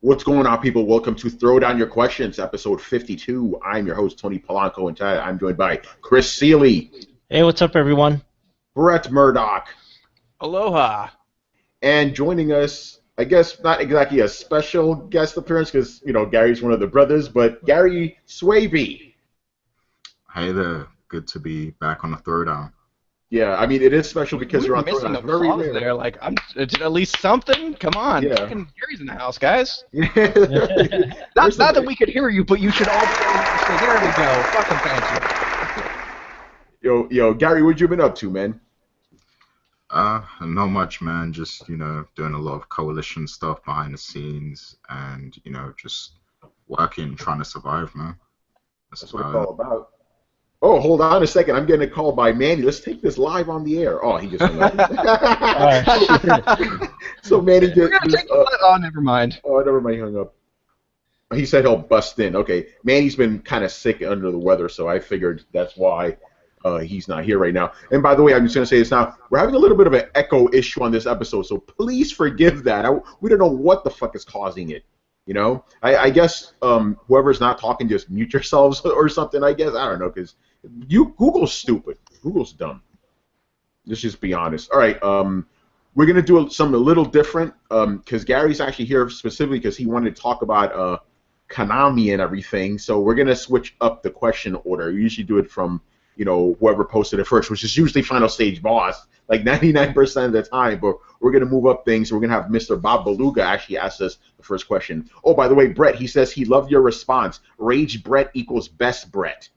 What's going on, people? Welcome to Throwdown Your Questions, episode 52. I'm your host, Tony Polanco, and today I'm joined by Chris Seeley, Hey, what's up, everyone? Brett Murdoch, Aloha. and joining us, I guess not exactly a special guest appearance because, Gary's one of the brothers, but Gary Swaby. Hey there, good to be back on the Throwdown. Yeah, I mean, it is special because you're on missing Throwdown. the pause there. Like, at least something. Come on, Yeah. fucking Gary's in the house, guys. Yeah. Not that we could hear you, but you should all be able to say, there we go. Fucking thank you. Yo, Gary, what you been up to, man? Not much, man. Just, doing a lot of coalition stuff behind the scenes and, just working, trying to survive, man. That's what it's all about. Oh, hold on a second. I'm getting a call by Manny. Let's take this live on the air. Oh, he just hung up. So Manny just... We're going to take oh, never mind. Oh, never mind. He hung up. He said he'll bust in. Okay. Manny's been kind of sick under the weather, so I figured that's why he's not here right now. And by the way, I'm just going to say this now. We're having a little bit of an echo issue on this episode, so please forgive that. We don't know what the fuck is causing it. I guess whoever's not talking, just mute yourselves or something, I guess. I don't know, because Google's stupid. Google's dumb. Let's just be honest. All right, we're going to do something a little different because Gary's actually here specifically because he wanted to talk about Konami and everything. So we're going to switch up the question order. We usually do it from, whoever posted it first, which is usually Final Stage Boss, like 99% of the time. But we're going to move up things. We're going to have Mr. Bob Beluga actually ask us the first question. Oh, by the way, Brett, he says he loved your response. Rage Brett equals best Brett.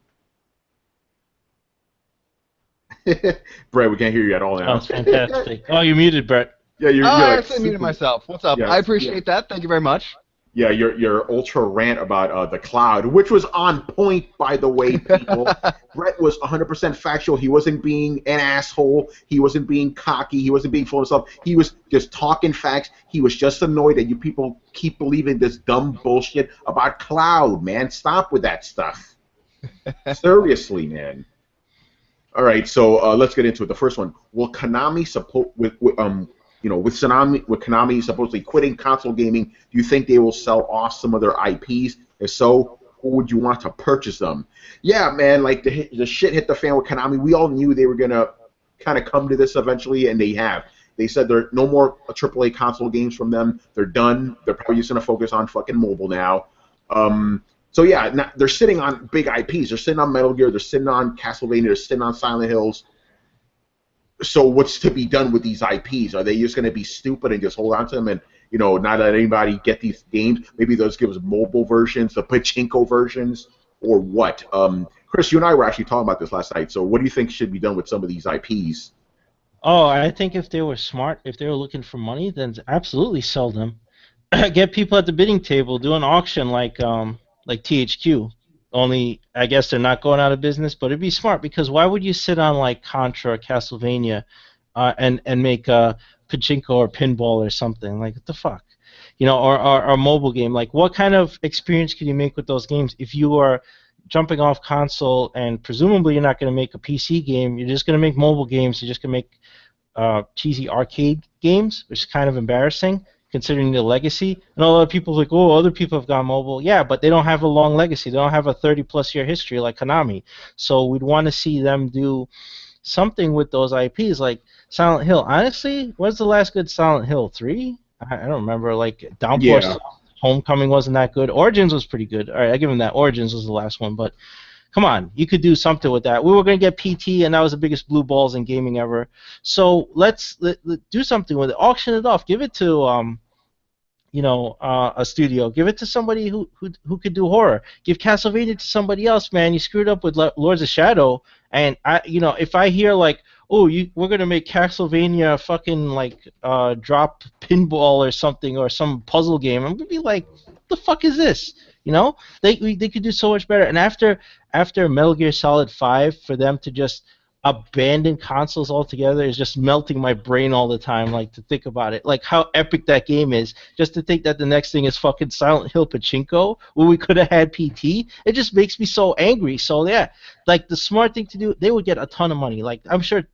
Brett, we can't hear you at all now. That's fantastic. Oh, you muted, Brett. Yeah, you're I like, actually muted myself. What's up? Yeah, I appreciate that. Thank you very much. Yeah, your ultra rant about the cloud, which was on point, by the way, people. Brett was 100% factual. He wasn't being an asshole. He wasn't being cocky. He wasn't being full of himself. He was just talking facts. He was just annoyed that you people keep believing this dumb bullshit about cloud, man. Stop with that stuff. Seriously, man. All right, so let's get into it. The first one: will Konami with Konami supposedly quitting console gaming, do you think they will sell off some of their IPs? If so, who would you want to purchase them? Yeah, man, like the shit hit the fan with Konami. We all knew they were gonna kind of come to this eventually, and they have. They said there are no more AAA console games from them. They're done. They're probably just gonna focus on fucking mobile now. So yeah, they're sitting on big IPs. They're sitting on Metal Gear. They're sitting on Castlevania. They're sitting on Silent Hills. So what's to be done with these IPs? Are they just going to be stupid and just hold on to them and not let anybody get these games? Maybe those give us mobile versions, the pachinko versions, or what? Chris, you and I were actually talking about this last night. So what do you think should be done with some of these IPs? Oh, I think if they were smart, if they were looking for money, then absolutely sell them. Get people at the bidding table, do an auction like THQ. Only, I guess they're not going out of business, but it'd be smart because why would you sit on like Contra or Castlevania and make a pachinko or pinball or something? Like, what the fuck? Or a mobile game. Like, what kind of experience can you make with those games if you are jumping off console and presumably you're not going to make a PC game, you're just going to make mobile games, you're just going to make cheesy arcade games, which is kind of embarrassing considering the legacy. And a lot of people are like, oh, other people have gone mobile. Yeah, but they don't have a long legacy. They don't have a 30-plus year history like Konami. So we'd want to see them do something with those IPs, like Silent Hill. Honestly, what's the last good Silent Hill? 3? I don't remember. Like, Downforce, Yeah. Homecoming wasn't that good. Origins was pretty good. All right, I give them that. Origins was the last one, but come on, you could do something with that. We were going to get PT, and that was the biggest blue balls in gaming ever. So let's do something with it. Auction it off. Give it to a studio. Give it to somebody who could do horror. Give Castlevania to somebody else, man. You screwed up with Lords of Shadow, and if I hear like, oh, we're gonna make Castlevania fucking like drop pinball or something or some puzzle game, I'm gonna be like, what the fuck is this? They could do so much better. And after Metal Gear Solid 5, for them to just abandon consoles altogether is just melting my brain all the time, like, to think about it. Like, how epic that game is. Just to think that the next thing is fucking Silent Hill Pachinko, where we could have had PT, it just makes me so angry. So, yeah, like, the smart thing to do, they would get a ton of money. Like, I'm sure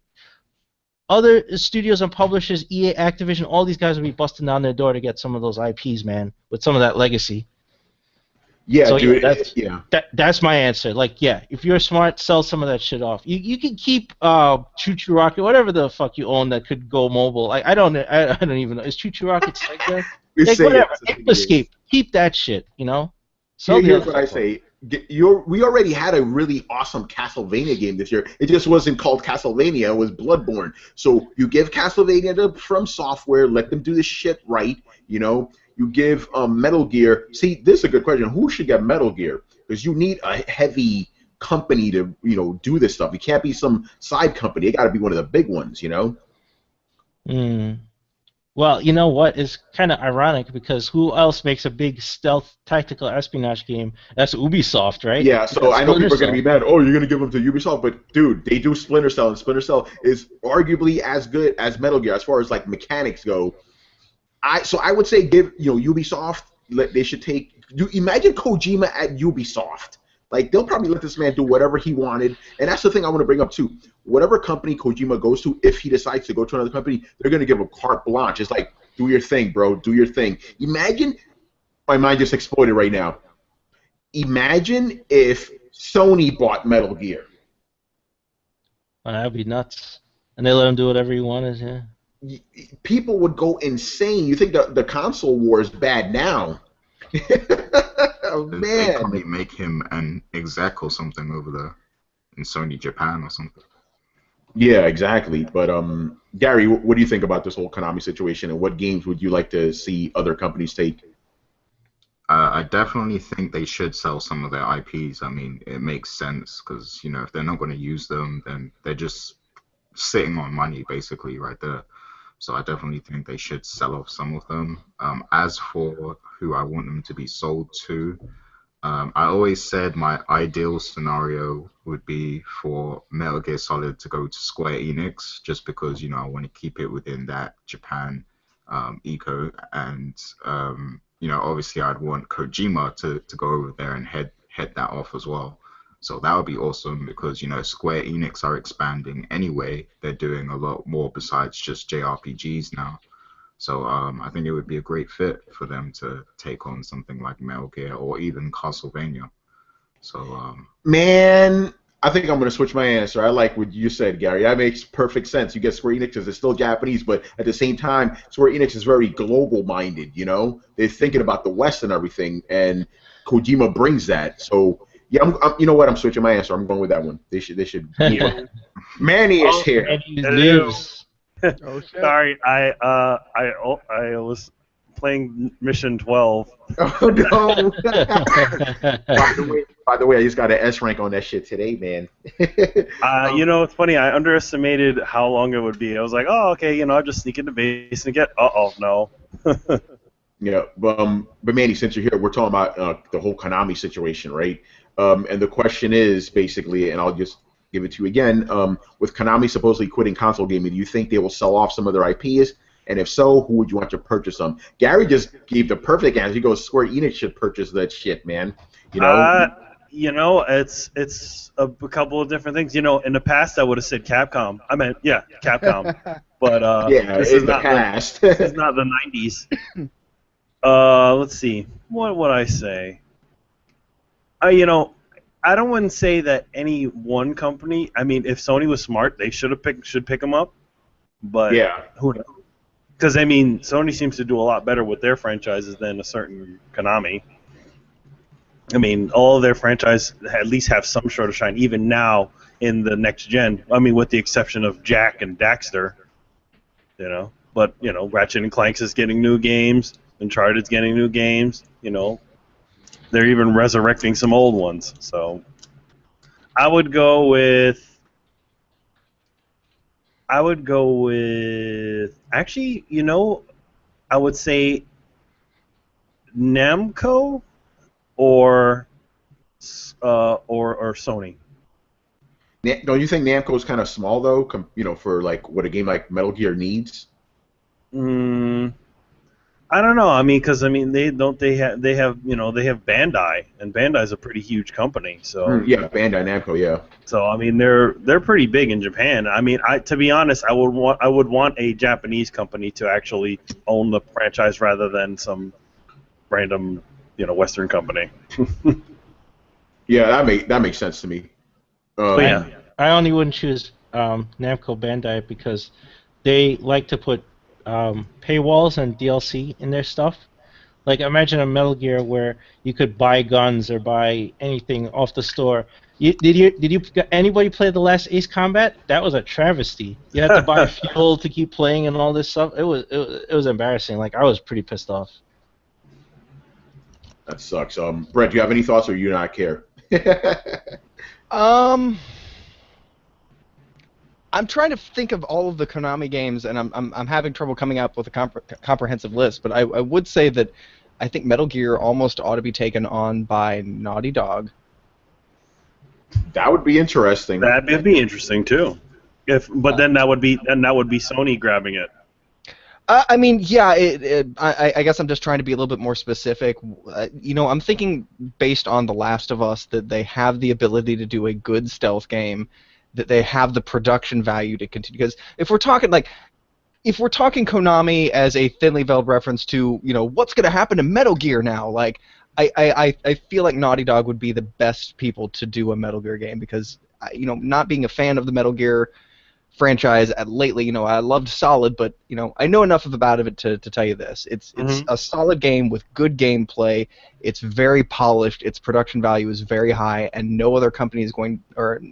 other studios and publishers, EA, Activision, all these guys will be busting down their door to get some of those IPs, man, with some of that legacy. Yeah, So yeah, dude. Yeah. that's my answer. Like, yeah, if you're smart, sell some of that shit off. You can keep Choo Choo Rocket, whatever the fuck you own that could go mobile. I don't even know. Is Choo Choo Rocket Sega? We Like say whatever. yes. Escape. Keep that shit. You know. Sell the Here's other what I stuff off. say. We already had a really awesome Castlevania game this year. It just wasn't called Castlevania. It was Bloodborne. So you give Castlevania to From Software, let them do this shit right. You know, you give Metal Gear. See, this is a good question. Who should get Metal Gear? Because you need a heavy company to do this stuff. It can't be some side company. It got to be one of the big ones. You know. Hmm. Well, you know what? It's kind of ironic because who else makes a big stealth tactical espionage game? That's Ubisoft, right? Yeah, so That's I know Splinter people are going to be Cell. mad. Oh, you're going to give them to Ubisoft, but dude, they do Splinter Cell, and Splinter Cell is arguably as good as Metal Gear as far as like mechanics go. I would say give Ubisoft. They should take. Imagine Kojima at Ubisoft. Like they'll probably let this man do whatever he wanted, and that's the thing I want to bring up too. Whatever company Kojima goes to, if he decides to go to another company, they're going to give him carte blanche. It's like, do your thing, bro. Do your thing. Imagine. My mind just exploded right now. Imagine if Sony bought Metal Gear. Oh, that'd be nuts. And they let him do whatever he wanted. Yeah. People would go insane. You think the console war is bad now? Oh, They probably man. make him an exec or something over there in Sony Japan or something. Yeah, exactly. But Gary, what do you think about this whole Konami situation, and what games would you like to see other companies take? I definitely think they should sell some of their IPs. I mean, it makes sense because, if they're not going to use them, then they're just sitting on money basically right there. So I definitely think they should sell off some of them. As for who I want them to be sold to, I always said my ideal scenario would be for Metal Gear Solid to go to Square Enix, just because I want to keep it within that Japan eco, and obviously I'd want Kojima to go over there and head that off as well. So that would be awesome because Square Enix are expanding anyway. They're doing a lot more besides just JRPGs now. So I think it would be a great fit for them to take on something like Metal Gear or even Castlevania. So Man, I think I'm going to switch my answer. I like what you said, Gary. That makes perfect sense. You get Square Enix because it's still Japanese, but at the same time, Square Enix is very global-minded. They're thinking about the West and everything, and Kojima brings that. So yeah, you know what? I'm switching my answer. I'm going with that one. They should. Yeah. Manny is here. And he Hello. lives. Oh shit. Sorry, I was playing Mission 12. Oh no! By the way, I just got an S rank on that shit today, man. It's funny. I underestimated how long it would be. I was like, oh, okay, I'll just sneak into base and get. No. Yeah, but Manny, since you're here, we're talking about the whole Konami situation, right? And the question is basically, and I'll just give it to you again, with Konami supposedly quitting console gaming, do you think they will sell off some of their IPs? And if so, who would you want to purchase them? Gary just gave the perfect answer. He goes, Square Enix should purchase that shit, man. It's a couple of different things. In the past, I would have said Capcom. I meant, yeah, Capcom. But yeah, this in is the not past. this is not the 90s. Let's see. What would I say? I wouldn't say that any one company. I mean, if Sony was smart, they should pick them up. But Yeah. who knows? Because Sony seems to do a lot better with their franchises than a certain Konami. I mean, all of their franchises at least have some sort of shine, even now in the next gen. I mean, with the exception of Jack and Daxter, But Ratchet and Clank is getting new games. Uncharted's getting new games. They're even resurrecting some old ones. So I would go with. Actually, I would say Namco or Sony. Don't you think Namco's kind of small though? For like what a game like Metal Gear needs. I don't know. I mean, because they have Bandai, and Bandai's a pretty huge company. So Yeah, Bandai Namco, yeah. So I mean, they're pretty big in Japan. I mean, to be honest, I would want a Japanese company to actually own the franchise rather than some random Western company. Yeah, that makes sense to me. But yeah. I only wouldn't choose Namco Bandai because they like to put paywalls and DLC in their stuff. Like imagine a Metal Gear where you could buy guns or buy anything off the store. Did anybody play the last Ace Combat? That was a travesty. You had to buy fuel to keep playing and all this stuff. It was embarrassing. Like I was pretty pissed off. That sucks. Brett, do you have any thoughts, or you not care? I'm trying to think of all of the Konami games, and I'm having trouble coming up with a comprehensive list. But I would say that I think Metal Gear almost ought to be taken on by Naughty Dog. That would be interesting. That would be interesting too. But then that would be Sony grabbing it. I mean, yeah. I guess I'm just trying to be a little bit more specific. I'm thinking based on The Last of Us that they have the ability to do a good stealth game, that they have the production value to continue. Because if we're talking Konami as a thinly veiled reference to what's going to happen to Metal Gear now, like I feel like Naughty Dog would be the best people to do a Metal Gear game because not being a fan of the Metal Gear franchise lately, I loved Solid, but I know enough about it to tell you this. It's a solid game with good gameplay. It's very polished. Its production value is very high, and no other company is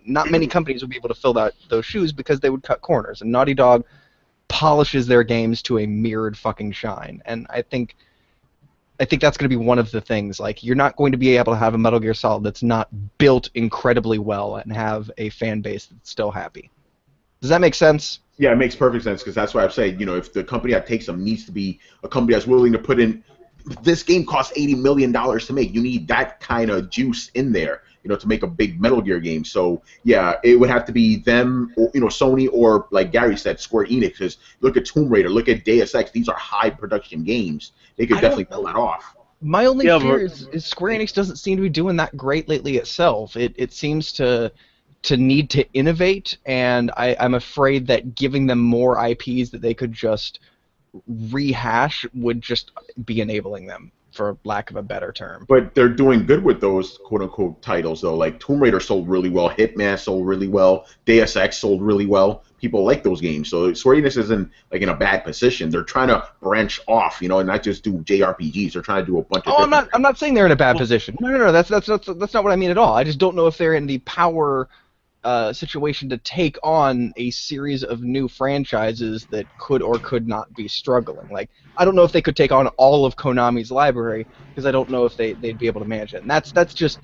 not many companies would be able to fill those shoes because they would cut corners. And Naughty Dog polishes their games to a mirrored fucking shine, and I think that's going to be one of the things. Like, you're not going to be able to have a Metal Gear Solid that's not built incredibly well and have a fan base that's still happy. Does that make sense? Yeah, it makes perfect sense because that's why I'm saying, if the company that takes them needs to be a company that's willing to put in. This game costs $80 million to make. You need that kind of juice in there, to make a big Metal Gear game. So yeah, it would have to be them, or, Sony, or like Gary said, Square Enix. Because look at Tomb Raider, look at Deus Ex. These are high production games. They could definitely pull that off. My only fear is Square Enix doesn't seem to be doing that great lately itself. It seems to need to innovate, and I'm afraid that giving them more IPs that they could just rehash would just be enabling them, for lack of a better term. But they're doing good with those quote-unquote titles, though. Like, Tomb Raider sold really well, Hitman sold really well, Deus Ex sold really well. People like those games, so Square Enix isn't in a bad position. They're trying to branch off, and not just do JRPGs. They're trying to do a bunch of. I'm not saying they're in a bad position. No. That's not what I mean at all. I just don't know if they're in the power situation to take on a series of new franchises that could or could not be struggling. Like, I don't know if they could take on all of Konami's library because I don't know if they'd be able to manage it. And that's just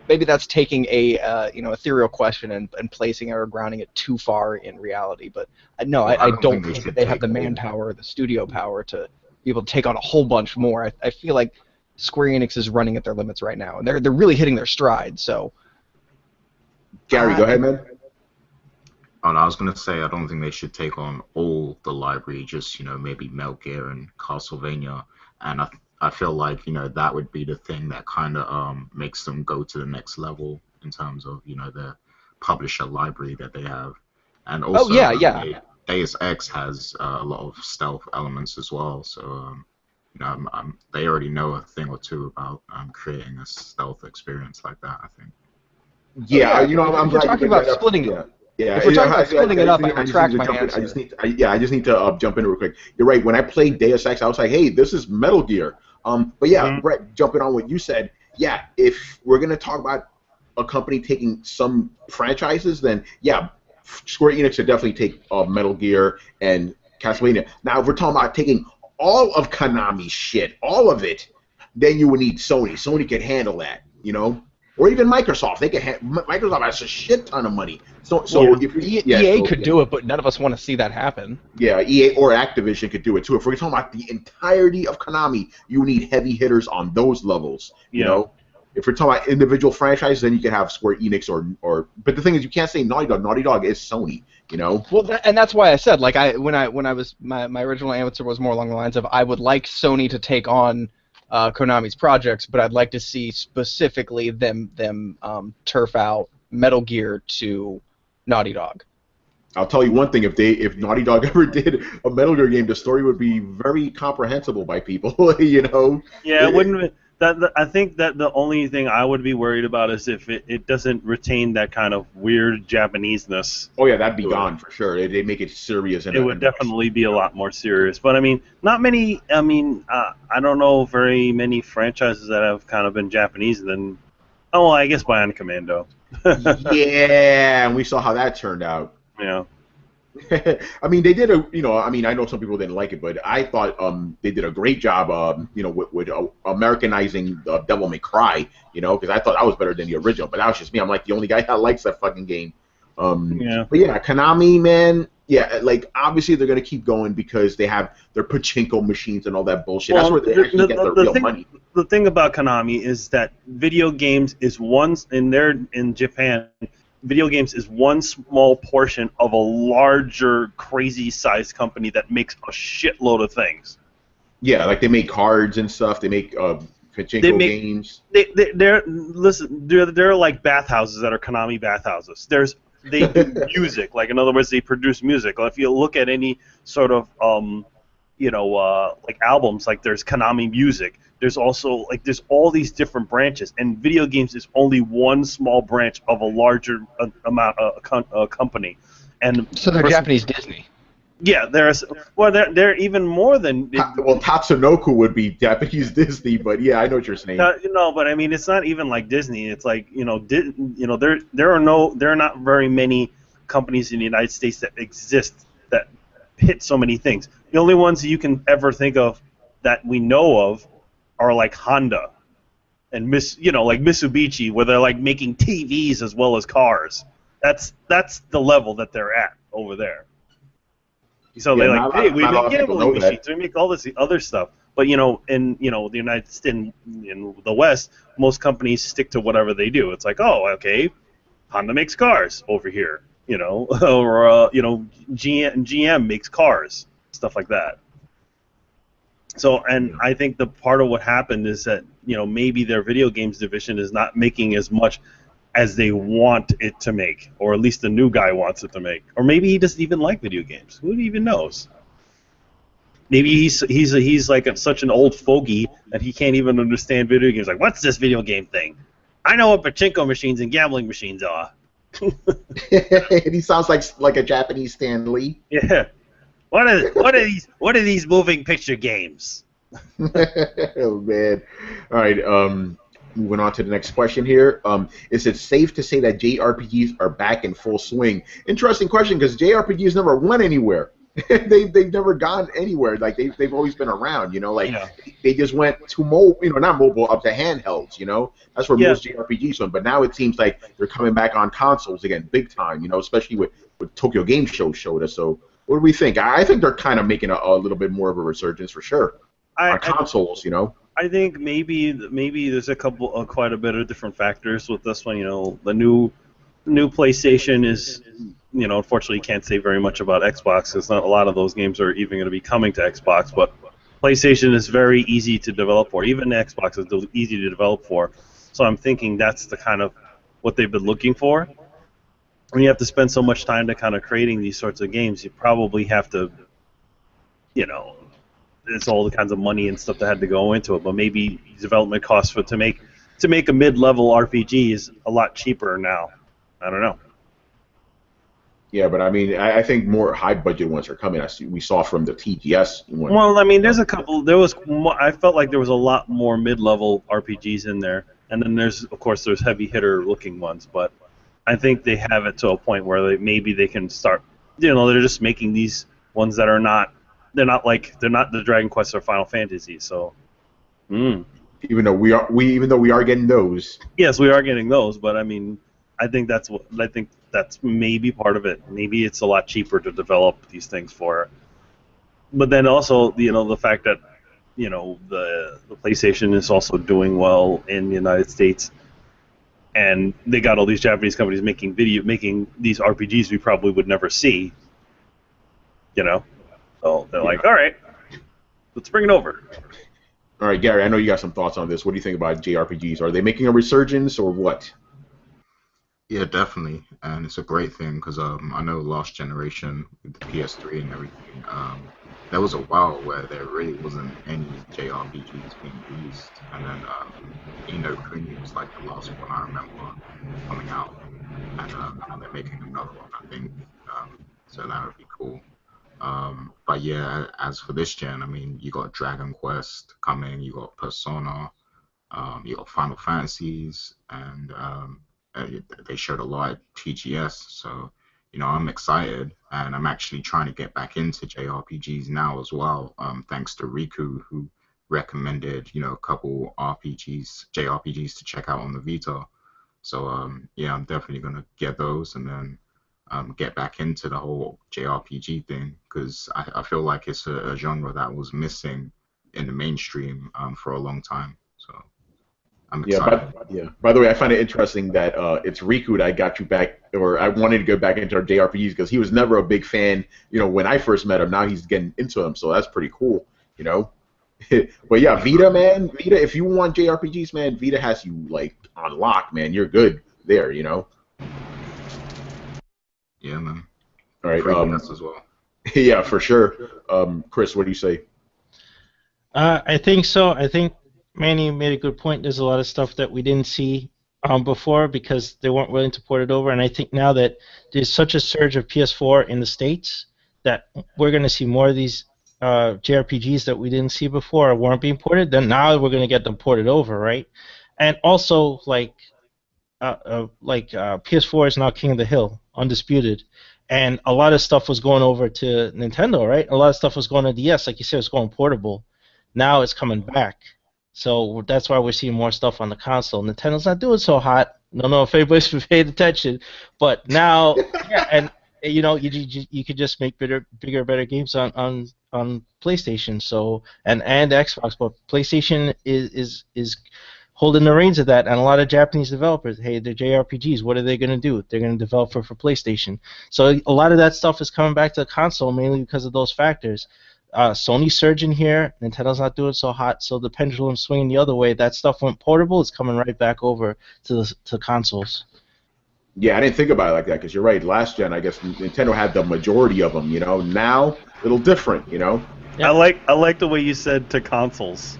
maybe that's taking a ethereal question and placing it or grounding it too far in reality. But no, I don't think that they have the manpower, the studio power to be able to take on a whole bunch more. I feel like Square Enix is running at their limits right now, and they're really hitting their stride. So. Gary, go ahead, man. I was going to say I don't think they should take on all the library, just maybe Metal Gear and Castlevania, and I feel like that would be the thing that kind of makes them go to the next level in terms of the publisher library that they have, and also Deus Ex has a lot of stealth elements as well, so they already know a thing or two about creating a stealth experience like that, I think. Yeah, I'm talking about splitting it. Yeah, if we're talking about splitting it up, I retract my answer. I just need to jump in real quick. You're right. When I played Deus Ex, I was like, hey, this is Metal Gear. But yeah, Brett, jumping on what you said, yeah, if we're gonna talk about a company taking some franchises, then yeah, Square Enix should definitely take Metal Gear and Castlevania. Now, if we're talking about taking all of Konami's shit, all of it, then you would need Sony. Sony could handle that, or even Microsoft. They could. Microsoft has a shit ton of money. So if EA could do it, but none of us want to see that happen. Yeah, EA or Activision could do it too. If we're talking about the entirety of Konami, you need heavy hitters on those levels. You know, if we're talking about individual franchises, then you can have Square Enix or. But the thing is, you can't say Naughty Dog. Naughty Dog is Sony. You know. Well, and that's why I said, like, when I was my original answer was more along the lines of I would like Sony to take on Konami's projects, but I'd like to see specifically them turf out Metal Gear to Naughty Dog. I'll tell you one thing: if Naughty Dog ever did a Metal Gear game, the story would be very comprehensible by people. You know. Yeah, it wouldn't. I think that the only thing I would be worried about is if it doesn't retain that kind of weird Japaneseness. Oh yeah, that'd be gone for sure. They make it serious. It would definitely be a lot more serious. But I mean, not many. I mean, I don't know very many franchises that have kind of been Japanese. And then, oh, well, I guess Bionic Commando. Yeah, and we saw how that turned out. Yeah. I mean, they did I mean, I know some people didn't like it, but I thought they did a great job, with Americanizing Devil May Cry, because I thought that was better than the original. But that was just me. I'm like the only guy that likes that fucking game. Yeah. But yeah, Konami, man, yeah, like obviously they're gonna keep going because they have their pachinko machines and all that bullshit. Well, that's where they actually get their real money. The thing about Konami is that video games is in Japan. Video games is one small portion of a larger, crazy-sized company that makes a shitload of things. Yeah, like they make cards and stuff. They make pachinko games. They're like bathhouses that are Konami bathhouses. They do music, like in other words, they produce music. If you look at any sort of like albums, like there's Konami Music. There's also there's all these different branches, and video games is only one small branch of a larger amount company. And so they're Japanese Disney. Yeah, they're even more than. Well, Tatsunoko would be Japanese Disney, but yeah, I know what you're saying. No, but I mean, it's not even like Disney. It's like there are not very many companies in the United States that exist that hit so many things. The only ones that you can ever think of that we know of are like Honda and like Mitsubishi, where they're like making TVs as well as cars. That's the level that they're at over there. So they're like, hey, we make gambling machines, we make all this other stuff. But in the United States, in the West, most companies stick to whatever they do. It's like, oh, okay, Honda makes cars over here, or GM makes cars, stuff like that. So, and I think the part of what happened is that, maybe their video games division is not making as much as they want it to make, or at least the new guy wants it to make. Or maybe he doesn't even like video games. Who even knows? Maybe he's like such an old fogey that he can't even understand video games. Like, what's this video game thing? I know what pachinko machines and gambling machines are. And he sounds like a Japanese Stan Lee. Yeah. What are these moving picture games? Oh man! All right, moving on to the next question here. Is it safe to say that JRPGs are back in full swing? Interesting question, because JRPGs never went anywhere. they've never gone anywhere. Like they've always been around. They just went to not mobile, up to handhelds. That's where most JRPGs went. But now it seems like they're coming back on consoles again, big time. Especially with Tokyo Game Show showed us. So. What do we think? I think they're kind of making a little bit more of a resurgence for sure on consoles. I think maybe there's quite a bit of different factors with this one. The new PlayStation is, unfortunately, can't say very much about Xbox. It's not a lot of those games are even going to be coming to Xbox, but PlayStation is very easy to develop for. Even Xbox is easy to develop for. So I'm thinking that's the kind of what they've been looking for. When you have to spend so much time to kind of creating these sorts of games, you probably have to, it's all the kinds of money and stuff that had to go into it. But maybe development costs to make a mid-level RPG is a lot cheaper now. I don't know. Yeah, but I mean, I think more high-budget ones are coming. We saw from the TGS one. Well, I mean, there's a couple. I felt like there was a lot more mid-level RPGs in there, and then there's heavy hitter-looking ones, but. I think they have it to a point where maybe they can start. They're just making these ones that are not. They're not the Dragon Quest or Final Fantasy. So, even though we are getting those. Yes, we are getting those, but I mean, I think that's maybe part of it. Maybe it's a lot cheaper to develop these things for. But then also, the fact that you know, the PlayStation is also doing well in the United States, and they got all these Japanese companies making these RPGs we probably would never see. You know, so they're like, all right, let's bring it over. All right, Gary, I know you got some thoughts on this. What do you think about JRPGs? Are they making a resurgence or what? Yeah, definitely, and it's a great thing because I know last generation with the PS3 and everything, there was a while where there really wasn't any JRPGs being released, and then Ni No Kuni was like the last one I remember coming out, and they're making another one, I think, so that would be cool. But yeah, as for this gen, I mean, you got Dragon Quest coming, you got Persona, you got Final Fantasies, and they showed a lot at TGS. So, you know, I'm excited, and I'm actually trying to get back into JRPGs now as well. Thanks to Riku, who recommended, you know, a couple JRPGs to check out on the Vita. So, yeah, I'm definitely gonna get those, and then get back into the whole JRPG thing because I feel like it's a genre that was missing in the mainstream for a long time. So I'm excited. By the way, I find it interesting that it's Riku that got you back, or I wanted to go back into our JRPGs because he was never a big fan, you know, when I first met him. Now he's getting into them, so that's pretty cool, you know. But yeah, Vita, man, Vita. If you want JRPGs, man, Vita has you like on lock, man. You're good there, you know. Yeah, man. All right. As well. Yeah, for sure. Chris, what do you say? I think so. I think Manny made a good point. There's a lot of stuff that we didn't see before because they weren't willing to port it over. And I think now that there's such a surge of PS4 in the States that we're going to see more of these JRPGs that we didn't see before or weren't being ported. Then now we're going to get them ported over, right? And also, PS4 is now king of the hill, undisputed. And a lot of stuff was going over to Nintendo, right? A lot of stuff was going to DS, like you said, it's going portable. Now it's coming back. So that's why we're seeing more stuff on the console. Nintendo's not doing so hot. Don't know if anybody's paid attention, but now, yeah, and you know, you could just make bigger, better games on PlayStation. So and Xbox, but PlayStation is holding the reins of that, and a lot of Japanese developers, hey, they're JRPGs. What are they going to do? They're going to develop for PlayStation. So a lot of that stuff is coming back to the console mainly because of those factors. Sony's surging here. Nintendo's not doing so hot, so the pendulum's swinging the other way. That stuff went portable. It's coming right back over to consoles. Yeah, I didn't think about it like that because you're right. Last gen, I guess Nintendo had the majority of them. You know, now a little different. You know. Yeah. I like the way you said to consoles.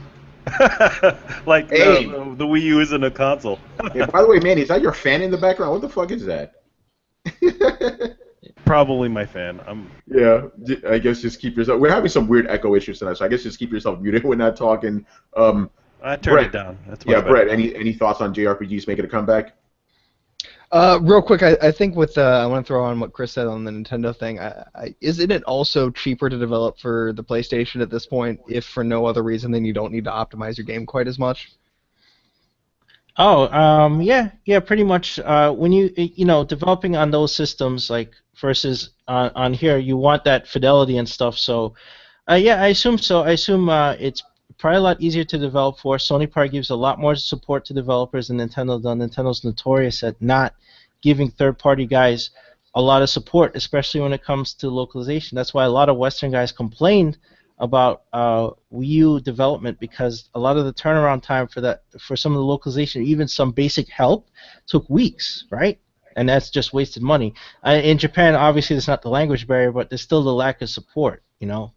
Like hey. the Wii U isn't a console. Yeah, by the way, Manny, is that your fan in the background? What the fuck is that? Probably my fan. Yeah, I guess just keep yourself. We're having some weird echo issues tonight, so I guess just keep yourself muted when not talking. I turned it down. That's yeah, Brett. Any thoughts on JRPGs making a comeback? Real quick, I think with I want to throw on what Chris said on the Nintendo thing. Isn't it also cheaper to develop for the PlayStation at this point, if for no other reason than you don't need to optimize your game quite as much? Oh, yeah, pretty much. When you know, developing on those systems, like versus on here, you want that fidelity and stuff. So, yeah, I assume so. I assume it's probably a lot easier to develop for. Sony probably gives a lot more support to developers than Nintendo does. Nintendo's notorious at not giving third-party guys a lot of support, especially when it comes to localization. That's why a lot of Western guys complained about Wii U development because a lot of the turnaround time for some of the localization, even some basic help, took weeks, right? And that's just wasted money. In Japan, obviously, there's not the language barrier, but there's still the lack of support, you know.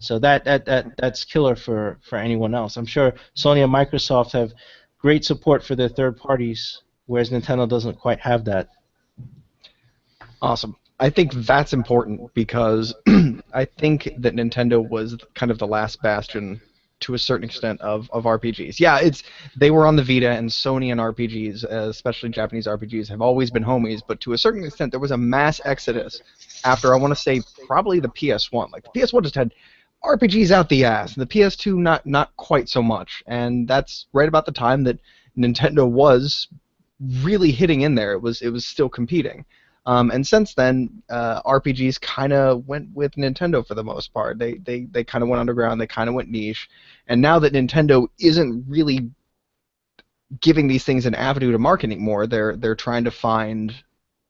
So that's killer for anyone else. I'm sure Sony and Microsoft have great support for their third parties, whereas Nintendo doesn't quite have that. Awesome. I think that's important because I think that Nintendo was kind of the last bastion to a certain extent of RPGs. Yeah, they were on the Vita, and Sony and RPGs, especially Japanese RPGs, have always been homies, but to a certain extent there was a mass exodus after, I want to say, probably the PS1. Like, the PS1 just had RPGs out the ass, and the PS2 not quite so much, and that's right about the time that Nintendo was really hitting in there. It was still competing. And since then, RPGs kind of went with Nintendo for the most part. They kind of went underground. They kind of went niche. And now that Nintendo isn't really giving these things an avenue to market anymore, they're trying to find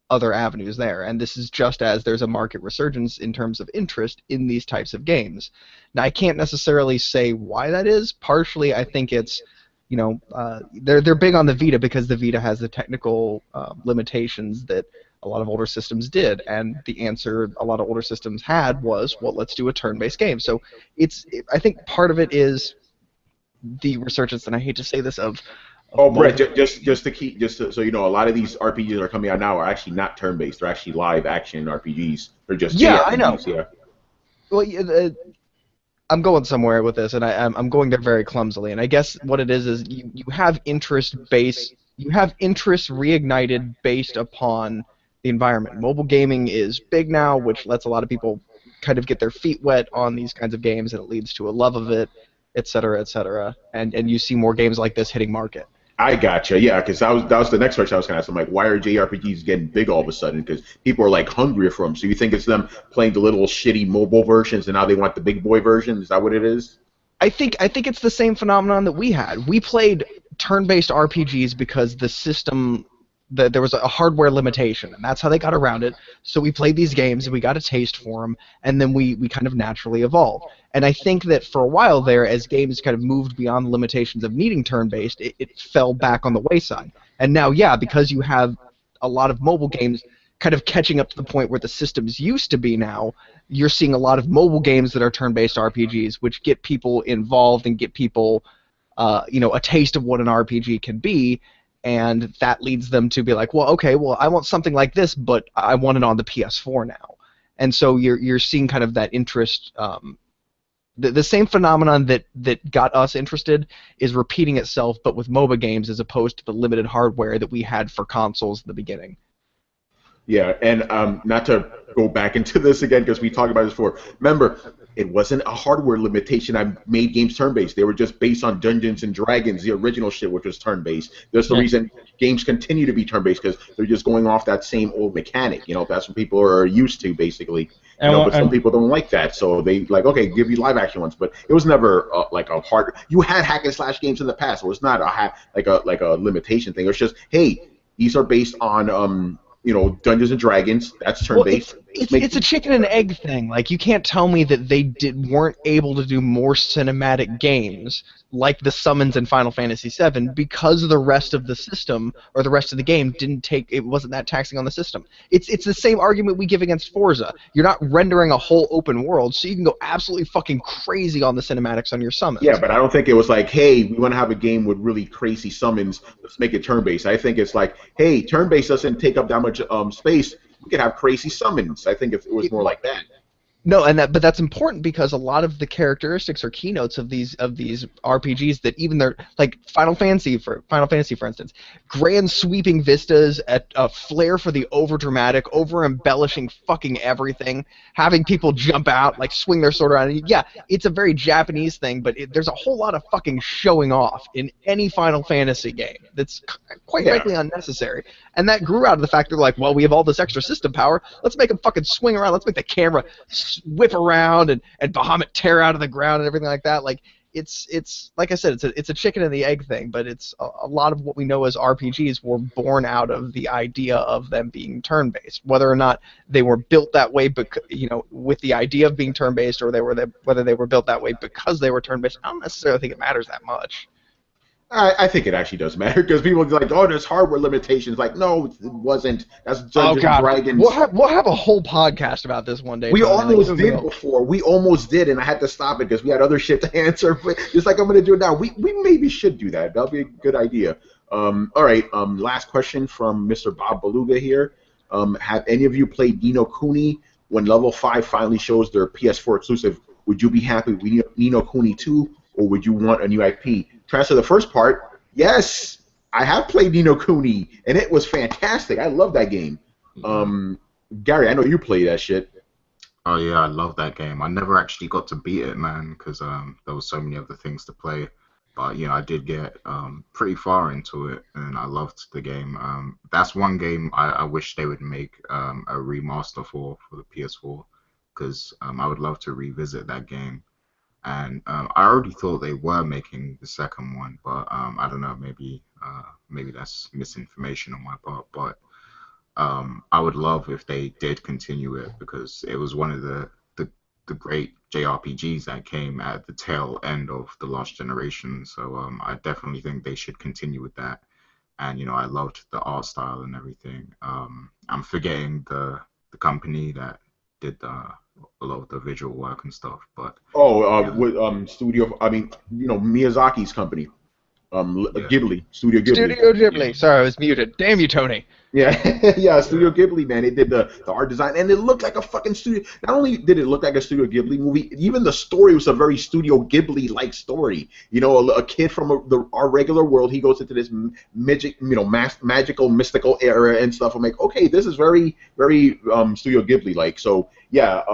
other avenues there. And this is just as there's a market resurgence in terms of interest in these types of games. Now, I can't necessarily say why that is. Partially, I think it's, they're big on the Vita because the Vita has the technical limitations that a lot of older systems did, and the answer a lot of older systems had was, well, let's do a turn-based game. So I think part of it is the resurgence, and I hate to say this, of Oh, Brett, so you know, a lot of these RPGs that are coming out now are actually not turn-based. They're actually live action RPGs. They're just Yeah, JRPGs, I know. Yeah. Well, I'm going somewhere with this, and I'm going there very clumsily. And I guess what it is you have interest reignited based upon the environment. Mobile gaming is big now, which lets a lot of people kind of get their feet wet on these kinds of games, and it leads to a love of it, et cetera, et cetera. And you see more games like this hitting market. I gotcha. Yeah, because that was the next question I was going to ask. I'm like, why are JRPGs getting big all of a sudden? Because people are like hungry for them. So you think it's them playing the little shitty mobile versions, and now they want the big boy version? Is that what it is? I think it's the same phenomenon that we had. We played turn-based RPGs because the system, there was a hardware limitation, and that's how they got around it. So we played these games, and we got a taste for them, and then we kind of naturally evolved. And I think that for a while there, as games kind of moved beyond the limitations of needing turn-based, it fell back on the wayside. And now, yeah, because you have a lot of mobile games kind of catching up to the point where the systems used to be now, you're seeing a lot of mobile games that are turn-based RPGs, which get people involved and get people, a taste of what an RPG can be, and that leads them to be like, well, okay, well, I want something like this, but I want it on the PS4 now. And so you're seeing kind of that interest. The same phenomenon that got us interested is repeating itself, but with MOBA games as opposed to the limited hardware that we had for consoles in the beginning. Yeah, and not to go back into this again because we talked about this before. Remember, it wasn't a hardware limitation. I made games turn-based. They were just based on Dungeons and Dragons, the original shit, which was turn-based. That's the reason games continue to be turn-based, because they're just going off that same old mechanic. You know, that's what people are used to, basically. But some people don't like that, so they like, okay, give you live action ones. But it was never like a hard. You had hack and slash games in the past. It was not like a limitation thing. It was just, hey, these are based on Dungeons and Dragons. That's turn-based. Well, it's a chicken and egg thing. Like, you can't tell me that they weren't able to do more cinematic games like the summons in Final Fantasy VII because the rest of the system or the rest of the game it wasn't that taxing on the system. It's the same argument we give against Forza. You're not rendering a whole open world, so you can go absolutely fucking crazy on the cinematics on your summons. Yeah, but I don't think it was like, hey, we want to have a game with really crazy summons. Let's make it turn-based. I think it's like, hey, turn-based doesn't take up that much space. We could have crazy summons. I think it was more like that. No, but that's important because a lot of the characteristics or keynotes of these RPGs that even they're like Final Fantasy for instance, grand sweeping vistas, a flair for the overdramatic, over embellishing fucking everything, having people jump out, like swing their sword around. Yeah, it's a very Japanese thing, but there's a whole lot of fucking showing off in any Final Fantasy game that's quite frankly unnecessary. And that grew out of the fact that, like, well, we have all this extra system power, let's make them fucking swing around, let's make the camera whip around and Bahamut tear out of the ground and everything like that. Like, it's like I said, it's a chicken and the egg thing, but it's a lot of what we know as RPGs were born out of the idea of them being turn-based. Whether or not they were built that way, with the idea of being turn-based, or whether they were built that way because they were turn-based, I don't necessarily think it matters that much. I think it actually does matter, because people are like, oh, there's hardware limitations. Like, no, it wasn't. That's Dungeons and Dragons. We'll have a whole podcast about this one day. We almost did before. We almost did, and I had to stop it because we had other shit to answer. But just like I'm going to do it now, we maybe should do that. That'll be a good idea. All right, last question from Mr. Bob Beluga here. Have any of you played Ni No Kuni? When Level 5 finally shows their PS4 exclusive, would you be happy with Ni No Kuni 2, or would you want a new IP? To answer the first part, yes, I have played Ni No Kuni, and it was fantastic. I love that game. Gary, I know you played that shit. Oh yeah, I love that game. I never actually got to beat it, man, because there was so many other things to play. but I did get pretty far into it, and I loved the game. That's one game I wish they would make a remaster for the PS4, because I would love to revisit that game. And I already thought they were making the second one, but I don't know, maybe that's misinformation on my part. But I would love if they did continue it, because it was one of the great JRPGs that came at the tail end of the last generation. So I definitely think they should continue with that. And I loved the art style and everything. I'm forgetting the company that did a lot of the visual work and stuff, but yeah, with studio. I mean, Miyazaki's company. yeah. Ghibli, Studio Ghibli. Studio Ghibli. Sorry, I was muted. Damn you, Tony. Yeah, yeah, Studio Ghibli, man. They did the art design, and it looked like a fucking studio. Not only did it look like a Studio Ghibli movie, even the story was a very Studio Ghibli-like story. A kid from our regular world, he goes into this magical, mystical era and stuff. I'm like, okay, this is very, very Studio Ghibli-like. So yeah,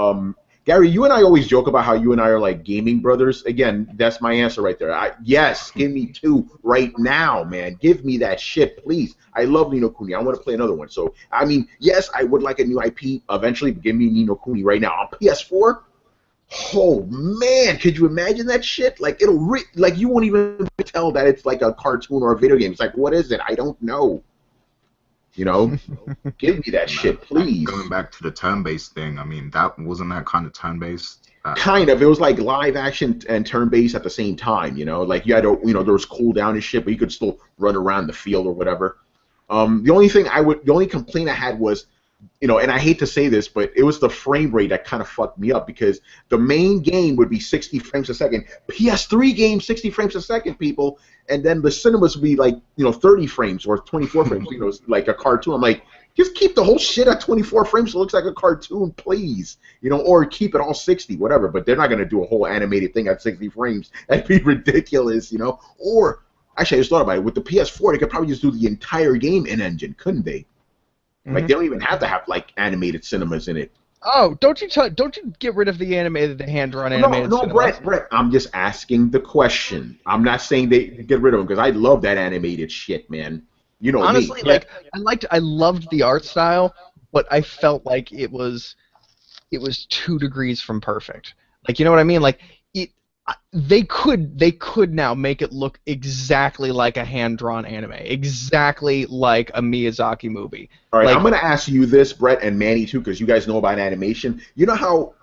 Gary, you and I always joke about how you and I are like gaming brothers. Again, that's my answer right there. Yes, give me 2 right now, man. Give me that shit, please. I love Ni No Kuni. I want to play another one. So, I mean, yes, I would like a new IP eventually, but give me Ni No Kuni right now. On PS4, oh, man, could you imagine that shit? Like, like you won't even tell that it's like a cartoon or a video game. It's like, what is it? I don't know. Give me that shit, please. Going back to the turn-based thing, I mean, wasn't that kind of turn-based? Kind of. It was like live action and turn-based at the same time. Like you had to, there was cooldown and shit, but you could still run around the field or whatever. The only complaint I had was, and I hate to say this, but it was the frame rate that kind of fucked me up, because the main game would be 60 frames a second. PS3 game, 60 frames a second, people. And then the cinemas would be like, 30 frames or 24 frames, like a cartoon. I'm like, just keep the whole shit at 24 frames so it looks like a cartoon, please. Or keep it all 60, whatever. But they're not going to do a whole animated thing at 60 frames. That'd be ridiculous, Or, actually, I just thought about it. With the PS4, they could probably just do the entire game in engine, couldn't they? Like, they don't even have to have, like, animated cinemas in it. Oh, don't you get rid of the hand-drawn animated No, cinemas? Brett, I'm just asking the question. I'm not saying they get rid of them, because I love that animated shit, man. Honestly, me. I loved the art style, but I felt like it was 2 degrees from perfect. Like, you know what I mean? Like, they could now make it look exactly like a hand-drawn anime, exactly like a Miyazaki movie. All right, like, I'm going to ask you this, Brett, and Manny, too, because you guys know about animation. You know how,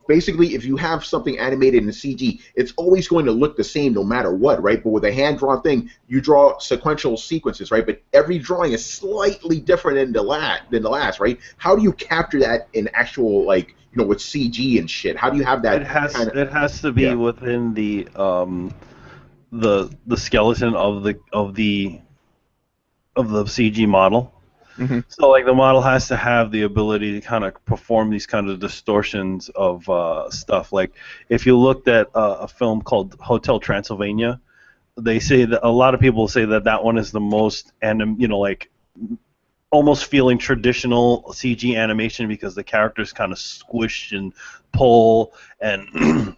basically, if you have something animated in CG, it's always going to look the same no matter what, right? But with a hand-drawn thing, you draw sequential sequences, right? But every drawing is slightly different than the last, right? How do you capture that in actual, like, with CG and shit? How do you have that? It has to be within the skeleton of the CG model. Mhm. So like the model has to have the ability to kind of perform these kind of distortions of stuff. Like if you looked at a film called Hotel Transylvania, they say that a lot of people say that one is the most like almost feeling traditional CG animation, because the characters kind of squish and pull and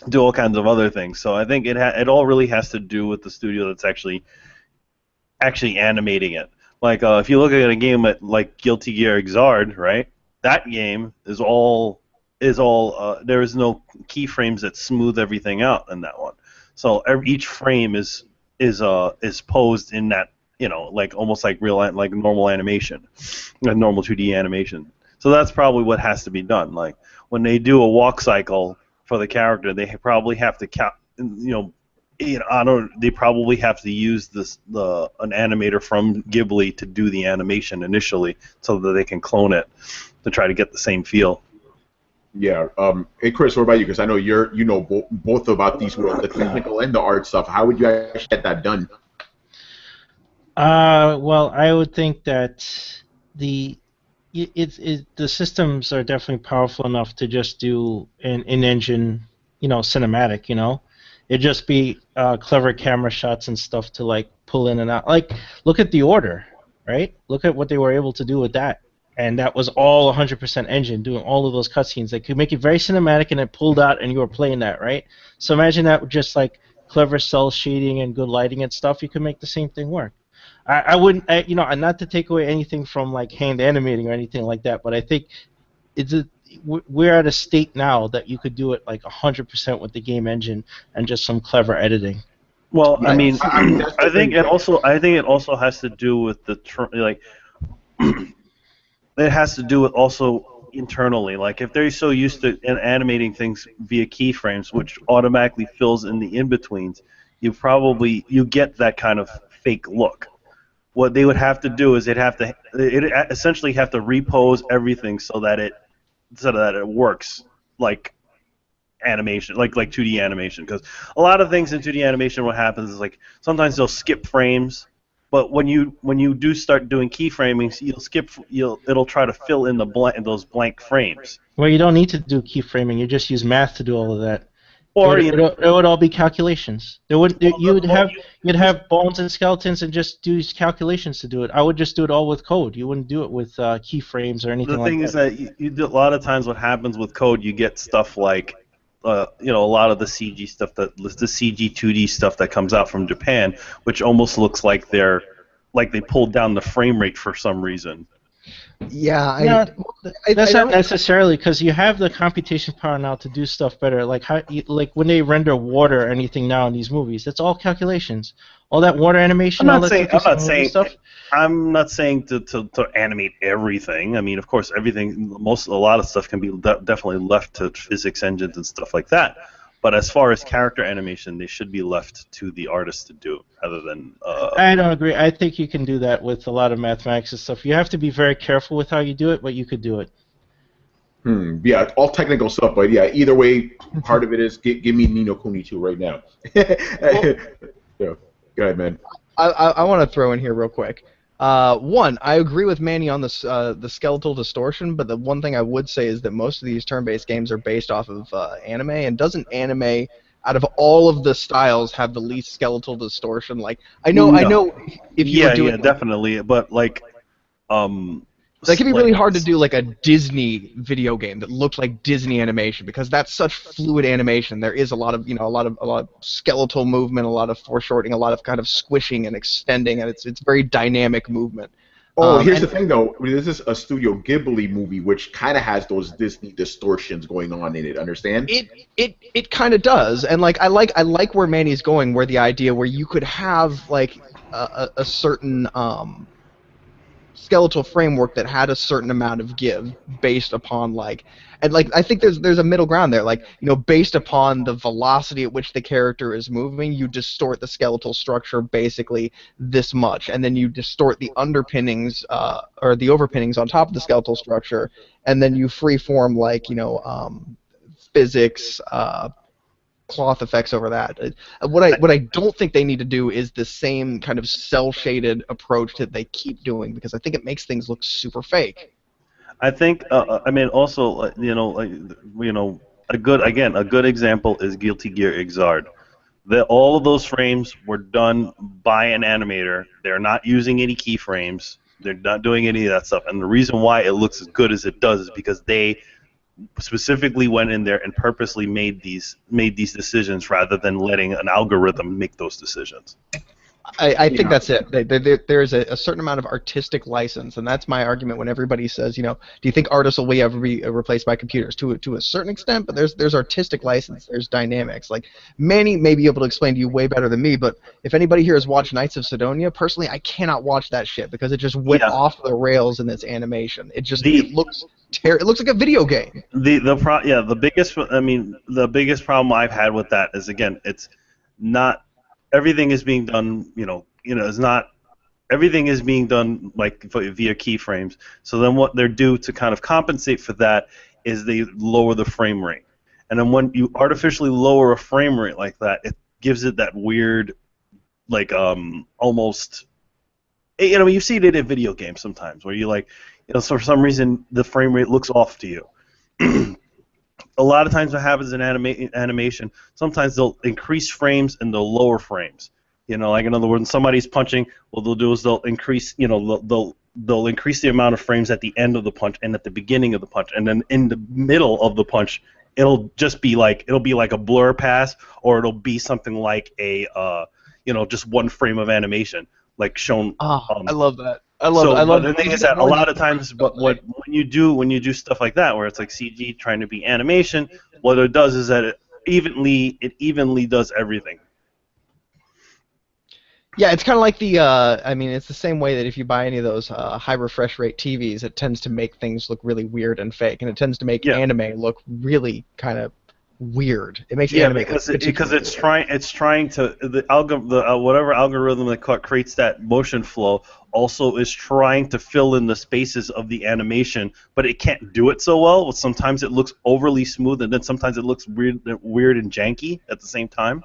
do all kinds of other things. So I think it all really has to do with the studio that's actually animating it. Like if you look at a game like Guilty Gear Xrd, right? That game is all there is no keyframes that smooth everything out in that one. So each frame is posed in that, like almost like like normal animation, like normal 2D animation. So that's probably what has to be done. Like when they do a walk cycle for the character, they probably have to they probably have to use an animator from Ghibli to do the animation initially, so that they can clone it to try to get the same feel. Yeah. Hey, Chris, what about you? Because I know you know both about these worlds, the technical and the art stuff. How would you actually get that done? Well, I would think that the systems are definitely powerful enough to just do an in-engine, cinematic. It'd just be clever camera shots and stuff to like pull in and out. Like, look at The Order, right? Look at what they were able to do with that, and that was all 100% engine, doing all of those cutscenes. They could make it very cinematic, and it pulled out, and you were playing that, right? So imagine that just like clever cell shading and good lighting and stuff, you can make the same thing work. I wouldn't, not to take away anything from like hand animating or anything like that, but I think we're at a state now that you could do it like 100% with the game engine and just some clever editing. Well, I Yeah, mean, I mean that's the I think thing. it also has to do with like it has to do with also internally. Like if they're so used to animating things via keyframes, which automatically fills in the in-betweens, you get that kind of fake look. What they would have to do is essentially have to repose everything so that it works like animation, like 2D animation. Because a lot of things in 2D animation, what happens is like sometimes they'll skip frames. But when you do start doing keyframing, it'll try to fill in those blank frames. Well, you don't need to do keyframing. You just use math to do all of that. Or It would all be calculations. You'd have bones and skeletons and just do calculations to do it. I would just do it all with code. You wouldn't do it with keyframes or anything the like thing that. is that you do, a lot of times what happens with code, you get stuff like a lot of the CG stuff, the CG 2D stuff that comes out from Japan, which almost looks like they pulled down the frame rate for some reason. Yeah, That's not necessarily, because you have the computation power now to do stuff better. Like when they render water or anything now in these movies, that's all calculations. All that water animation. I'm not saying to animate everything. I mean, of course, a lot of stuff can be definitely left to physics engines and stuff like that. But as far as character animation, they should be left to the artist to do, rather than. I don't agree. I think you can do that with a lot of mathematics and stuff. You have to be very careful with how you do it, but you could do it. Yeah, all technical stuff, but yeah, either way, part of it is give me Ni No Kuni 2 right now. Yeah, go ahead, man. I want to throw in here real quick. One, I agree with Manny on the skeletal distortion, but the one thing I would say is that most of these turn-based games are based off of anime, and doesn't anime, out of all of the styles, have the least skeletal distortion? Like, I know if you were doing definitely, but like, that can be really hard to do, like a Disney video game that looks like Disney animation, because that's such fluid animation. There is a lot of skeletal movement, a lot of foreshortening, a lot of kind of squishing and extending, and it's very dynamic movement. Here's the thing, though. I mean, this is a Studio Ghibli movie, which kind of has those Disney distortions going on in it. Understand? It kind of does, and like I like where Manny's going, where the idea where you could have like a certain skeletal framework that had a certain amount of give based upon I think there's a middle ground there, based upon the velocity at which the character is moving, you distort the skeletal structure basically this much, and then you distort the underpinnings or the overpinnings on top of the skeletal structure, and then you freeform physics cloth effects over that. What I don't think they need to do is the same kind of cel-shaded approach that they keep doing, because I think it makes things look super fake. I think also a good example is Guilty Gear Xrd. All of those frames were done by an animator. They're not using any keyframes. They're not doing any of that stuff. And the reason why it looks as good as it does is because they specifically went in there and purposely made these decisions rather than letting an algorithm make those decisions. I think that's it. There's a certain amount of artistic license, and that's my argument when everybody says, do you think artists will ever be replaced by computers? To a certain extent, but there's artistic license, there's dynamics. Like, Manny may be able to explain to you way better than me, but if anybody here has watched Knights of Sidonia, personally, I cannot watch that shit because it just went off the rails in its animation. It looks like a video game. The biggest problem I've had with that is, again, it's not. Everything is being done, everything is being done via keyframes. So then what they're due to kind of compensate for that is they lower the frame rate. And then when you artificially lower a frame rate like that, it gives it that weird, almost, you see it in video games sometimes where for some reason the frame rate looks off to you. A lot of times what happens in animation, sometimes they'll increase frames and they'll lower frames. In other words, when somebody's punching, what they'll do is they'll increase, they'll increase the amount of frames at the end of the punch and at the beginning of the punch, and then in the middle of the punch, it'll just be like a blur pass, or it'll be something like a just one frame of animation like shown. Oh, I love that. But the thing is that a lot of times, but when you do stuff like that, where it's like CG trying to be animation, what it does is that it evenly does everything. Yeah, it's kind of like the. I mean, it's the same way that if you buy any of those high refresh rate TVs, it tends to make things look really weird and fake, and it tends to make anime look really kind of weird. It makes anime because it's trying to whatever algorithm that creates that motion flow also is trying to fill in the spaces of the animation, but it can't do it so well. Sometimes it looks overly smooth, and then sometimes it looks weird and janky at the same time.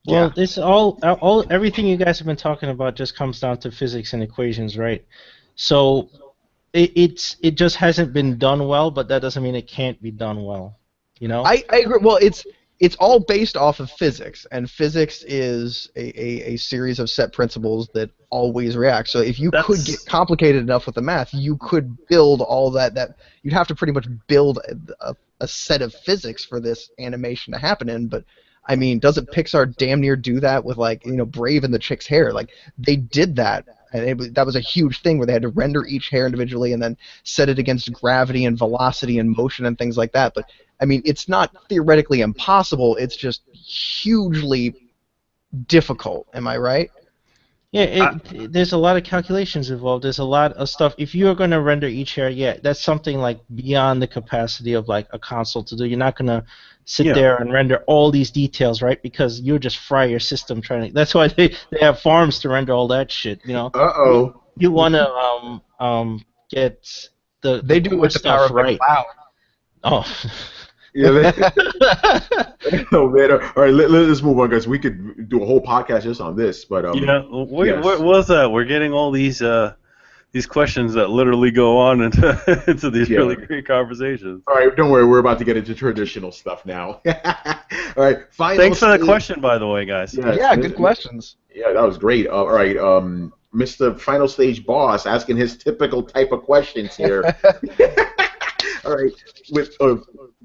Well, this everything you guys have been talking about just comes down to physics and equations, right? So it just hasn't been done well, but that doesn't mean it can't be done well. You know? I agree. Well, it's all based off of physics, and physics is a series of set principles that always react. So if you could get complicated enough with the math, you could build all that you'd have to pretty much build a set of physics for this animation to happen in. But I mean, doesn't Pixar damn near do that with, like, Brave and the chick's hair? Like, they did that, and that was a huge thing where they had to render each hair individually and then set it against gravity and velocity and motion and things like that. But I mean, it's not theoretically impossible. It's just hugely difficult. Am I right? Yeah, there's a lot of calculations involved. There's a lot of stuff. If you are going to render each hair, that's something like beyond the capacity of like a console to do. You're not going to sit there and render all these details, right? Because you'll just fry your system trying to. That's why they have farms to render all that shit. Uh-oh. You want to get They do it with the power of the cloud. Oh. Yeah. Oh man! All right, let's move on, guys. We could do a whole podcast just on this, but what was that? We're getting all these questions that literally go on into these really great conversations. All right, don't worry. We're about to get into traditional stuff now. All right, thanks for the question, by the way, guys. Yeah, good questions. Yeah, that was great. All right, Mr. Final Stage Boss asking his typical type of questions here. All right, with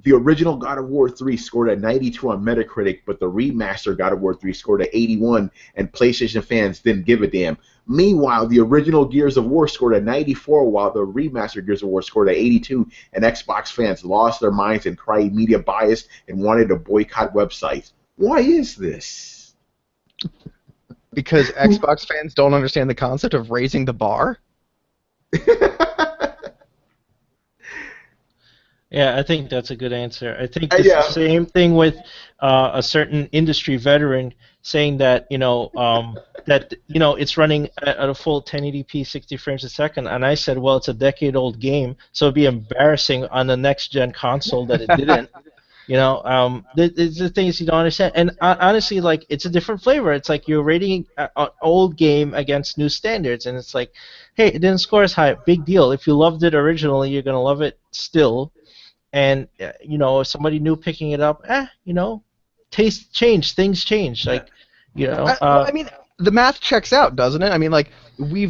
the original God of War 3 scored at 92 on Metacritic, but the remaster God of War 3 scored at 81, and PlayStation fans didn't give a damn. Meanwhile, the original Gears of War scored at 94, while the remastered Gears of War scored at 82, and Xbox fans lost their minds and cried media bias and wanted to boycott websites. Why is this? Because Xbox fans don't understand the concept of raising the bar? Yeah, I think that's a good answer. I think it's the same thing with a certain industry veteran saying that it's running at a full 1080p 60 frames a second, and I said, well, it's a decade-old game, so it'd be embarrassing on the next-gen console that it didn't. The things you don't understand, and honestly, like, it's a different flavor. It's like you're rating an old game against new standards, and it's like, hey, it didn't score as high. Big deal. If you loved it originally, you're gonna love it still. And somebody new picking it up, taste change, things change. Like, I mean, the math checks out, doesn't it? I mean, like, we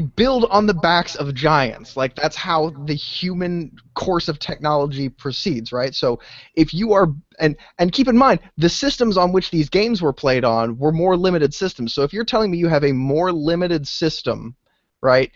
build on the backs of giants. Like, that's how the human course of technology proceeds, right? So if you are, and keep in mind, the systems on which these games were played on were more limited systems. So if you're telling me you have a more limited system, right,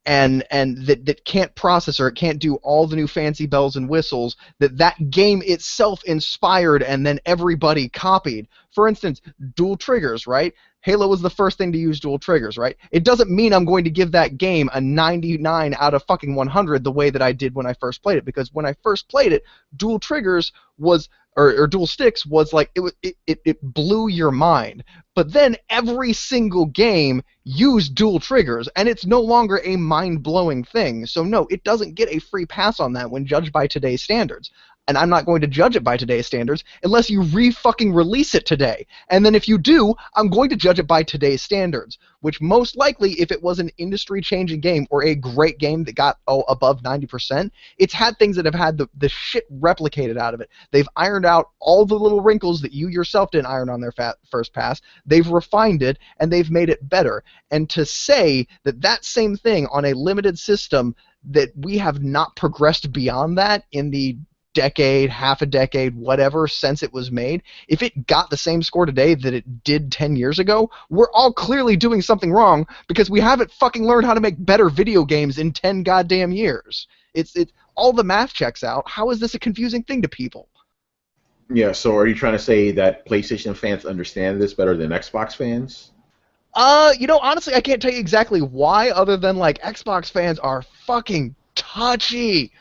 and that can't process, or it can't do all the new fancy bells and whistles that game itself inspired and then everybody copied. For instance, dual triggers, right? Halo was the first thing to use dual triggers, right? It doesn't mean I'm going to give that game a 99 out of fucking 100 the way that I did when I first played it, because when I first played it, dual triggers was, or dual sticks was like, it blew your mind. But then every single game used dual triggers, and it's no longer a mind-blowing thing. So no, it doesn't get a free pass on that when judged by today's standards. And I'm not going to judge it by today's standards unless you re-fucking release it today. And then if you do, I'm going to judge it by today's standards, which most likely, if it was an industry-changing game or a great game that got above 90%, it's had things that have had the shit replicated out of it. They've ironed out all the little wrinkles that you yourself didn't iron on their first pass. They've refined it, and they've made it better. And to say that same thing on a limited system, that we have not progressed beyond that in the decade, half a decade, whatever, since it was made, if it got the same score today that it did 10 years ago, we're all clearly doing something wrong because we haven't fucking learned how to make better video games in 10 goddamn years. It's all the math checks out. How is this a confusing thing to people? Yeah, so are you trying to say that PlayStation fans understand this better than Xbox fans? Honestly, I can't tell you exactly why, other than like Xbox fans are fucking touchy.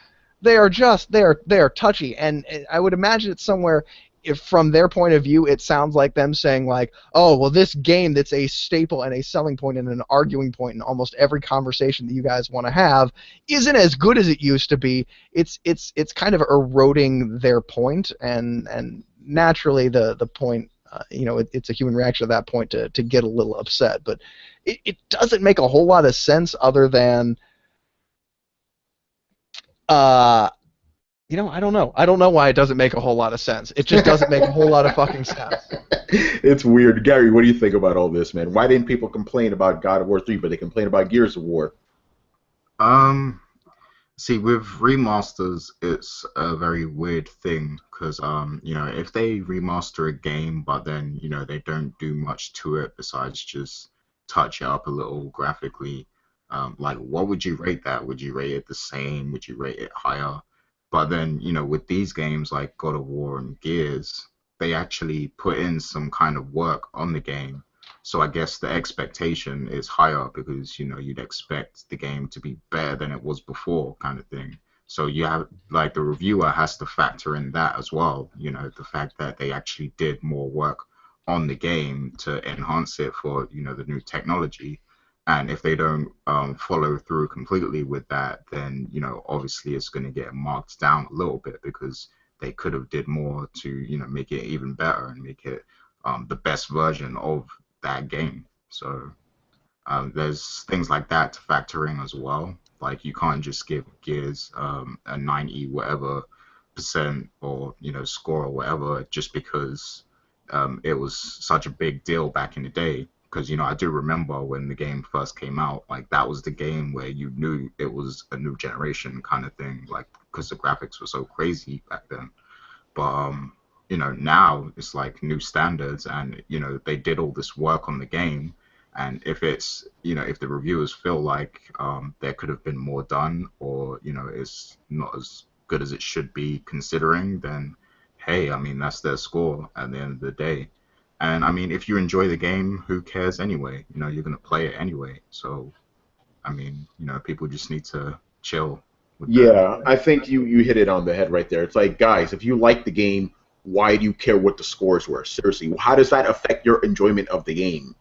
They are touchy, and I would imagine it's somewhere. If from their point of view, it sounds like them saying like, "Oh, well, this game that's a staple and a selling point and an arguing point in almost every conversation that you guys want to have isn't as good as it used to be." It's kind of eroding their point, and naturally the point. It's a human reaction at that point to get a little upset, but it doesn't make a whole lot of sense other than, I don't know. I don't know why it doesn't make a whole lot of sense. It just doesn't make a whole lot of fucking sense. It's weird. Gary, what do you think about all this, man? Why didn't people complain about God of War 3, but they complain about Gears of War? See, with remasters, it's a very weird thing because, if they remaster a game, but then, they don't do much to it besides just touch it up a little graphically, like, what would you rate that? Would you rate it the same? Would you rate it higher? But then, with these games like God of War and Gears, they actually put in some kind of work on the game. So I guess the expectation is higher because, you'd expect the game to be better than it was before, kind of thing. So you have, like, the reviewer has to factor in that as well, the fact that they actually did more work on the game to enhance it for, the new technology. And if they don't follow through completely with that, then, obviously it's going to get marked down a little bit because they could have did more to, make it even better and make it the best version of that game. So there's things like that to factor in as well. Like, you can't just give Gears a 90 whatever percent or score or whatever just because it was such a big deal back in the day. Because I do remember when the game first came out, like, that was the game where you knew it was a new generation kind of thing, like, because the graphics were so crazy back then. But now it's like new standards, and they did all this work on the game, and if it's if the reviewers feel like there could have been more done, or it's not as good as it should be considering, then hey, I mean, that's their score at the end of the day. And I mean, if you enjoy the game, who cares anyway? You're gonna play it anyway. So I mean, people just need to chill with that. Yeah, I think you hit it on the head right there. It's like, guys, if you like the game, why do you care what the scores were? Seriously, how does that affect your enjoyment of the game?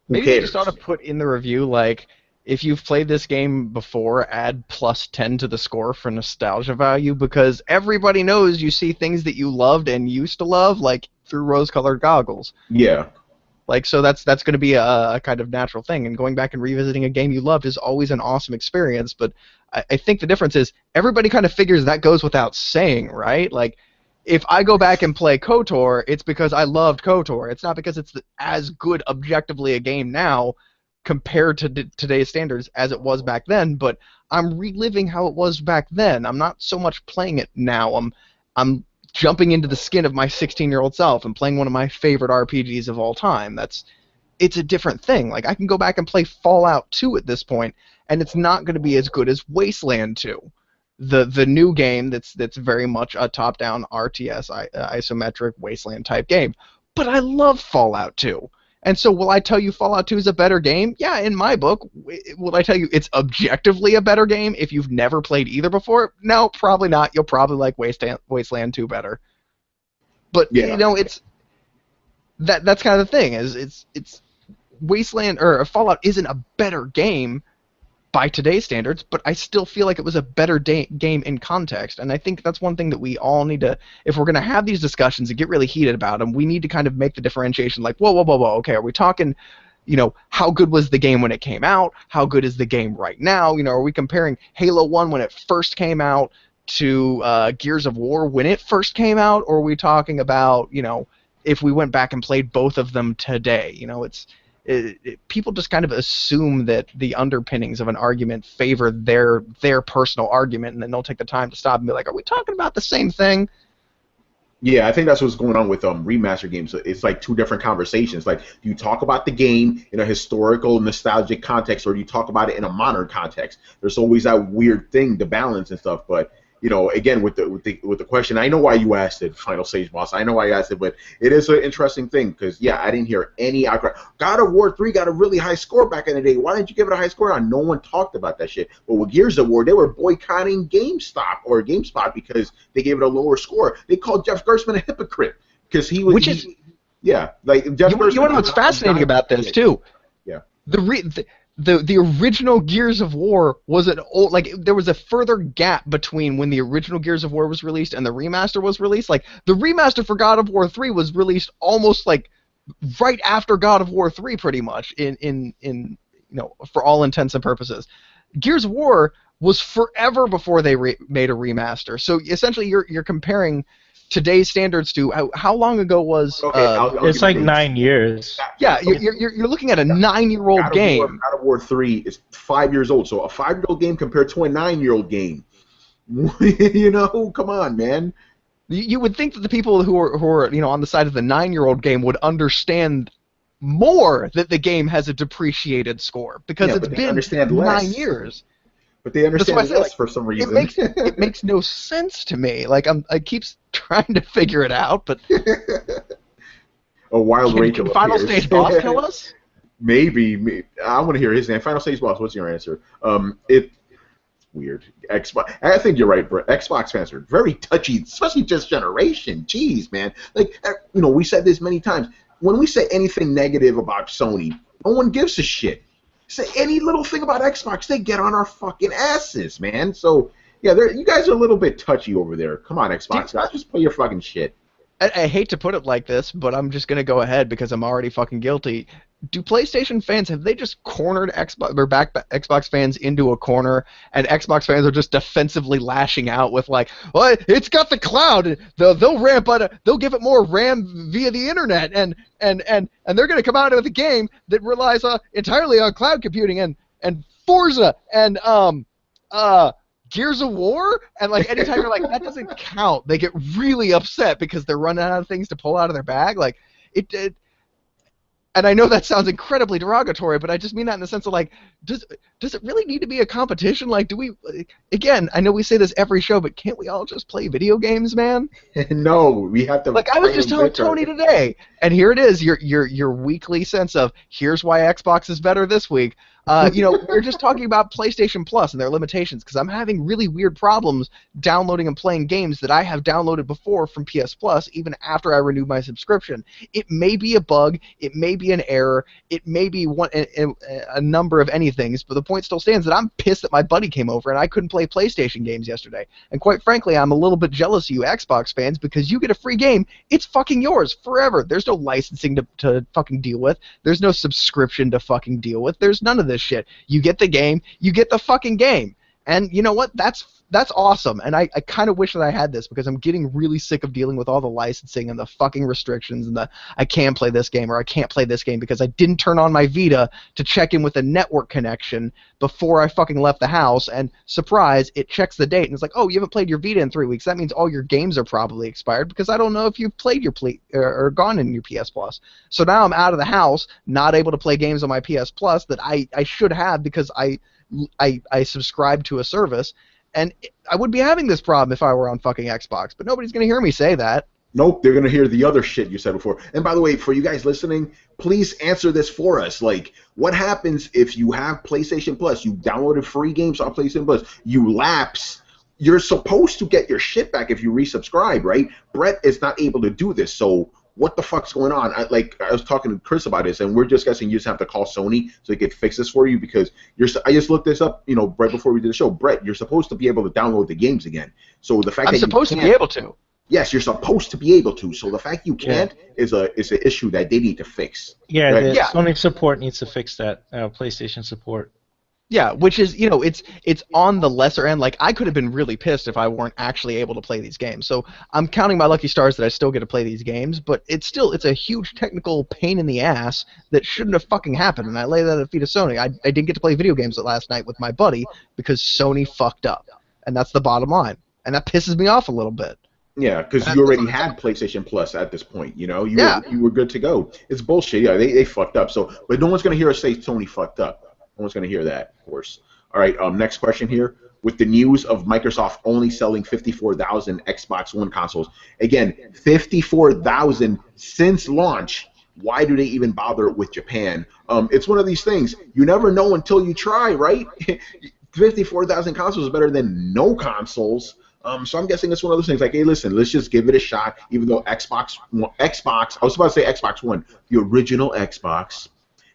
Who Maybe they cares? just ought to put in the review, like, if you've played this game before, add plus 10 to the score for nostalgia value, because everybody knows you see things that you loved and used to love, like, through rose-colored goggles. Yeah. Like, so that's going to be a kind of natural thing, and going back and revisiting a game you loved is always an awesome experience, but I think the difference is everybody kind of figures that goes without saying, right? Like, if I go back and play KOTOR, it's because I loved KOTOR. It's not because it's as good objectively a game now compared to today's standards as it was back then, but I'm reliving how it was back then. I'm not so much playing it now. I'm jumping into the skin of my 16-year-old self and playing one of my favorite RPGs of all time. It's a different thing. Like, I can go back and play Fallout 2 at this point, and it's not going to be as good as Wasteland 2. The new game that's very much a top-down RTS isometric Wasteland type game. But I love Fallout 2. And so will I tell you Fallout 2 is a better game? Yeah, in my book. Will I tell you it's objectively a better game if you've never played either before? No, probably not. You'll probably like Wasteland 2 better. But Yeah. it's that's kind of the thing. It's Wasteland or Fallout isn't a better game by today's standards, but I still feel like it was a better game in context. And I think that's one thing that we all need to, if we're going to have these discussions and get really heated about them, we need to kind of make the differentiation like, whoa, okay, are we talking, how good was the game when it came out? How good is the game right now? Are we comparing Halo 1 when it first came out to Gears of War when it first came out? Or are we talking about, if we went back and played both of them today? people just kind of assume that the underpinnings of an argument favor their personal argument, and then they'll take the time to stop and be like, "Are we talking about the same thing?" Yeah, I think that's what's going on with remaster games. It's like two different conversations. Like, do you talk about the game in a historical, nostalgic context, or do you talk about it in a modern context? There's always that weird thing to balance and stuff. But again, with the question, I know why you asked it, Final Stage Boss. I know why you asked it, but it is an interesting thing because I didn't hear any outcry. God of War 3 got a really high score back in the day. Why didn't you give it a high score? No one talked about that shit. But with Gears of War, they were boycotting GameSpot because they gave it a lower score. They called Jeff Gerstmann a hypocrite because he was. Like Jeff Gerstmann. You want to know what's fascinating about this too? Yeah. The original Gears of War was there was a further gap between when the original Gears of War was released and the remaster was released. Like the remaster for God of War 3 was released almost like right after God of War 3, pretty much in for all intents and purposes. Gears of War was forever before they made a remaster. So essentially, you're comparing today's standards to how long ago was? It's like 9 years. Yeah, you're looking at a 9-year-old game. God of War 3 is 5 years old, so a 5-year-old game compared to a 9-year-old game. Come on, man. You would think that the people who are on the side of the 9-year-old game would understand more that the game has a depreciated score because it's been 9 years. But they understand less for some reason. It makes no sense to me. Like I keep trying to figure it out, but a wild Rachel. Can Final Stage Boss kill us? Maybe. I want to hear his name. Final Stage Boss. What's your answer? It's weird. Xbox. I think you're right, bro. Xbox fans are very touchy, especially this generation. Jeez, man. Like we said this many times. When we say anything negative about Sony, no one gives a shit. Say any little thing about Xbox, they get on our fucking asses, man. So, you guys are a little bit touchy over there. Come on, Xbox guys, just play your fucking shit. I hate to put it like this, but I'm just going to go ahead because I'm already fucking guilty. Do PlayStation fans, have they just cornered Xbox fans into a corner, and Xbox fans are just defensively lashing out with like, well, it's got the cloud, they'll ramp up, they'll give it more RAM via the internet, and they're going to come out with a game that relies entirely on cloud computing and Forza and Gears of War, and like anytime you're like that doesn't count, they get really upset because they're running out of things to pull out of their bag. Like it and I know that sounds incredibly derogatory, but I just mean that in the sense of like, does it really need to be a competition? Like, do we? Again, I know we say this every show, but can't we all just play video games, man? No, we have to. Like I was just telling Tony today, and here it is, your weekly sense of here's why Xbox is better this week. We're just talking about PlayStation Plus and their limitations because I'm having really weird problems downloading and playing games that I have downloaded before from PS Plus even after I renewed my subscription. It may be a bug, it may be an error, it may be a number of anythings, but the point still stands that I'm pissed that my buddy came over and I couldn't play PlayStation games yesterday. And quite frankly, I'm a little bit jealous of you Xbox fans because you get a free game, it's fucking yours forever. There's no licensing to fucking deal with. There's no subscription to fucking deal with. There's none of this shit. You get the game, you get the fucking game. And you know what? That's awesome. And I kind of wish that I had this because I'm getting really sick of dealing with all the licensing and the fucking restrictions and the I can play this game or I can't play this game because I didn't turn on my Vita to check in with a network connection before I fucking left the house, and surprise, it checks the date and it's like, oh, you haven't played your Vita in 3 weeks. That means all your games are probably expired because I don't know if you've played your or gone in your PS Plus. So now I'm out of the house, not able to play games on my PS Plus that I should have because I subscribe to a service, and I would be having this problem if I were on fucking Xbox, but nobody's going to hear me say that. Nope, they're going to hear the other shit you said before. And by the way, for you guys listening, please answer this for us. Like, what happens if you have PlayStation Plus, you downloaded free games on PlayStation Plus, you lapse, you're supposed to get your shit back if you resubscribe, right? Brett is not able to do this, so what the fuck's going on? I was talking to Chris about this, and we're just guessing you just have to call Sony so they could fix this for you because I just looked this up, right before we did the show. Brett, you're supposed to be able to download the games again. So the fact I'm that supposed you to be able to. Yes, you're supposed to be able to. So the fact you can't is an issue that they need to fix. Yeah, right? Sony support needs to fix that. PlayStation support. Yeah, which is, it's on the lesser end. Like, I could have been really pissed if I weren't actually able to play these games. So I'm counting my lucky stars that I still get to play these games, but it's a huge technical pain in the ass that shouldn't have fucking happened, and I lay that at the feet of Sony. I didn't get to play video games last night with my buddy because Sony fucked up, and that's the bottom line. And that pisses me off a little bit. Yeah, because you already had PlayStation Plus at this point. You know, Yeah. you were good to go. It's bullshit. Yeah, they fucked up. So, but no one's gonna hear us say Sony fucked up. No one's gonna hear that, of course. All right. Next question here. With the news of Microsoft only selling 54,000 Xbox One consoles, again, 54,000 since launch. Why do they even bother with Japan? It's one of these things. You never know until you try, right? 54,000 consoles is better than no consoles. So I'm guessing it's one of those things like, hey, listen, let's just give it a shot, even though Xbox, I was about to say Xbox One, the original Xbox,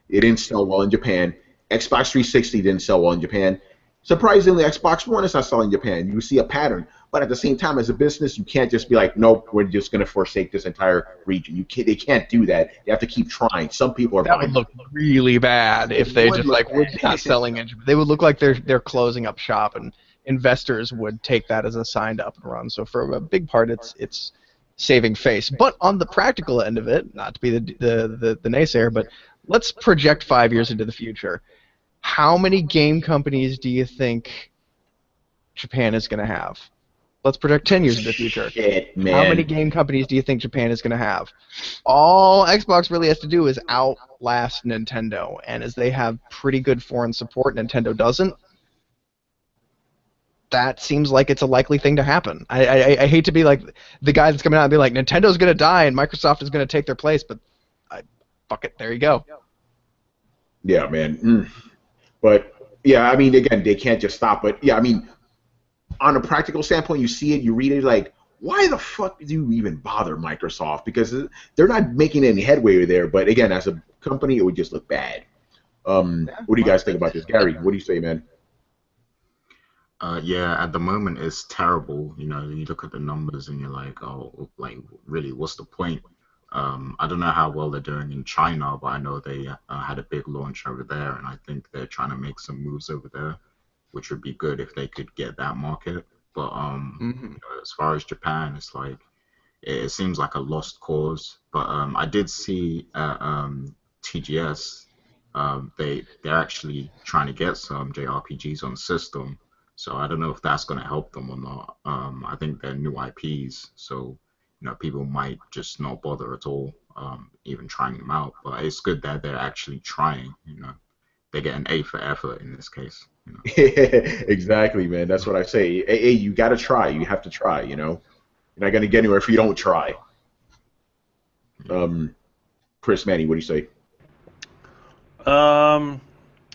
it didn't sell well in Japan. Xbox 360 didn't sell well in Japan. Surprisingly, Xbox One is not selling in Japan. You see a pattern. But at the same time, as a business, you can't just be like, nope, we're just going to forsake this entire region. They can't do that. They have to keep trying. Some people are That would look really bad if they just look were bad. not selling it. They would look like they're closing up shop, and investors would take that as a sign to up and run. So for a big part, it's saving face. But on the practical end of it, not to be the naysayer, but let's project 5 years into the future. How many game companies do you think Japan is going to have? Let's project 10 years into the future. Shit, man. How many game companies do you think Japan is going to have? All Xbox really has to do is outlast Nintendo, and as they have pretty good foreign support, Nintendo doesn't. That seems like it's a likely thing to happen. I hate to be like the guy that's coming out and be like, Nintendo's going to die and Microsoft is going to take their place, but fuck it, there you go. Yeah, man. But, yeah, I mean, again, they can't just stop. But, yeah, I mean, on a practical standpoint, you see it, you read it, like, why the fuck do you even bother Microsoft? Because they're not making any headway there. But, again, as a company, it would just look bad. What do you guys think about this? Gary, what do you say, man? Yeah, at the moment it's terrible. You know, you look at the numbers and you're like, oh, like really, what's the point? I don't know how well they're doing in China, but I know they had a big launch over there, and I think they're trying to make some moves over there, which would be good if they could get that market. But you know, as far as Japan, it's like it seems like a lost cause. But I did see TGS, they're actually trying to get some JRPGs on the system. So I don't know if that's going to help them or not. I think they're new IPs, so you know people might just not bother at all, even trying them out. But it's good that they're actually trying. You know, they get an A for effort in this case. You know? Exactly, man. That's what I say. Hey, you got to try. You have to try. You know, you're not going to get anywhere if you don't try. Chris, Manny, what do you say?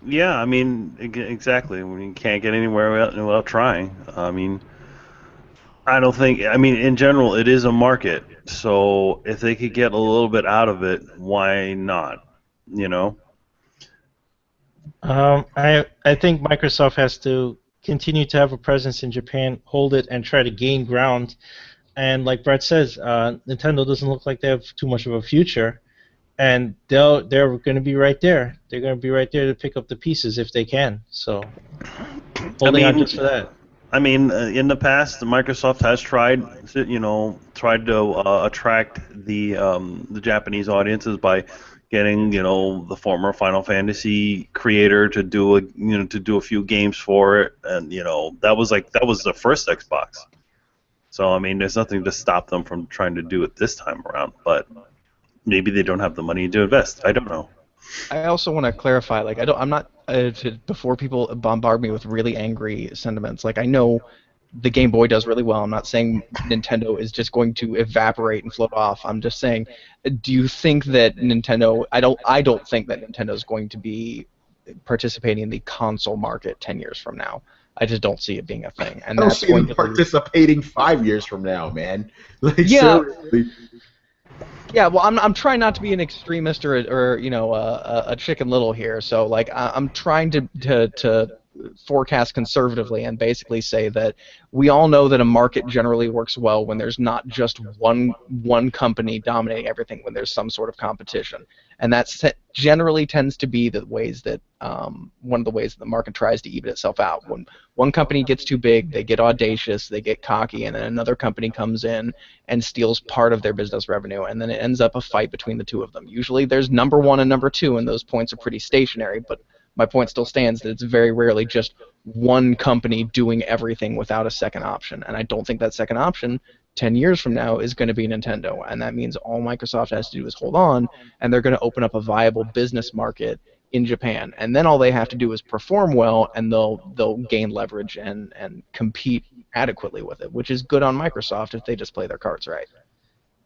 Yeah, I mean, exactly. We can't get anywhere without trying. I mean, I don't think. I mean, in general, it is a market. So if they could get a little bit out of it, why not? You know. I think Microsoft has to continue to have a presence in Japan, hold it, and try to gain ground. And like Brett says, Nintendo doesn't look like they have too much of a future. And they're going to be right there. They're going to be right there to pick up the pieces if they can. So, holding on just for that. I mean, in the past, Microsoft has tried to attract the Japanese audiences by getting the former Final Fantasy creator to do a few games for it, and that was the first Xbox. So I mean, there's nothing to stop them from trying to do it this time around, but. Maybe they don't have the money to invest. I don't know. I also want to clarify, like, I'm not before people bombard me with really angry sentiments. Like, I know the Game Boy does really well. I'm not saying Nintendo is just going to evaporate and float off. I'm just saying, do you think that Nintendo? I don't think that Nintendo is going to be participating in the console market 10 years from now. I just don't see it being a thing. And I don't that's see going them participating 5 years from now, man. Like, yeah. seriously. Yeah, well, I'm trying not to be an extremist or a Chicken Little here. So like I'm trying to forecast conservatively and basically say that we all know that a market generally works well when there's not just one company dominating everything, when there's some sort of competition. And that generally tends to be the ways that one of the ways that the market tries to even itself out. When one company gets too big, they get audacious, they get cocky, and then another company comes in and steals part of their business revenue, and then it ends up a fight between the two of them. Usually there's number one and number two, and those points are pretty stationary, but my point still stands that it's very rarely just one company doing everything without a second option. And I don't think that second option 10 years from now is going to be Nintendo. And that means all Microsoft has to do is hold on, and they're going to open up a viable business market in Japan. And then all they have to do is perform well, and they'll gain leverage and compete adequately with it, which is good on Microsoft if they just play their cards right.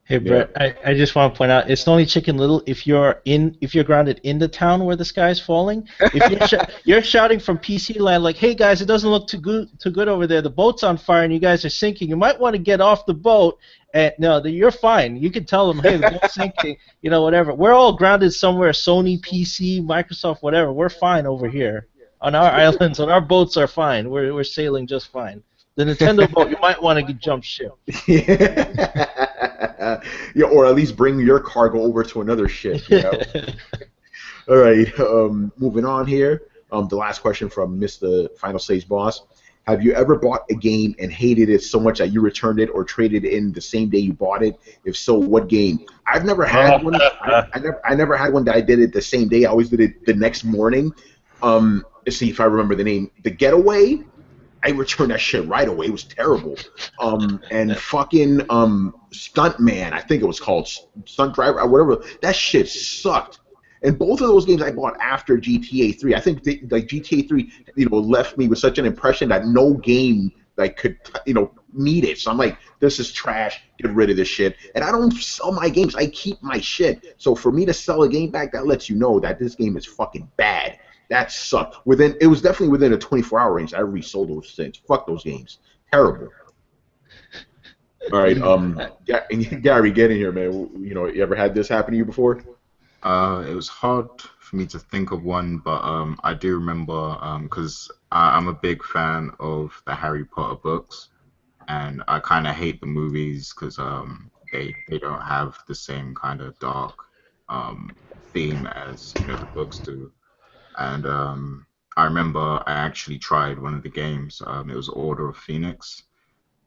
Hey Brett, I just want to point out, it's only Chicken Little if you're grounded in the town where the sky's falling. If you're shouting from PC land like, "Hey guys, it doesn't look too good over there. The boat's on fire and you guys are sinking. You might want to get off the boat." And no, you're fine. You can tell them, "Hey, the boat's sinking." Whatever. We're all grounded somewhere. Sony, PC, Microsoft, whatever. We're fine over here on our islands. On our boats are fine. We're sailing just fine. The Nintendo boat, you might want to jump ship. Yeah, or at least bring your cargo over to another ship. All right, moving on here. The last question from Mr. Final Stage Boss. Have you ever bought a game and hated it so much that you returned it or traded it in the same day you bought it? If so, what game? I've never had one. I never had one that I did it the same day. I always did it the next morning. Let's see if I remember the name. The Getaway. I returned that shit right away. It was terrible. And fucking Stuntman, I think it was called Stunt Driver or whatever. That shit sucked. And both of those games I bought after GTA 3. I think GTA 3, left me with such an impression that no game could, meet it. So I'm like, this is trash. Get rid of this shit. And I don't sell my games. I keep my shit. So for me to sell a game back, that lets you know that this game is fucking bad. That sucked. It was definitely within a 24-hour range. I resold those things. Fuck those games. Terrible. All right, Gary, get in here, man. You ever had this happen to you before? It was hard for me to think of one, but I do remember because I'm a big fan of the Harry Potter books, and I kind of hate the movies because they don't have the same kind of dark theme as the books do. And I remember I actually tried one of the games. It was Order of Phoenix,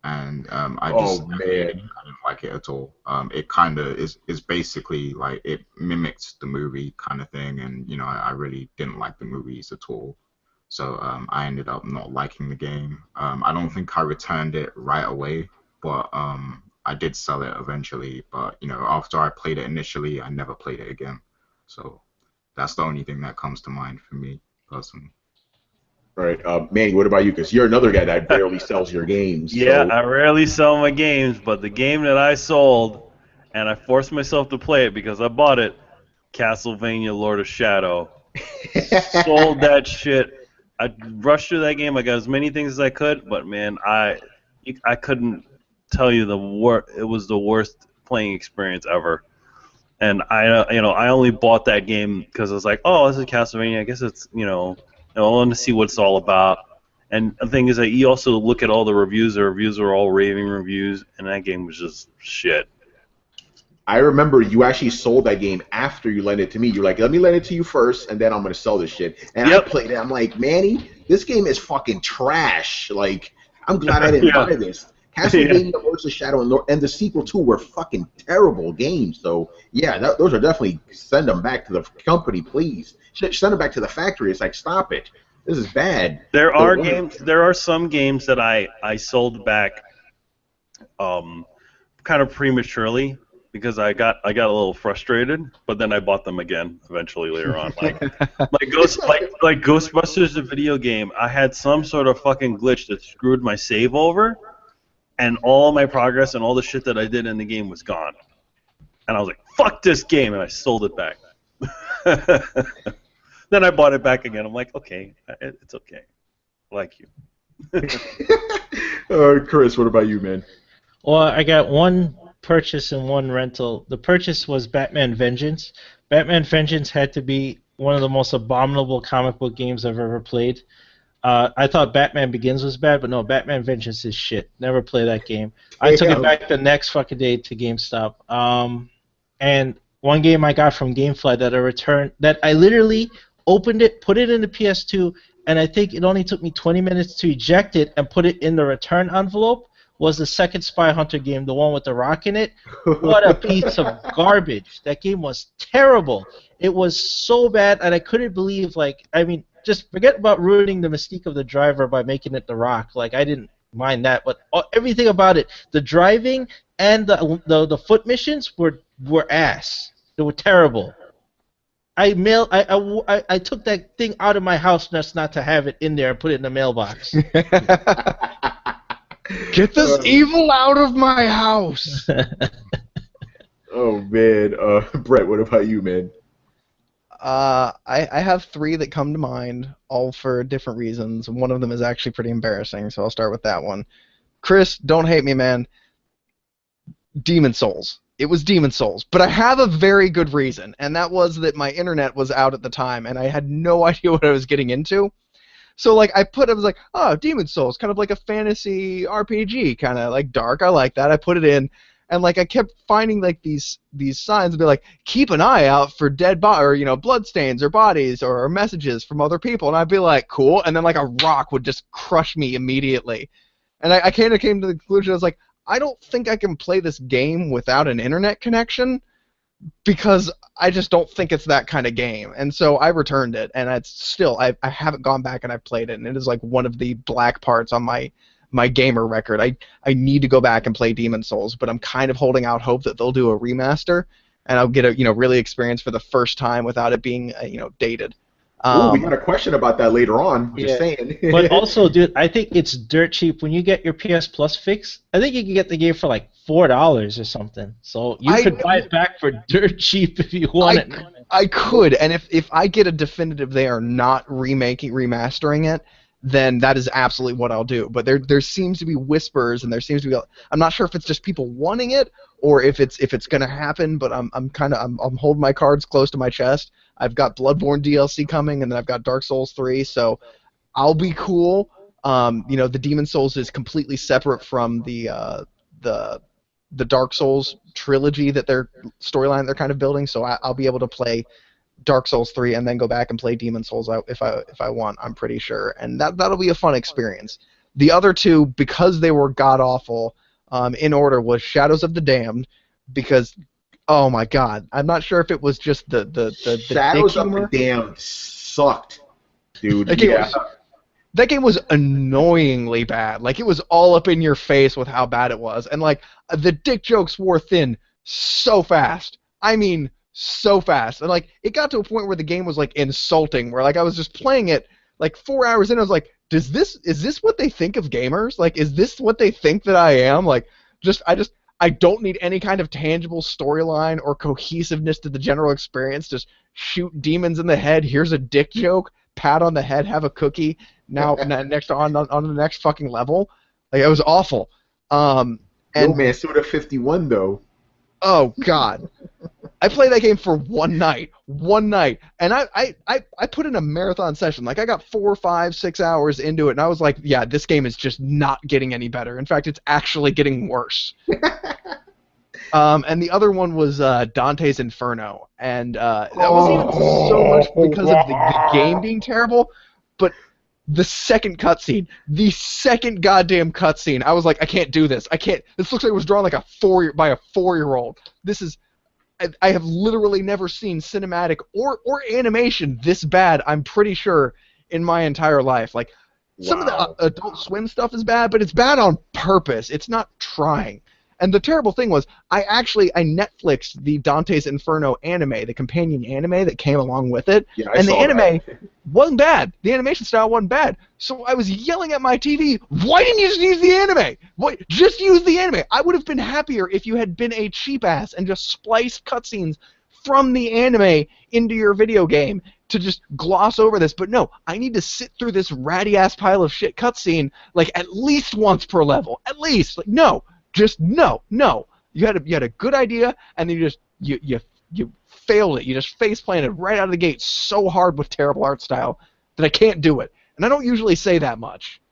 and I didn't like it at all. It kind of is basically like it mimicked the movie kind of thing, and I really didn't like the movies at all. So I ended up not liking the game. I don't think I returned it right away, but I did sell it eventually. But after I played it initially, I never played it again. So that's the only thing that comes to mind for me personally. All right, Manny, what about you? Because you're another guy that barely sells your games. Yeah, so. I rarely sell my games, but the game that I sold, and I forced myself to play it because I bought it, Castlevania Lord of Shadow. Sold that shit. I rushed through that game. I got as many things as I could, but man, I couldn't tell you it was the worst playing experience ever. And I only bought that game because I was like, oh, this is Castlevania. I guess it's, I want to see what it's all about. And the thing is that you also look at all the reviews. The reviews are all raving reviews, and that game was just shit. I remember you actually sold that game after you lent it to me. You're like, let me lend it to you first, and then I'm going to sell this shit. And I played it. I'm like, Manny, this game is fucking trash. Like, I'm glad I didn't buy this. Castlevania Lords of Shadow and the sequel too were fucking terrible games. So yeah, those are definitely send them back to the company, please. Send them back to the factory. It's like, stop it. This is bad. There are some games that I sold back, kind of prematurely because I got a little frustrated, but then I bought them again eventually later on. Like Ghostbusters, the video game, I had some sort of fucking glitch that screwed my save over. And all my progress and all the shit that I did in the game was gone. And I was like, fuck this game, and I sold it back. Then I bought it back again. I'm like, okay, it's okay. I like you. Chris, what about you, man? Well, I got one purchase and one rental. The purchase was Batman Vengeance. Batman Vengeance had to be one of the most abominable comic book games I've ever played. I thought Batman Begins was bad, but no, Batman Vengeance is shit. Never play that game. I took it Damn. back the next fucking day to GameStop. And one game I got from GameFly that I returned, that I literally opened it, put it in the PS2, and I think it only took me 20 minutes to eject it and put it in the return envelope, was the second Spy Hunter game, the one with the rock in it. What a piece of garbage. That game was terrible. It was so bad, and I couldn't believe, like, I mean, just forget about ruining the mystique of the driver by making it the rock. Like, I didn't mind that, but everything about it, the driving and the foot missions were ass. They were terrible. I took that thing out of my house just not to have it in there and put it in the mailbox. Get this evil out of my house. Oh man, Brett, what about you, man? I have 3 that come to mind, all for different reasons. One of them is actually pretty embarrassing, so I'll start with that one. Chris, don't hate me, man. Demon Souls. It was Demon Souls, but I have a very good reason, and that was that my internet was out at the time, and I had no idea what I was getting into. So like I was like, oh, Demon Souls, kind of like a fantasy RPG, kind of like dark. I like that. I put it in, and like I kept finding like these signs, be like, keep an eye out for dead or blood stains or bodies or messages from other people, and I'd be like, cool, and then like a rock would just crush me immediately, and I kind of came to the conclusion, I was like, I don't think I can play this game without an internet connection, because I just don't think it's that kind of game. And so I returned it, and it's still, I haven't gone back and I've played it, and it is like one of the black parts on my gamer record. I need to go back and play Demon Souls, but I'm kind of holding out hope that they'll do a remaster, and I'll get a really experience for the first time without it being dated. We got a question about that later on. Just saying. But also, dude, I think it's dirt cheap when you get your PS Plus fix. I think you can get the game for like $4 or something. So you could buy it back for dirt cheap if you want it. I could, and if I get a definitive they are not remastering it, then that is absolutely what I'll do. But there seems to be whispers, and there seems to be I'm not sure if it's just people wanting it or if it's going to happen. But I'm holding my cards close to my chest. I've got Bloodborne DLC coming, and then I've got Dark Souls 3, so I'll be cool. The Demon Souls is completely separate from the Dark Souls trilogy that storyline they're kind of building, so I'll be able to play Dark Souls 3 and then go back and play Demon Souls if I want, I'm pretty sure, and that'll be a fun experience. The other 2, because they were god awful, in order was Shadows of the Damned, because oh my god, I'm not sure if it was just the Shadows of the Damned sucked, dude. That game was annoyingly bad. Like, it was all up in your face with how bad it was, and like the dick jokes wore thin so fast. I mean, so fast, and like it got to a point where the game was like insulting, where like I was just playing it like 4 hours in, I was like, is this what they think of gamers? Like, is this what they think that I am? Like, I don't need any kind of tangible storyline or cohesiveness to the general experience. Just shoot demons in the head. Here's a dick joke. Pat on the head. Have a cookie. Now next on the next fucking level. Like, it was awful. No man, Suda 51 though. Oh god, I played that game for one night, and I put in a marathon session. Like, I got 4, 5, 6 hours into it, and I was like, yeah, this game is just not getting any better. In fact, it's actually getting worse. And the other one was Dante's Inferno, and that wasn't even so much because of the game being terrible, but the second cutscene, the second goddamn cutscene, I was like, I can't do this. I can't. This looks like it was drawn like by a 4-year-old. This is. I have literally never seen cinematic or animation this bad, I'm pretty sure, in my entire life. Like, some of the Adult Swim stuff is bad, but it's bad on purpose. It's not trying. And the terrible thing was, I Netflixed the Dante's Inferno anime, the companion anime that came along with it, and the anime wasn't bad. The animation style wasn't bad. So I was yelling at my TV, why didn't you just use the anime? Just use the anime. I would have been happier if you had been a cheap ass and just spliced cutscenes from the anime into your video game to just gloss over this. But no, I need to sit through this ratty ass pile of shit cutscene like at least once per level. At least. Like, no. Just no. You had a good idea, and then you failed it. You just face planted right out of the gate so hard with terrible art style that I can't do it. And I don't usually say that much.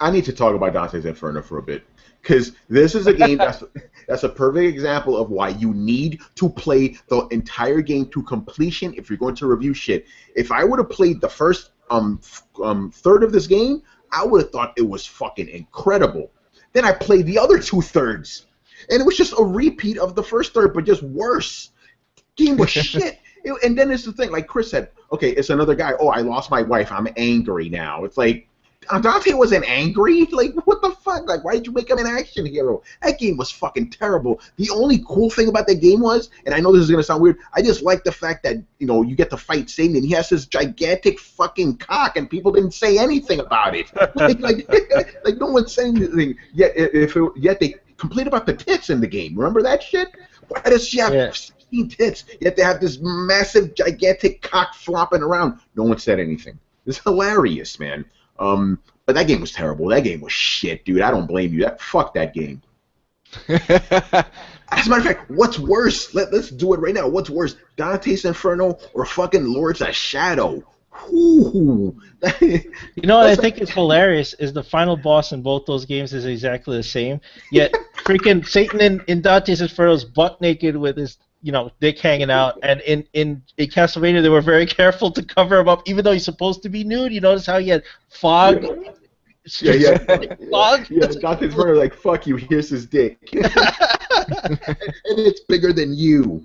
I need to talk about Dante's Inferno for a bit, because this is a game that's a perfect example of why you need to play the entire game to completion if you're going to review shit. If I would have played the first third of this game, I would have thought it was fucking incredible. Then I played the other 2/3, and it was just a repeat of the first third, but just worse. Game was shit. And then it's the thing, like Chris said, okay, it's another guy. Oh, I lost my wife. I'm angry now. It's like, Dante wasn't angry. Like, what the fuck? Like, why did you make him an action hero? That game was fucking terrible. The only cool thing about that game was, and I know this is gonna sound weird, I just like the fact that you get to fight Satan, and he has this gigantic fucking cock, and people didn't say anything about it. like no one said anything. Yet they complain about the tits in the game. Remember that shit? Why does she have 16 tits? Yet they have this massive, gigantic cock flopping around. No one said anything. It's hilarious, man. But that game was terrible. That game was shit, dude. I don't blame you. Fuck that game. As a matter of fact, what's worse? Let's do it right now. What's worse, Dante's Inferno or fucking Lords of Shadow? Ooh. You know what I think is hilarious is the final boss in both those games is exactly the same. Yet freaking Satan in Dante's Inferno is butt naked with his dick hanging out, and in Castlevania they were very careful to cover him up, even though he's supposed to be nude. You notice how he had fog? Yeah. Fog? Yeah, Dante's Inferno, like, fuck you, here's his dick. And it's bigger than you,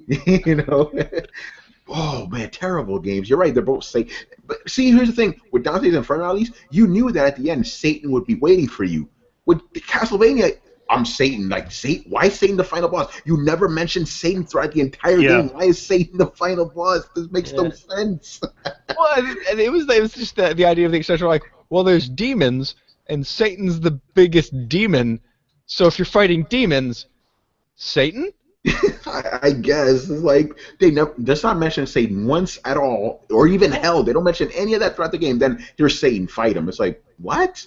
Oh, man, terrible games. You're right, they're both Satan. But see, here's the thing. With Dante's Inferno, at least, you knew that at the end Satan would be waiting for you. With Castlevania, I'm Satan. Like, Satan? Why is Satan the final boss? You never mentioned Satan throughout the entire game. Why is Satan the final boss? This makes no sense. Well, and it was just the idea of the extension, like, well, there's demons, and Satan's the biggest demon, so if you're fighting demons, Satan? I guess. It's like, does not mention Satan once at all, or even hell. They don't mention any of that throughout the game. Then here's Satan, fight him. It's like, what?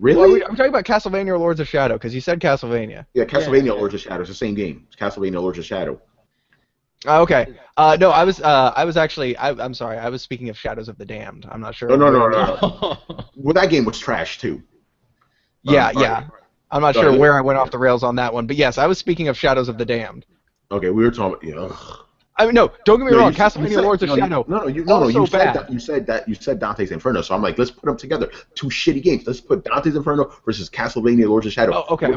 Really? Well, I'm talking about Castlevania or Lords of Shadow, because you said Castlevania. Yeah, Castlevania or Lords of Shadow. It's the same game. It's Castlevania or Lords of Shadow. Okay. No, I was actually, I'm sorry, I was speaking of Shadows of the Damned. I'm not sure. No. Well, that game was trash, too. Yeah. I'm not sure where I went off the rails on that one, but yes, I was speaking of Shadows of the Damned. Okay, we were talking about... I mean, no, don't get me wrong. Castlevania Lords of Shadow. You said Dante's Inferno. So I'm like, let's put them together. Two shitty games. Let's put Dante's Inferno versus Castlevania Lords of Shadow. Oh, okay.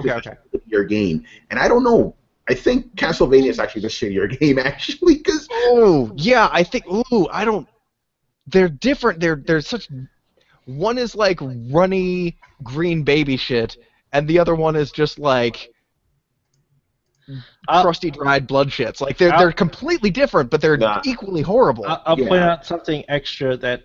Your game, and I don't know. I think Castlevania is actually the shittier game, actually, because. Oh yeah, I think. Ooh, I don't. They're different. They're such. One is like runny green baby shit, and the other one is just like. Crusty, dried blood shits. Like they're completely different, but they're equally horrible. I'll point out something extra that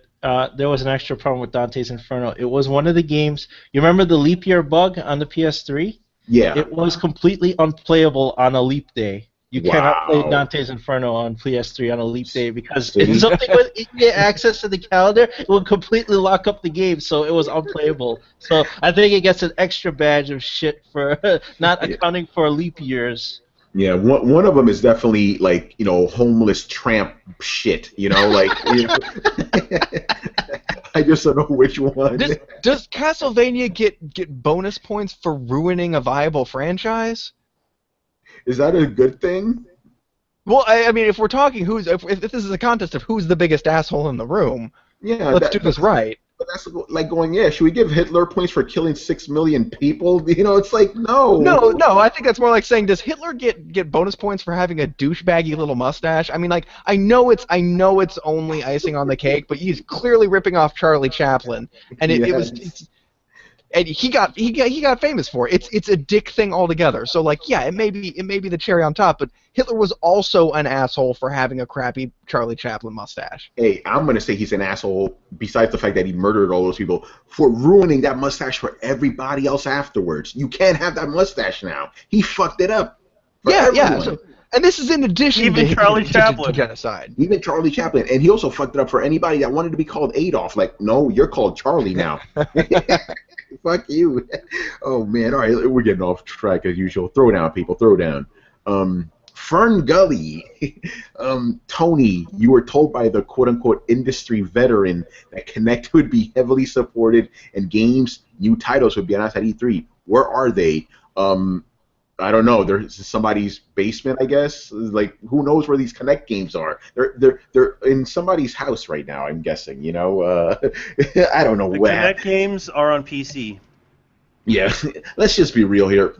there was an extra problem with Dante's Inferno. It was one of the games. You remember the leap year bug on the PS3? Yeah. It was completely unplayable on a leap day. You cannot play Dante's Inferno on PS3 on a leap day because if something with you get access to the calendar, it would completely lock up the game, so it was unplayable. So I think it gets an extra badge of shit for not accounting for leap years. Yeah, one of them is definitely like homeless tramp shit. Like I just don't know which one. Does Castlevania get bonus points for ruining a viable franchise? Is that a good thing? Well, I mean, if we're talking if this is a contest of who's the biggest asshole in the room, let's do this right. But that's like going, should we give Hitler points for killing 6 million people? It's like, no. No, I think that's more like saying, does Hitler get bonus points for having a douchebaggy little mustache? I mean, like, I know it's only icing on the cake, but he's clearly ripping off Charlie Chaplin, and and he got famous for it. It's a dick thing altogether. So like, yeah, it may be the cherry on top, but Hitler was also an asshole for having a crappy Charlie Chaplin mustache. Hey, I'm gonna say he's an asshole. Besides the fact that he murdered all those people, for ruining that mustache for everybody else afterwards. You can't have that mustache now. He fucked it up. Yeah. So, and this is in addition to Charlie Chaplin. To genocide. Even Charlie Chaplin, and he also fucked it up for anybody that wanted to be called Adolf. Like, no, you're called Charlie now. Fuck you. Oh, man. All right, we're getting off track as usual. Throw down, people. Throw down. Fern Gully. Tony, you were told by the quote-unquote industry veteran that Kinect would be heavily supported and games, new titles would be announced at E3. Where are they? I don't know. They're somebody's basement, I guess. Like, who knows where these Kinect games are? They're in somebody's house right now. I'm guessing. You know, I don't know The where. Kinect games are on PC. Yeah, let's just be real here.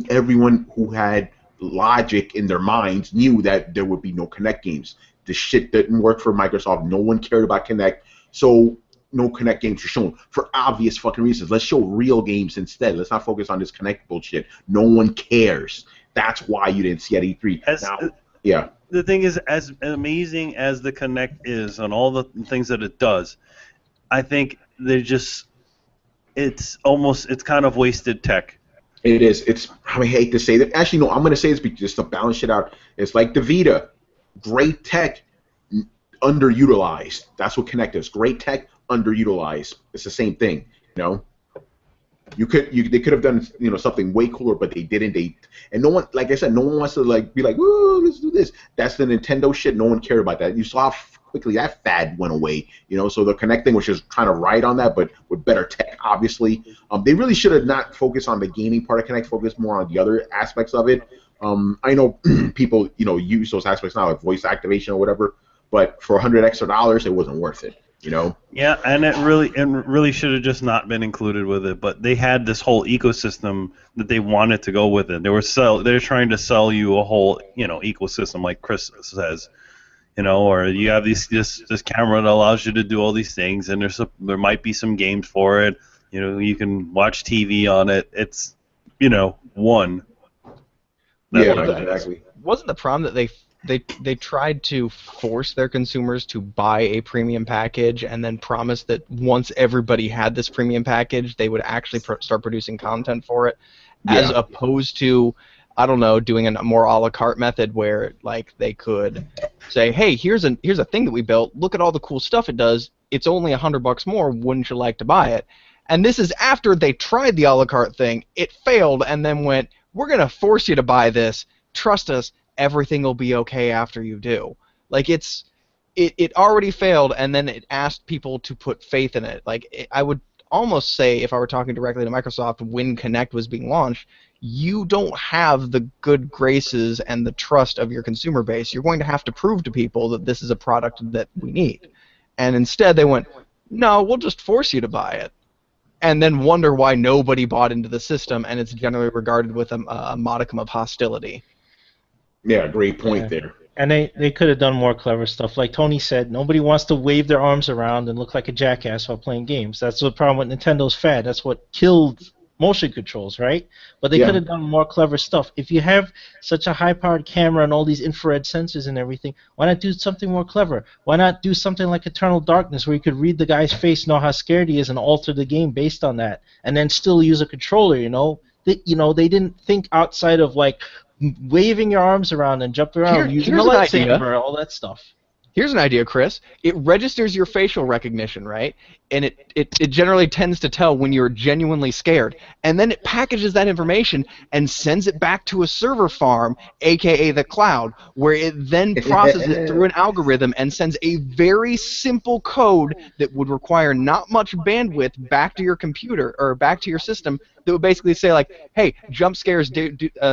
Everyone who had logic in their minds knew that there would be no Kinect games. The shit didn't work for Microsoft. No one cared about Kinect, so no Kinect games were shown for obvious fucking reasons. Let's show real games instead. Let's not focus on this Kinect bullshit. No one cares. That's why you didn't see at E3. Now, yeah. The thing is, as amazing as the Kinect is and all the things that it does, I think it's kind of wasted tech. It is. I hate to say that. Actually, no, I'm going to say this just to balance shit out. It's like the Vita. Great tech, underutilized. That's what Kinect is. Great tech, underutilized. It's the same thing, you know. They could have done something way cooler, but they didn't. And no one, like I said, no one wants to be like, "Woo, let's do this." That's the Nintendo shit. No one cared about that. You saw how quickly that fad went away. So the Kinect thing was just trying to ride on that, but with better tech, obviously. They really should have not focused on the gaming part of Kinect. Focused more on the other aspects of it. I know people use those aspects now, like voice activation or whatever. But for $100 extra, it wasn't worth it. Yeah, and it really should have just not been included with it. But they had this whole ecosystem that they wanted to go with it. They're trying to sell you a whole ecosystem, like Chris says, or you have this camera that allows you to do all these things, and there might be some games for it. You can watch TV on it. It's one. Yeah, exactly. Wasn't the problem that they tried to force their consumers to buy a premium package and then promise that once everybody had this premium package, they would actually start producing content for it, as opposed to, I don't know, doing a more a la carte method where they could say, hey, here's a thing that we built. Look at all the cool stuff it does. It's only $100 more. Wouldn't you like to buy it? And this is after they tried the a la carte thing. It failed, and then went, we're going to force you to buy this. Trust us. Everything will be okay after you do. It already failed, and then it asked people to put faith in it. I would almost say, if I were talking directly to Microsoft when Kinect was being launched, you don't have the good graces and the trust of your consumer base. You're going to have to prove to people that this is a product that we need. And instead they went, no, we'll just force you to buy it. And then wonder why nobody bought into the system, and it's generally regarded with a modicum of hostility. Yeah, great point there. And they could have done more clever stuff. Like Tony said, nobody wants to wave their arms around and look like a jackass while playing games. That's the problem with Nintendo's fad. That's what killed motion controls, right? But they could have done more clever stuff. If you have such a high-powered camera and all these infrared sensors and everything, why not do something more clever? Why not do something like Eternal Darkness, where you could read the guy's face, know how scared he is, and alter the game based on that, and then still use a controller? They didn't think outside of waving your arms around and jumping around, using a lightsaber, all that stuff. Here's an idea, Chris. It registers your facial recognition, right? And it generally tends to tell when you're genuinely scared. And then it packages that information and sends it back to a server farm, a.k.a. the cloud, where it then processes it through an algorithm and sends a very simple code that would require not much bandwidth back to your computer or back to your system that would basically say, hey, jump scares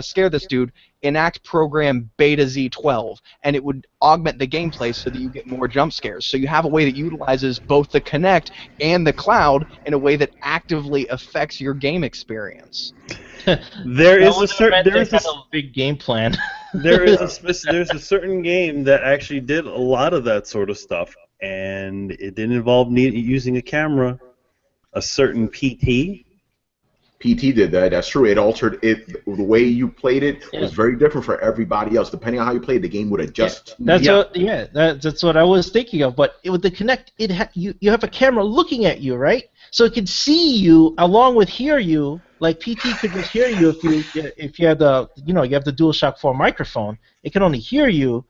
scare this dude, enact program beta Z12, and it would augment the gameplay so that you get more jump scares. So you have a way that utilizes both the Kinect and the cloud in a way that actively affects your game experience. There's a big game plan. there's a certain game that actually did a lot of that sort of stuff, and it didn't involve using a camera. A certain PT. PT did that. That's true. It altered it. The way you played it was very different for everybody else. Depending on how you played, the game would adjust. That's what I was thinking of. But with the Kinect, you have a camera looking at you, right? So it can see you along with hear you. Like PT could just hear you if you have the you have the DualShock 4 microphone. It can only hear you,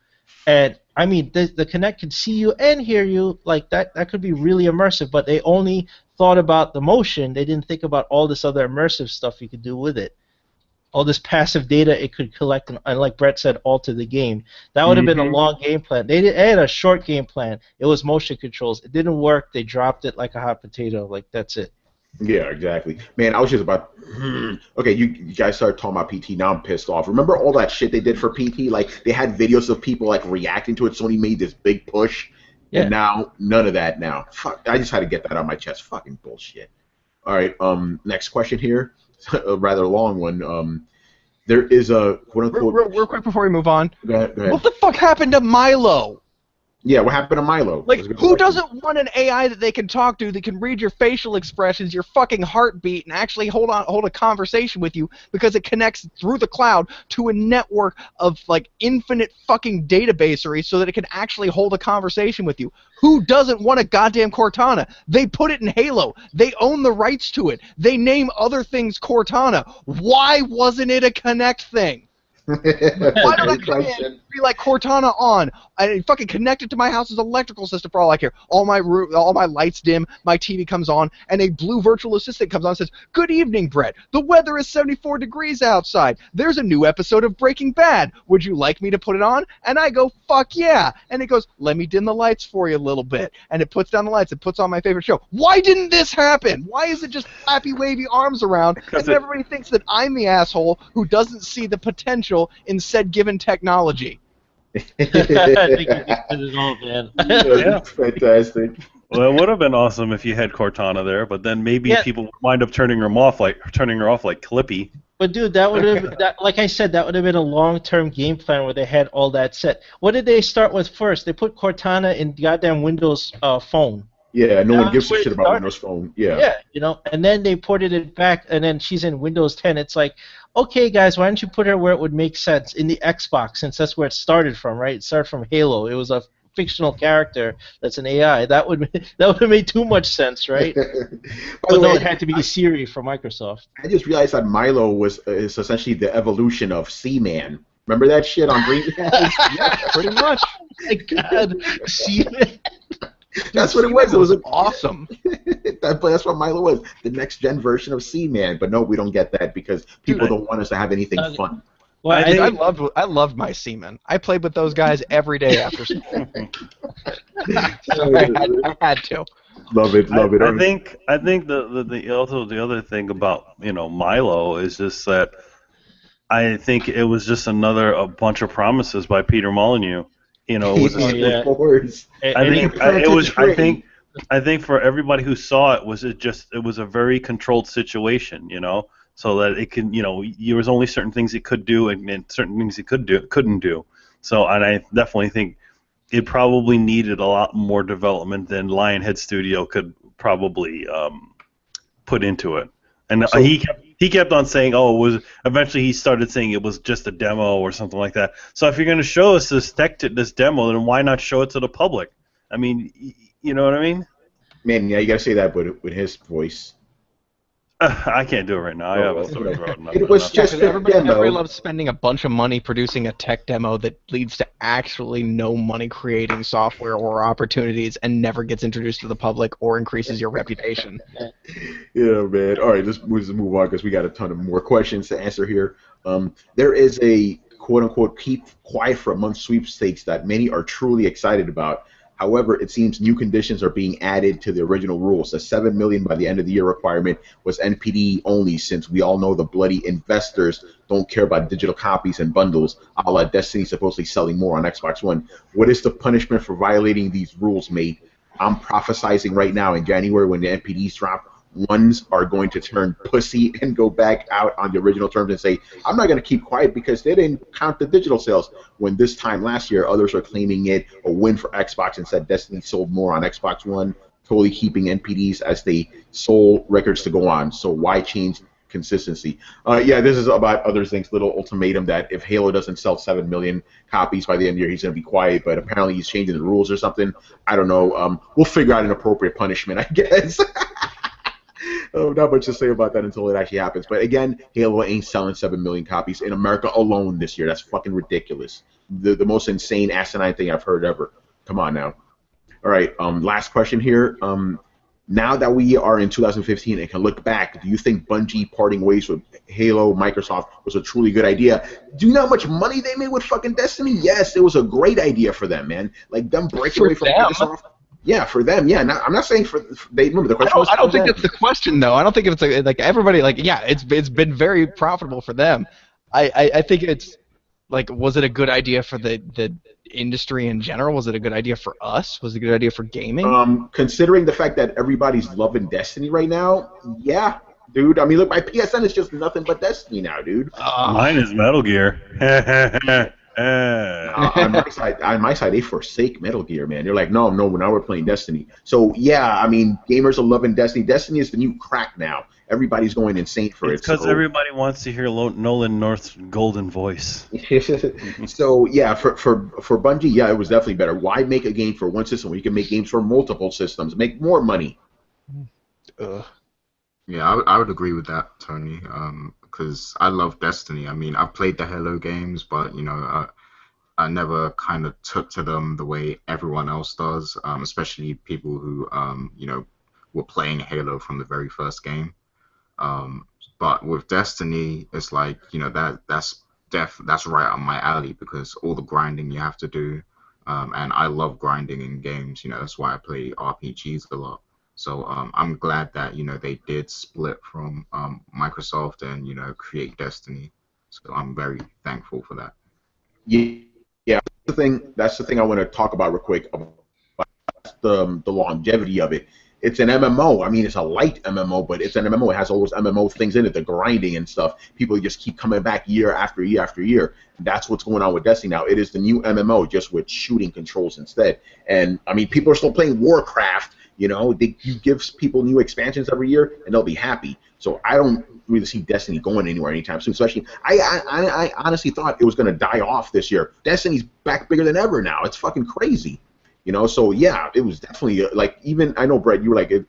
and I mean the Kinect can see you and hear you. Like that could be really immersive. But they only thought about the motion. They didn't think about all this other immersive stuff you could do with it. all this passive data it could collect and like Brett said, alter the game. That would have been a long game plan. They had a short game plan. It was motion controls. It didn't work. They dropped it like a hot potato. Like that's it. Yeah, exactly. Man, I was just about. Okay, you guys started talking about PT. Now I'm pissed off. Remember all that shit they did for PT? Like they had videos of people like reacting to it. Sony made this big push, and now none of that. Now, fuck. I just had to get that out of my chest. Fucking bullshit. All right. Next question here. A rather long one. There is a quote unquote. Real quick before we move on. Go ahead. What the fuck happened to Milo? Yeah, what happened to Milo? Like, who doesn't want an AI that they can talk to, that can read your facial expressions, your fucking heartbeat, and actually hold a conversation with you because it connects through the cloud to a network of, like, infinite fucking databasery so that it can actually hold a conversation with you? Who doesn't want a goddamn Cortana? They put it in Halo. They own the rights to it. They name other things Cortana. Why wasn't it a Connect thing? Why don't I come in and be like Cortana on? I fucking connect it to my house's electrical system for all I care. All my lights dim, my TV comes on, and a blue virtual assistant comes on and says, "Good evening, Brett. The weather is 74 degrees outside. There's a new episode of Breaking Bad. Would you like me to put it on?" And I go, "Fuck yeah!" And it goes, "Let me dim the lights for you a little bit." And it puts down the lights. It puts on my favorite show. Why didn't this happen? Why is it just flappy, wavy arms around, and everybody thinks that I'm the asshole who doesn't see the potential in said given technology? I think you did it all, man. Yeah, fantastic. Well, it would have been awesome if you had Cortana there, but then maybe people would wind up turning her off like Clippy. But dude, that would have, like I said, that would have been a long-term game plan where they had all that set. What did they start with first? They put Cortana in goddamn Windows Phone. Yeah, no one gives a shit about Windows Phone. Yeah, and then they ported it back, and then she's in Windows 10. It's like, okay, guys, why don't you put her where it would make sense in the Xbox, since that's where it started from, right? It started from Halo. It was a fictional character that's an AI. That would have made too much sense, right? But no, it had to be Siri for Microsoft. I just realized that Milo is essentially the evolution of Seaman. Remember that shit on Dreamcast? Yeah, pretty much. Oh my God, Seaman. That's what it was. It was awesome. That's what Milo was. The next gen version of Seaman. But no, we don't get that because people don't want us to have anything fun. Well, I loved my Seaman. I played with those guys every day after school. So I had to. Love it. I think the other thing about Milo is just that I think it was just a bunch of promises by Peter Molyneux. It was. I think for everybody who saw it, it was a very controlled situation, so that it can, there was only certain things it could do and certain things it couldn't do. So, and I definitely think it probably needed a lot more development than Lionhead Studio could probably put into it. And he kept on saying, "Oh, it was." Eventually, he started saying it was just a demo or something like that. So, if you're going to show us this demo, then why not show it to the public? I mean, you know what I mean? Man, yeah, you got to say that, but with his voice. I can't do it right now. I have a sore throat. It was just a demo. Everybody loves spending a bunch of money producing a tech demo that leads to actually no money creating software or opportunities and never gets introduced to the public or increases your reputation. Yeah, man. All right, let's move on because we got a ton of more questions to answer here. There is a quote-unquote keep quiet for a month sweepstakes that many are truly excited about. However, it seems new conditions are being added to the original rules. The 7 million by the end of the year requirement was NPD only, since we all know the bloody investors don't care about digital copies and bundles, a la Destiny supposedly selling more on Xbox One. What is the punishment for violating these rules, mate? I'm prophesizing right now in January when the NPDs drop, ones are going to turn pussy and go back out on the original terms and say, I'm not going to keep quiet because they didn't count the digital sales. When this time last year, others are claiming it a win for Xbox and said Destiny sold more on Xbox One, totally keeping NPDs as they sole records to go on. So why change consistency? Yeah, this is about other things, little ultimatum that if Halo doesn't sell 7 million copies by the end of the year, he's going to be quiet, but apparently he's changing the rules or something. I don't know. We'll figure out an appropriate punishment, I guess. Not much to say about that until it actually happens. But again, Halo ain't selling 7 million copies in America alone this year. That's fucking ridiculous. The most insane, asinine thing I've heard ever. Come on now. All right, last question here. Now that we are in 2015 and can look back, do you think Bungie parting ways with Halo, Microsoft was a truly good idea? Do you know how much money they made with fucking Destiny? Yes, it was a great idea for them, man. Like them breaking away from Microsoft. Yeah, for them. Yeah, I'm not saying for they. Remember the question was. I don't think that's the question though. I don't think it's like everybody like yeah, it's been very profitable for them. I think it's like, was it a good idea for the industry in general? Was it a good idea for us? Was it a good idea for gaming? Considering the fact that everybody's loving Destiny right now, yeah, dude. I mean, look, my PSN is just nothing but Destiny now, dude. Mine is Metal Gear. On my side, they forsake Metal Gear, man. They're like, no, now we're playing Destiny. So yeah, I mean, gamers are loving Destiny. Destiny is the new crack now. Everybody's going insane for it's it. Because everybody wants to hear Nolan North's golden voice. So yeah, for Bungie, yeah, it was definitely better. Why make a game for one system when you can make games for multiple systems? Make more money. Yeah, I would agree with that, Tony. Because I love Destiny. I mean, I've played the Halo games, but you know, I never kind of took to them the way everyone else does. Especially people who you know, were playing Halo from the very first game. But with Destiny, it's like, you know, that's right on my alley because all the grinding you have to do, and I love grinding in games. You know, that's why I play RPGs a lot. So I'm glad that, you know, they did split from Microsoft and, you know, create Destiny. So I'm very thankful for that. Yeah. That's the thing I want to talk about real quick about the longevity of it. It's an MMO. I mean, it's a light MMO, but it's an MMO. It has all those MMO things in it, the grinding and stuff. People just keep coming back year after year after year. That's what's going on with Destiny now. It is the new MMO, just with shooting controls instead. And, I mean, people are still playing Warcraft. You know, you give people new expansions every year, and they'll be happy. So I don't really see Destiny going anywhere anytime soon. Especially, I honestly thought it was going to die off this year. Destiny's back bigger than ever now. It's fucking crazy. You know, so yeah, it was definitely like, even I know, Brett, you were like it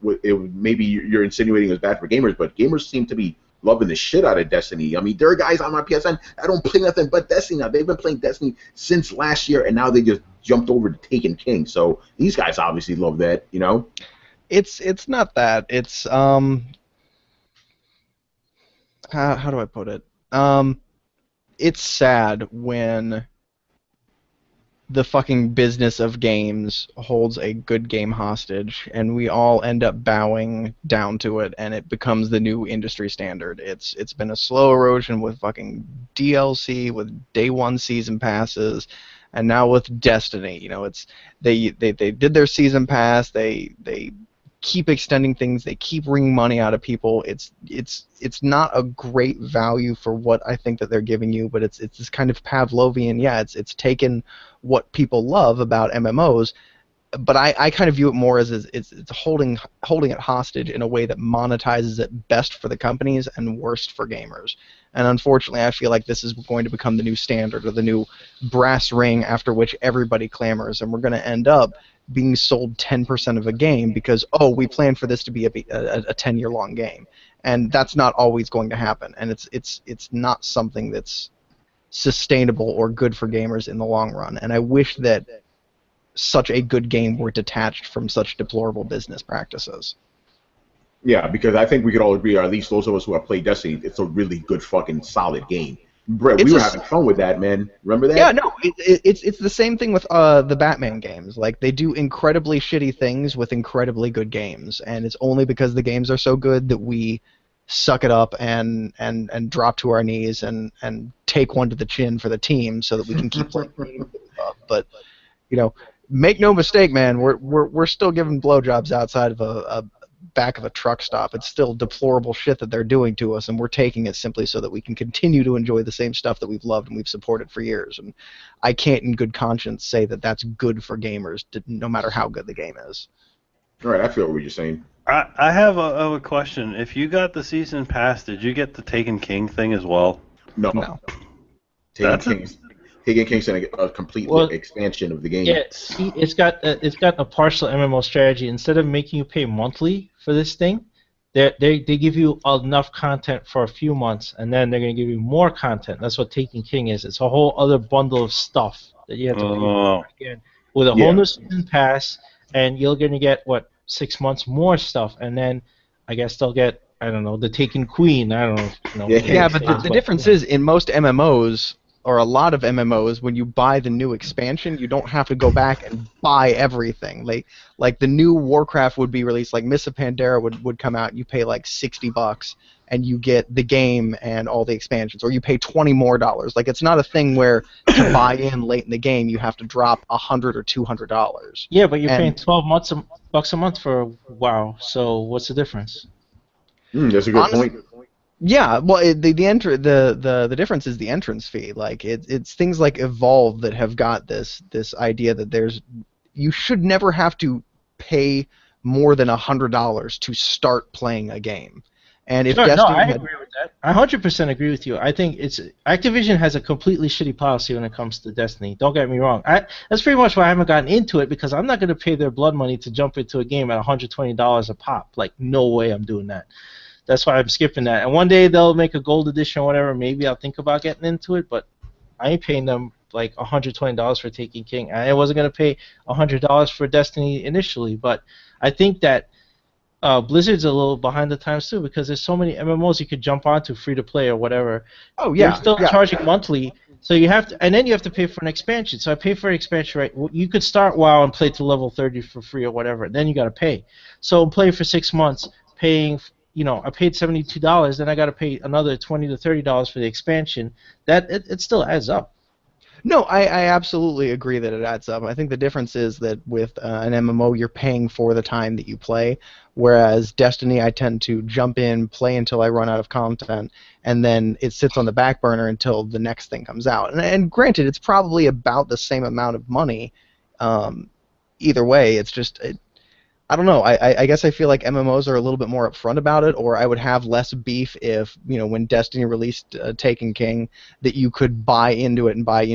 maybe you're insinuating it was bad for gamers, but gamers seem to be loving the shit out of Destiny. I mean, there are guys on my PSN that don't play nothing but Destiny now. They've been playing Destiny since last year, and now they just jumped over to Taken King. So these guys obviously love that, you know. It's not that. It's how do I put it? It's sad when the fucking business of games holds a good game hostage, and we all end up bowing down to it, and it becomes the new industry standard. It's been a slow erosion with fucking DLC, with day one season passes, and now with Destiny. You know, it's they did their season pass. They keep extending things. They keep wringing money out of people. It's not a great value for what I think that they're giving you, but it's this kind of Pavlovian. Yeah, it's taken what people love about MMOs, but I kind of view it more as it's holding it hostage in a way that monetizes it best for the companies and worst for gamers. And unfortunately, I feel like this is going to become the new standard, or the new brass ring after which everybody clamors, and we're going to end up being sold 10% of a game because, oh, we plan for this to be a 10-year-long game. And that's not always going to happen. And it's not something that's sustainable or good for gamers in the long run. And I wish that such a good game were detached from such deplorable business practices. Yeah, because I think we could all agree, or at least those of us who have played Destiny, it's a really good fucking solid game. Brett, we were having fun with that, man. Remember that? Yeah, no, it's the same thing with the Batman games. Like, they do incredibly shitty things with incredibly good games, and it's only because the games are so good that we suck it up and drop to our knees and take one to the chin for the team so that we can keep playing games. But you know, make no mistake, man, we're still giving blowjobs outside of a back of a truck stop. It's still deplorable shit that they're doing to us, and we're taking it simply so that we can continue to enjoy the same stuff that we've loved and we've supported for years. And I can't in good conscience say that that's good for gamers, no matter how good the game is. All right, I feel what you're saying. I have a question. If you got the season pass, did you get the Taken King thing as well? No. Taken King's a complete expansion of the game. Yeah, see, it's got a partial MMO strategy. Instead of making you pay monthly for this thing, they give you enough content for a few months, and then they're going to give you more content. That's what Taken King is. It's a whole other bundle of stuff that you have to pay for again with a whole new season pass, and you're going to get 6 months more stuff, and then I guess they'll get, I don't know, the Taken Queen. I don't know, Yeah. Yeah, but the difference is in most MMOs, or a lot of MMOs, when you buy the new expansion, you don't have to go back and buy everything. Like the new Warcraft would be released, like Mists of Pandaria would come out, and you pay like $60, and you get the game and all the expansions, or you pay $20 more. Like it's not a thing where to buy in late in the game you have to drop $100 or $200. Yeah, but you're paying And 12 months bucks a month for WoW. So what's the difference? That's a good point. yeah, well, the difference is the entrance fee. Like it's things like Evolve that have got this idea that you should never have to pay more than $100 to start playing a game. And if Sure, no, Destiny I had, agree with that. I 100% agree with you. I think Activision has a completely shitty policy when it comes to Destiny. Don't get me wrong. That's pretty much why I haven't gotten into it, because I'm not going to pay their blood money to jump into a game at $120 a pop. Like, no way I'm doing that. That's why I'm skipping that. And one day they'll make a gold edition or whatever. Maybe I'll think about getting into it, but I ain't paying them like $120 for Taken King. I wasn't going to pay $100 for Destiny initially, but I think that Blizzard's a little behind the times too, because there's so many MMOs you could jump onto, free to play or whatever. oh yeah, They're still yeah. charging monthly, so you have to, and then you have to pay for an expansion. So I pay for an expansion, right? You could start WoW and play to level 30 for free or whatever. Then you got to pay. So I'm playing for 6 months, paying. I paid $72. Then I got to pay another $20 to $30 for the expansion. That it still adds up. No, I absolutely agree that it adds up. I think the difference is that with an MMO, you're paying for the time that you play, whereas Destiny, I tend to jump in, play until I run out of content, and then it sits on the back burner until the next thing comes out. And granted, it's probably about the same amount of money. Either way, it's just... I don't know. I guess I feel like MMOs are a little bit more upfront about it, or I would have less beef if, when Destiny released Taken King, that you could buy into it and buy,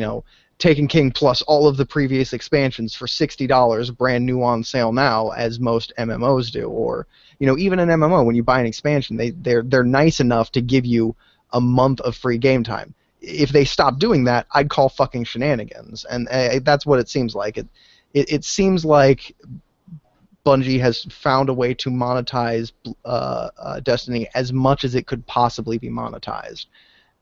Taken King plus all of the previous expansions for $60, brand new on sale now, as most MMOs do. Or, even an MMO, when you buy an expansion, they're nice enough to give you a month of free game time. If they stop doing that, I'd call fucking shenanigans, and that's what it seems like. It seems like Bungie has found a way to monetize Destiny as much as it could possibly be monetized.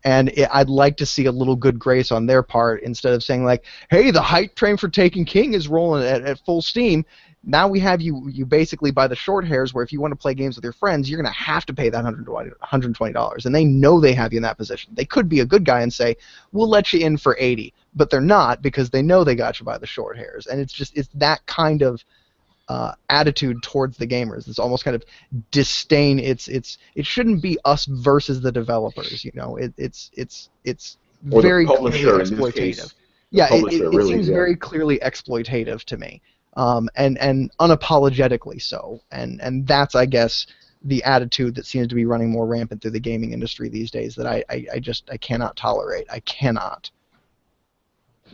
And I'd like to see a little good grace on their part, instead of saying like, hey, the hype train for Taken King is rolling at full steam. Now we have you basically by the short hairs, where if you want to play games with your friends, you're going to have to pay that $120. And they know they have you in that position. They could be a good guy and say, we'll let you in for $80. But they're not, because they know they got you by the short hairs. And it's that kind of attitude towards the gamers. It's almost kind of disdain. It shouldn't be us versus the developers. It's Or very the publisher clearly in this exploitative. case. Yeah, Publisher, it really, seems yeah. very clearly exploitative to me, and unapologetically so. And that's, I guess, the attitude that seems to be running more rampant through the gaming industry these days, that I cannot tolerate. I cannot.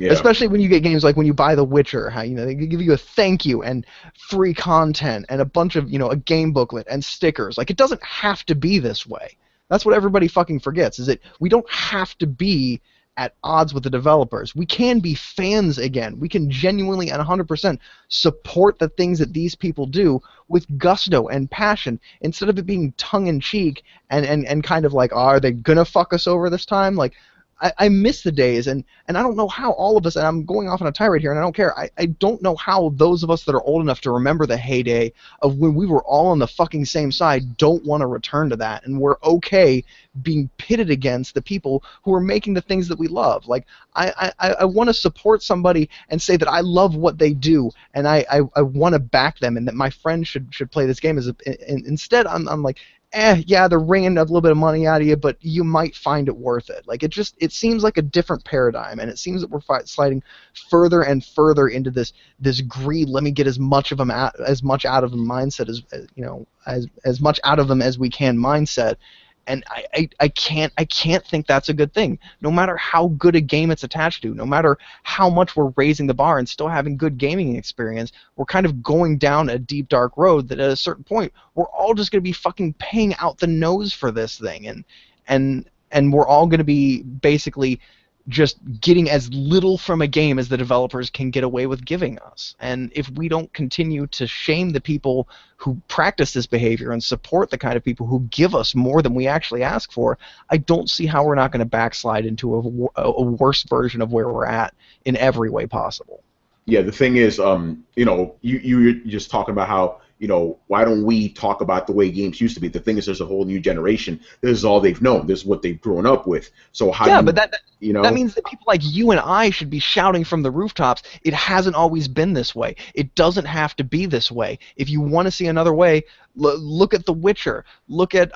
Yeah. Especially when you get games like when you buy The Witcher, how they give you a thank you and free content and a bunch of a game booklet and stickers. Like, it doesn't have to be this way. That's what everybody fucking forgets, is that we don't have to be at odds with the developers. We can be fans again. We can genuinely and 100% support the things that these people do with gusto and passion, instead of it being tongue-in-cheek and kind of like, are they gonna fuck us over this time? Like, I miss the days, and I don't know how all of us, and I'm going off on a tirade here, and I don't care, I don't know how those of us that are old enough to remember the heyday of when we were all on the fucking same side don't want to return to that, and we're okay being pitted against the people who are making the things that we love. Like, I want to support somebody and say that I love what they do, and I want to back them, and that my friend should play this game. Instead, I'm like, yeah, they're wringing a little bit of money out of you, but you might find it worth it. Like, it seems like a different paradigm, and it seems that we're sliding further and further into this greed. Let me get as much out of them mindset as much out of them as we can mindset. And I can't think that's a good thing. No matter how good a game it's attached to, no matter how much we're raising the bar and still having good gaming experience, we're kind of going down a deep, dark road that at a certain point we're all just going to be fucking paying out the nose for this thing, and we're all going to be basically just getting as little from a game as the developers can get away with giving us. And if we don't continue to shame the people who practice this behavior and support the kind of people who give us more than we actually ask for, I don't see how we're not going to backslide into a worse version of where we're at in every way possible. Yeah, the thing is, you're just talking about how, why don't we talk about the way games used to be? The thing is, there's a whole new generation. This is all they've known. This is what they've grown up with. So how Yeah, do you, but that means that people like you and I should be shouting from the rooftops, it hasn't always been this way. It doesn't have to be this way. If you want to see another way, look at The Witcher. Look at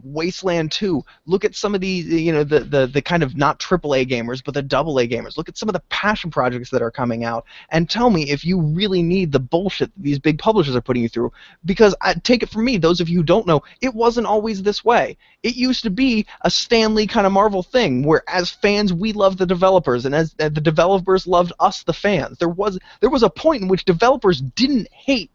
Wasteland 2. Look at some of the kind of not AAA gamers, but the AA gamers. Look at some of the passion projects that are coming out, and tell me if you really need the bullshit that these big publishers are putting you through. Because take it from me, those of you who don't know, it wasn't always this way. It used to be a Stan Lee kind of Marvel thing, where as fans we loved the developers, and as the developers loved us, the fans. There was a point in which developers didn't hate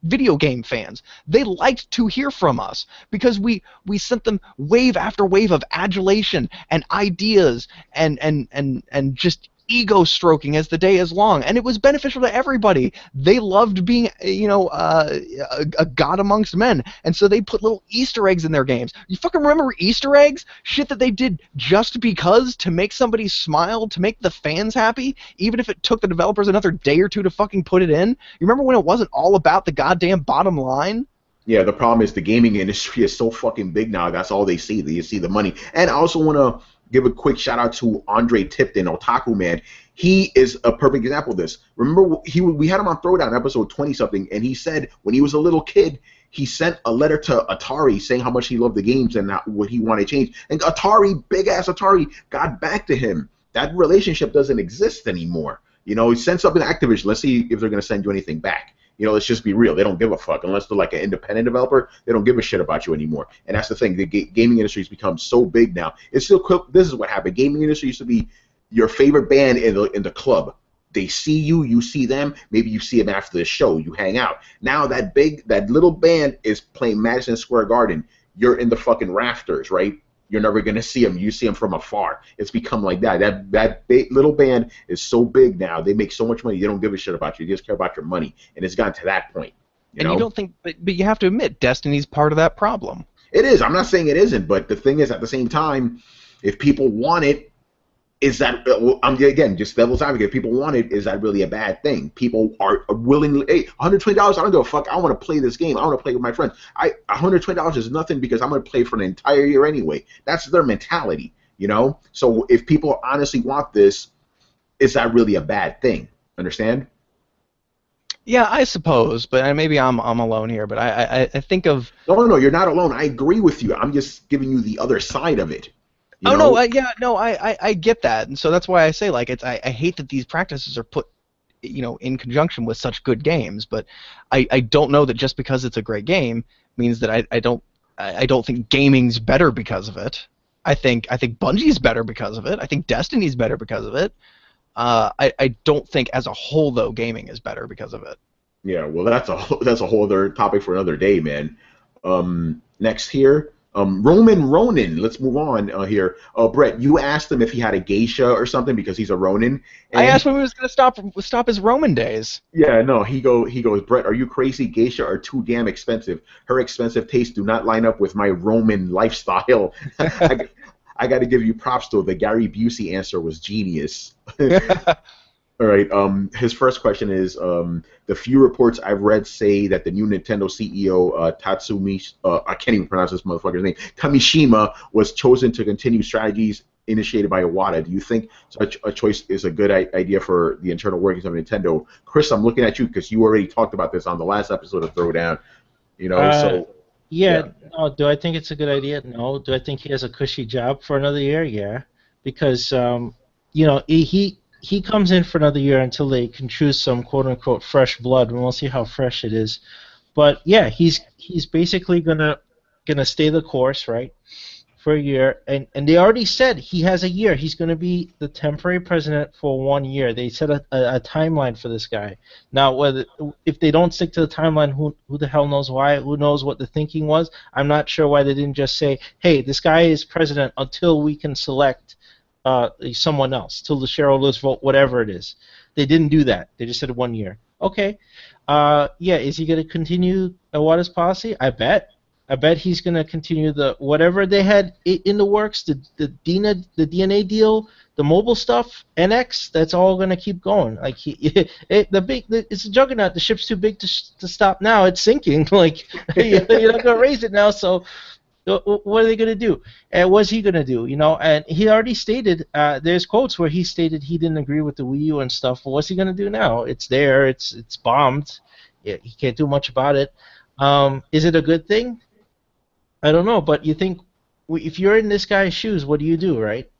video game fans. They liked to hear from us because we sent them wave after wave of adulation and ideas and just ego stroking as the day is long, and it was beneficial to everybody. They loved being a god amongst men, and so they put little Easter eggs in their games. You fucking remember Easter eggs? Shit that they did just because, to make somebody smile, to make the fans happy, even if it took the developers another day or two to fucking put it in. You remember when it wasn't all about the goddamn bottom line? Yeah, the problem is the gaming industry is so fucking big now. That's all they see. They see the money. And I also want to give a quick shout out to Andre Tipton, Otaku Man. He is a perfect example of this. Remember, we had him on Throwdown episode 20 something, and he said when he was a little kid, he sent a letter to Atari saying how much he loved the games and what he wanted to change. And Atari, big ass Atari, got back to him. That relationship doesn't exist anymore. He sent something to Activision. Let's see if they're going to send you anything back. Let's just be real. They don't give a fuck. Unless they're like an independent developer, they don't give a shit about you anymore. And that's the thing. The gaming industry has become so big now. It's still this is what happened. Gaming industry used to be your favorite band in the club. They see you, you see them. Maybe you see them after the show. You hang out. Now that little band is playing Madison Square Garden. You're in the fucking rafters, right? You're never gonna see them. You see them from afar. It's become like that. That big, little band is so big now. They make so much money. They don't give a shit about you. They just care about your money. And it's gotten to that point. You don't think, but you have to admit, Destiny's part of that problem. It is. I'm not saying it isn't, but the thing is, at the same time, if people want it, is that, again, just devil's advocate, if people want it, is that really a bad thing? People are willing, hey, $120, I don't give a fuck, I want to play this game, I want to play with my friends. $120 is nothing because I'm going to play for an entire year anyway. That's their mentality, So if people honestly want this, is that really a bad thing? Understand? Yeah, I suppose, but maybe I'm alone here, but I think of... No, you're not alone. I agree with you. I'm just giving you the other side of it. I get that, and so that's why I say, like, I hate that these practices are put, in conjunction with such good games, but I don't know that just because it's a great game means that I don't think gaming's better because of it. I think Bungie's better because of it. I think Destiny's better because of it. I don't think as a whole though gaming is better because of it. Yeah, well that's a whole other topic for another day, man. Next here. Roman Ronin. Let's move on here. Brett, you asked him if he had a geisha or something because he's a Ronin. I asked when he was going to stop his Roman days. Yeah, no. He goes, Brett, are you crazy? Geisha are too damn expensive. Her expensive tastes do not line up with my Roman lifestyle. I got to give you props though. The Gary Busey answer was genius. All right. His first question is, the few reports I've read say that the new Nintendo CEO, Tatsumi, I can't even pronounce this motherfucker's name, Kamishima, was chosen to continue strategies initiated by Iwata. Do you think such a choice is a good idea for the internal workings of Nintendo? Chris, I'm looking at you because you already talked about this on the last episode of Throwdown. Yeah. No, do I think it's a good idea? No. Do I think he has a cushy job for another year? Yeah. Because, he comes in for another year until they can choose some quote-unquote fresh blood, and we'll see how fresh it is. But yeah, he's basically gonna stay the course, right, for a year. And they already said he has a year. He's gonna be the temporary president for 1 year. They set a timeline for this guy. Now, if they don't stick to the timeline, who the hell knows why? Who knows what the thinking was? I'm not sure why they didn't just say, hey, this guy is president until we can select someone else till the shareholders vote whatever it is. They didn't do that. They just said 1 year. Okay. Yeah. Is he going to continue Iwata's policy? I bet. I bet he's going to continue the whatever they had in the works, the DNA deal, the mobile stuff, NX. That's all going to keep going. Like it's a juggernaut. The ship's too big to stop now. It's sinking. Like you're not going to raise it now. So what are they going to do? And what's he going to do? You know, and he already stated, there's quotes where he stated he didn't agree with the Wii U and stuff. But what's he going to do now? It's there. It's bombed. Yeah, he can't do much about it. Is it a good thing? I don't know. But you think if you're in this guy's shoes, what do you do, right?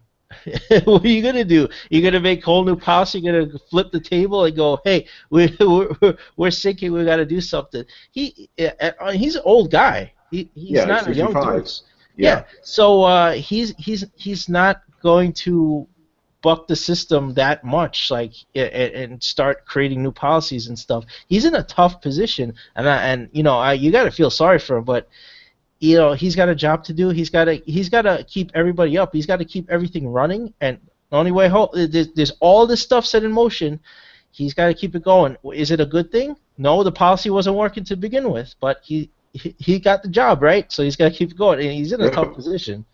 What are you going to do? You're going to make whole new policy? You're going to flip the table and go, hey, we're sinking. We got to do something. He's an old guy. He's not a young dude. Yeah. So he's not going to buck the system that much, like, and start creating new policies and stuff. He's in a tough position, and you got to feel sorry for him, but you know he's got a job to do. He's got to keep everybody up. He's got to keep everything running, and the only way there's all this stuff set in motion. He's got to keep it going. Is it a good thing? No, the policy wasn't working to begin with, but he got the job, right? So he's got to keep it going, and he's in a tough position.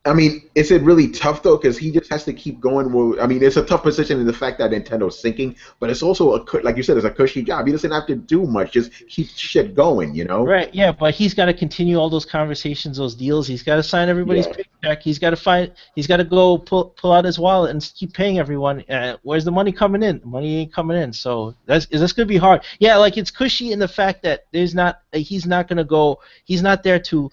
I mean, is it really tough though? Because he just has to keep going. Well, I mean, it's a tough position in the fact that Nintendo's sinking, but it's also like you said, it's a cushy job. He doesn't have to do much; just keep shit going, you know? Right. Yeah, but he's got to continue all those conversations, those deals. He's got to sign everybody's paycheck. He's got to go pull out his wallet and keep paying everyone. Where's the money coming in? The money ain't coming in. So that's gonna be hard. Yeah, like it's cushy in the fact that he's not there to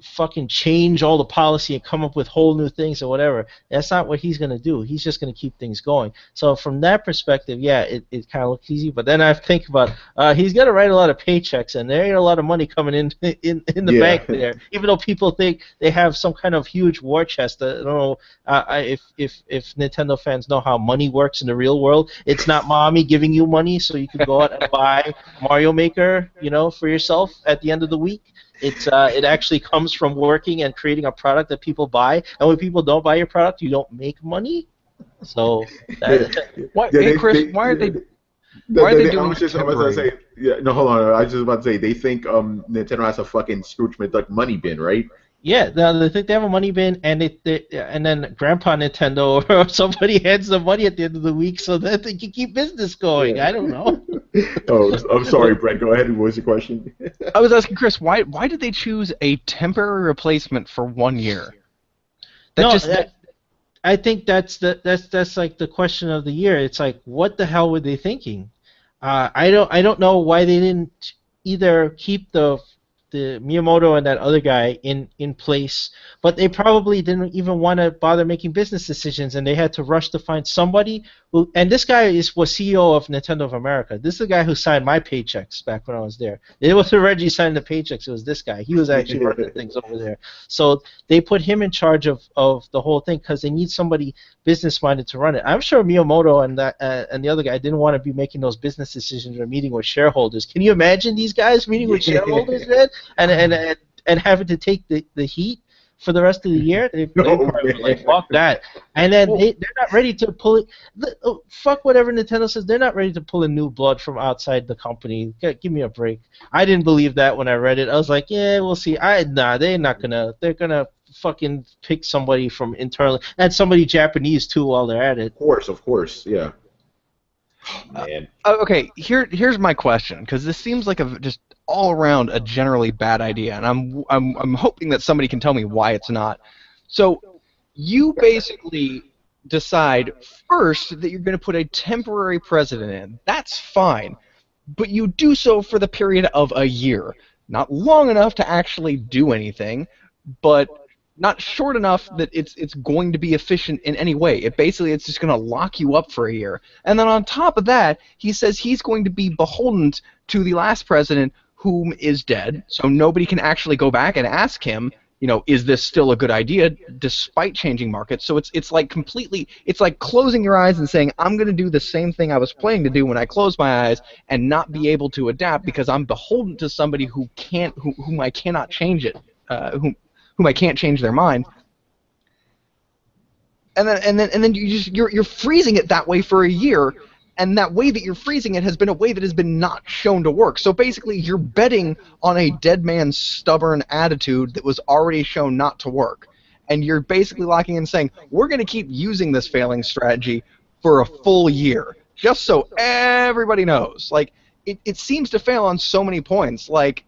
fucking change all the policy and come up with whole new things or whatever. That's not what he's going to do. He's just going to keep things going. So from that perspective, yeah, it kind of looks easy. But then I think about he's got to write a lot of paychecks, and there ain't a lot of money coming in the bank there. Even though people think they have some kind of huge war chest. I don't know if Nintendo fans know how money works in the real world. It's not mommy giving you money so you can go out and buy Mario Maker, for yourself at the end of the week. It actually comes from working and creating a product that people buy, and when people don't buy your product, you don't make money. So, Chris, why are they doing? I was just about to say, hold on. I was just about to say they think Nintendo has a fucking Scrooge McDuck money bin, right? Yeah, they think they have a money bin, and and then Grandpa Nintendo or somebody hands them money at the end of the week so that they can keep business going. Yeah. I don't know. Oh, I'm sorry, Brett. Go ahead. What was your question? I was asking Chris, why did they choose a temporary replacement for 1 year? I think that's like the question of the year. It's like, what the hell were they thinking? I don't know why they didn't either keep the Miyamoto and that other guy in place, but they probably didn't even want to bother making business decisions, and they had to rush to find somebody who. And this guy was CEO of Nintendo of America. This is the guy who signed my paychecks back when I was there. It wasn't Reggie signing the paychecks; it was this guy. He was actually running things over there. So they put him in charge of the whole thing because they need somebody business-minded to run it. I'm sure Miyamoto and the other guy didn't want to be making those business decisions or meeting with shareholders. Can you imagine these guys meeting with shareholders, man? And having to take the heat for the rest of the year, they probably were like, fuck that. And then they're not ready to pull it. Fuck whatever Nintendo says. They're not ready to pull in new blood from outside the company. Give me a break. I didn't believe that when I read it. I was like, yeah, we'll see. They're not gonna. They're gonna fucking pick somebody from internally and somebody Japanese too while they're at it. Of course, yeah. Man. Okay, here's my question, because this seems like just all around a generally bad idea, and I'm hoping that somebody can tell me why it's not. So you basically decide first that you're going to put a temporary president in. That's fine, but you do so for the period of a year, not long enough to actually do anything, but not short enough that it's going to be efficient in any way. It's just going to lock you up for a year. And then on top of that, he says he's going to be beholden to the last president, whom is dead, so nobody can actually go back and ask him, is this still a good idea despite changing markets? So it's like closing your eyes and saying, I'm going to do the same thing I was planning to do when I closed my eyes and not be able to adapt because I'm beholden to somebody whom I cannot change it, whom I can't change their mind. and then you're freezing it that way for a year, and that way that you're freezing it has been a way that has been not shown to work. So basically, you're betting on a dead man's stubborn attitude that was already shown not to work, and you're basically locking in saying we're going to keep using this failing strategy for a full year, just so everybody knows. Like it seems to fail on so many points. Like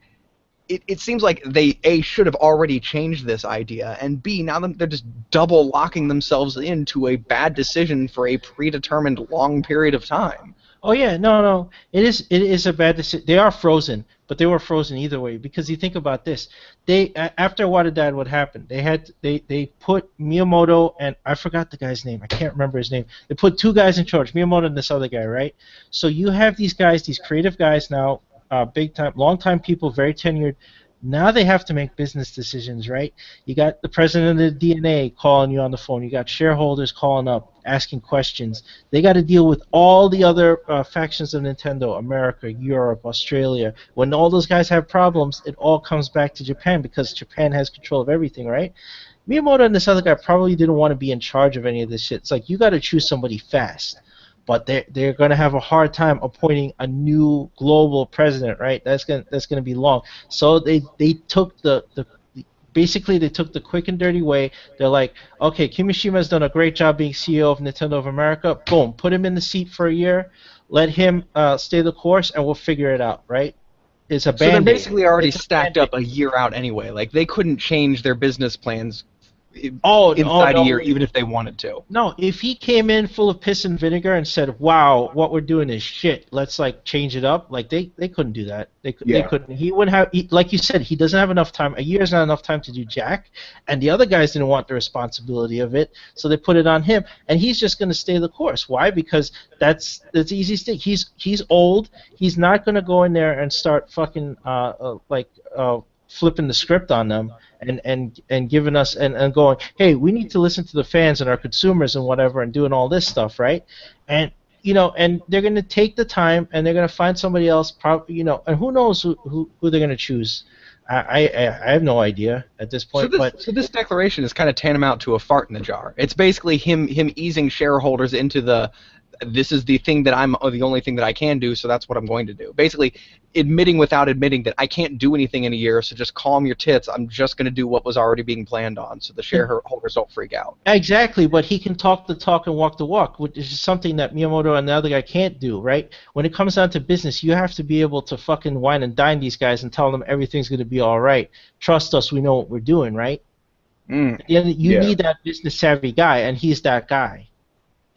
it seems like they A, should have already changed this idea, and B, now they're just double locking themselves into a bad decision for a predetermined long period of time. Oh yeah, no, it is a bad decision. They are frozen, but they were frozen either way because you think about this. After Wada died, what happened? They put Miyamoto and I forgot the guy's name. I can't remember his name. They put two guys in charge, Miyamoto and this other guy, right? So you have these guys, these creative guys now, big time, long time people, very tenured. Now they have to make business decisions, right? You got the president of the DNA calling you on the phone. You got shareholders calling up, asking questions. They got to deal with all the other factions of Nintendo, America, Europe, Australia. When all those guys have problems, it all comes back to Japan because Japan has control of everything, right? Miyamoto and this other guy probably didn't want to be in charge of any of this shit. It's like you got to choose somebody fast. But they're going to have a hard time appointing a new global president, right? That's gonna be long. So they took basically they took the quick and dirty way. They're like, okay, Kimishima's done a great job being CEO of Nintendo of America. Boom, put him in the seat for a year, let him stay the course, and we'll figure it out, right? It's a band-aid. So they're basically already stacked up a year out anyway. Like they couldn't change their business plans inside a year, even if they wanted to. No, if he came in full of piss and vinegar and said, "Wow, what we're doing is shit. Let's like change it up," like they couldn't do that. They couldn't. He wouldn't have. Like you said, he doesn't have enough time. A year is not enough time to do jack. And the other guys didn't want the responsibility of it, so they put it on him. And he's just going to stay the course. Why? Because that's the easiest thing. He's old. He's not going to go in there and start fucking flipping the script on them and giving us and going, hey, we need to listen to the fans and our consumers and whatever and doing all this stuff, right? And and they're going to take the time and they're going to find somebody else, probably, and who knows who they're going to choose. I have no idea at this point. So this declaration is kind of tantamount to a fart in the jar. It's basically him easing shareholders into this is the thing that the only thing that I can do, so that's what I'm going to do. Basically, admitting without admitting that I can't do anything in a year, so just calm your tits. I'm just going to do what was already being planned on, so the shareholders don't freak out. Exactly, but he can talk the talk and walk the walk, which is something that Miyamoto and the other guy can't do, right? When it comes down to business, you have to be able to fucking wine and dine these guys and tell them everything's going to be all right. Trust us, we know what we're doing, right? You need that business savvy guy, and he's that guy.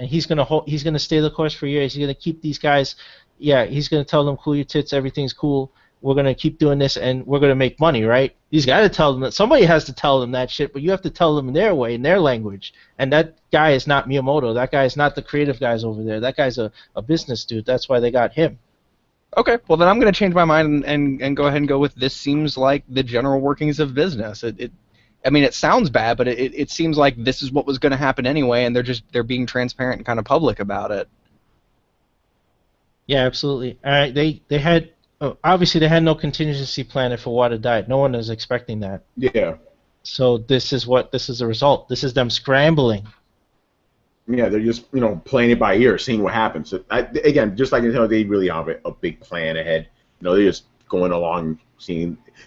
And he's gonna stay the course for years. He's gonna keep these guys. Yeah, he's gonna tell them, cool your tits, everything's cool. We're gonna keep doing this, and we're gonna make money, right? He's got to tell them that. Somebody has to tell them that shit, but you have to tell them in their way, in their language. And that guy is not Miyamoto. That guy is not the creative guys over there. That guy's a business dude. That's why they got him. Okay, well then I'm gonna change my mind and go ahead and go with this. Seems like the general workings of business. I mean, it sounds bad, but it seems like this is what was going to happen anyway, and they're being transparent and kind of public about it. Yeah, absolutely. They had obviously they had no contingency plan if Iwata died. No one was expecting that. Yeah. So this is the result. This is them scrambling. Yeah, they're just playing it by ear, seeing what happens. Again, just like Nintendo, they really have a big plan ahead. They're just going along,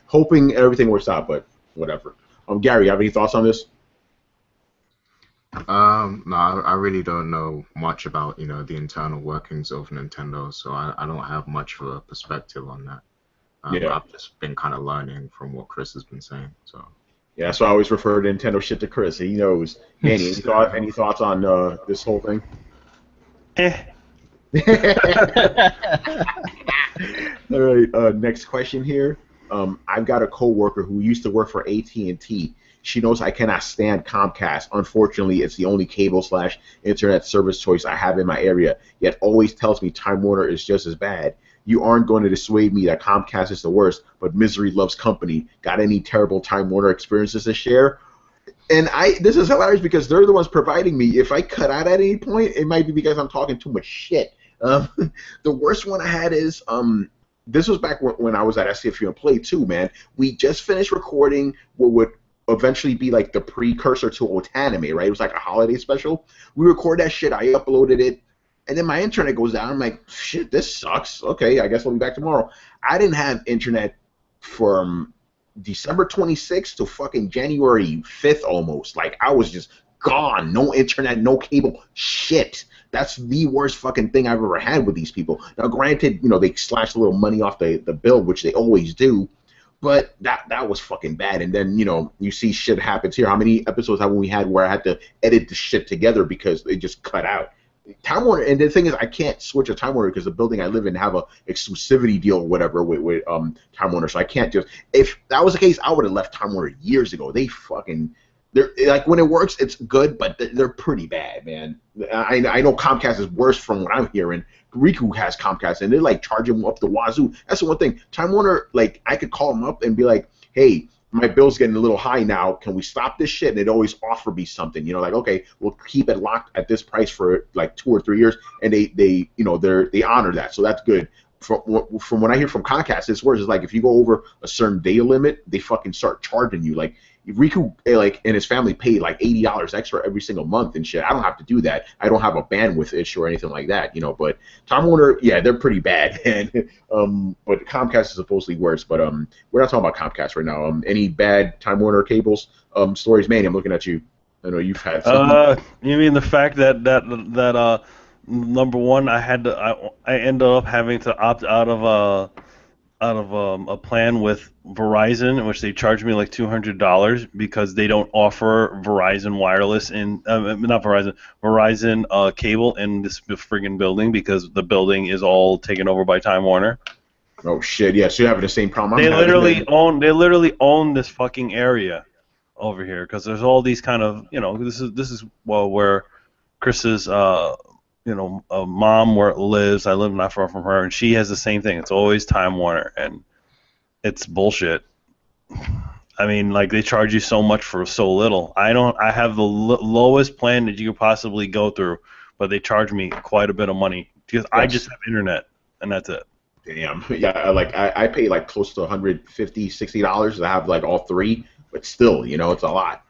hoping everything works out, but whatever. Gary, you have any thoughts on this? No, I really don't know much about the internal workings of Nintendo, so I don't have much of a perspective on that. I've just been kind of learning from what Chris has been saying. So yeah, so I always refer to Nintendo shit to Chris. He knows. Manny, any thoughts on this whole thing? All right, next question here. I've got a coworker who used to work for AT&T. She knows I cannot stand Comcast. Unfortunately, it's the only cable/internet service choice I have in my area, yet always tells me Time Warner is just as bad. You aren't going to dissuade me that Comcast is the worst, but misery loves company. Got any terrible Time Warner experiences to share? And this is hilarious because they're the ones providing me. If I cut out at any point, it might be because I'm talking too much shit. The worst one I had is this was back when I was at SCFU and Play 2, man. We just finished recording what would eventually be like the precursor to Otanime, right? It was like a holiday special. We record that shit. I uploaded it. And then my internet goes down. I'm like, shit, this sucks. Okay, I guess I'll be back tomorrow. I didn't have internet from December 26th to fucking January 5th almost. Like, I was just gone. No internet, no cable. Shit. That's the worst fucking thing I've ever had with these people. Now, granted, they slashed a little money off the bill, which they always do. But that was fucking bad. And then, you see shit happens here. How many episodes have we had where I had to edit the shit together because they just cut out? Time Warner, and the thing is, I can't switch a Time Warner because the building I live in have a exclusivity deal or whatever with Time Warner, so I can't just. If that was the case, I would have left Time Warner years ago. They're like, when it works, it's good, but they're pretty bad, man. I know Comcast is worse from what I'm hearing. Riku has Comcast, and they're like charging them up the wazoo. That's the one thing. Time Warner, like, I could call them up and be like, hey, my bill's getting a little high now. Can we stop this shit? And they'd always offer me something, like, okay, we'll keep it locked at this price for like 2 or 3 years, and they honor that, so that's good. From what I hear from Comcast, it's worse. It's like if you go over a certain data limit, they fucking start charging you. Like, Riku, and his family paid like $80 extra every single month and shit. I don't have to do that. I don't have a bandwidth issue or anything like that, But Time Warner, yeah, they're pretty bad, and but Comcast is supposedly worse. But we're not talking about Comcast right now. Any bad Time Warner cables stories? Manny, I'm looking at you. I know you've had some. You mean the fact that number one, I ended up having to opt out of a plan with Verizon, in which they charged me like $200 because they don't offer Verizon wireless Verizon cable in this friggin' building because the building is all taken over by Time Warner. Oh shit! Yeah, so you're having the same problem. They literally own this fucking area over here because there's all these kind of this is where Chris's mom lives. I live not far from her, and she has the same thing. It's always Time Warner, and it's bullshit. I mean, like, they charge you so much for so little. I have the lowest plan that you could possibly go through, but they charge me quite a bit of money because I just have internet, and that's it. Damn. Yeah, like I pay like close to $150, $60 to have like all three, but still, it's a lot.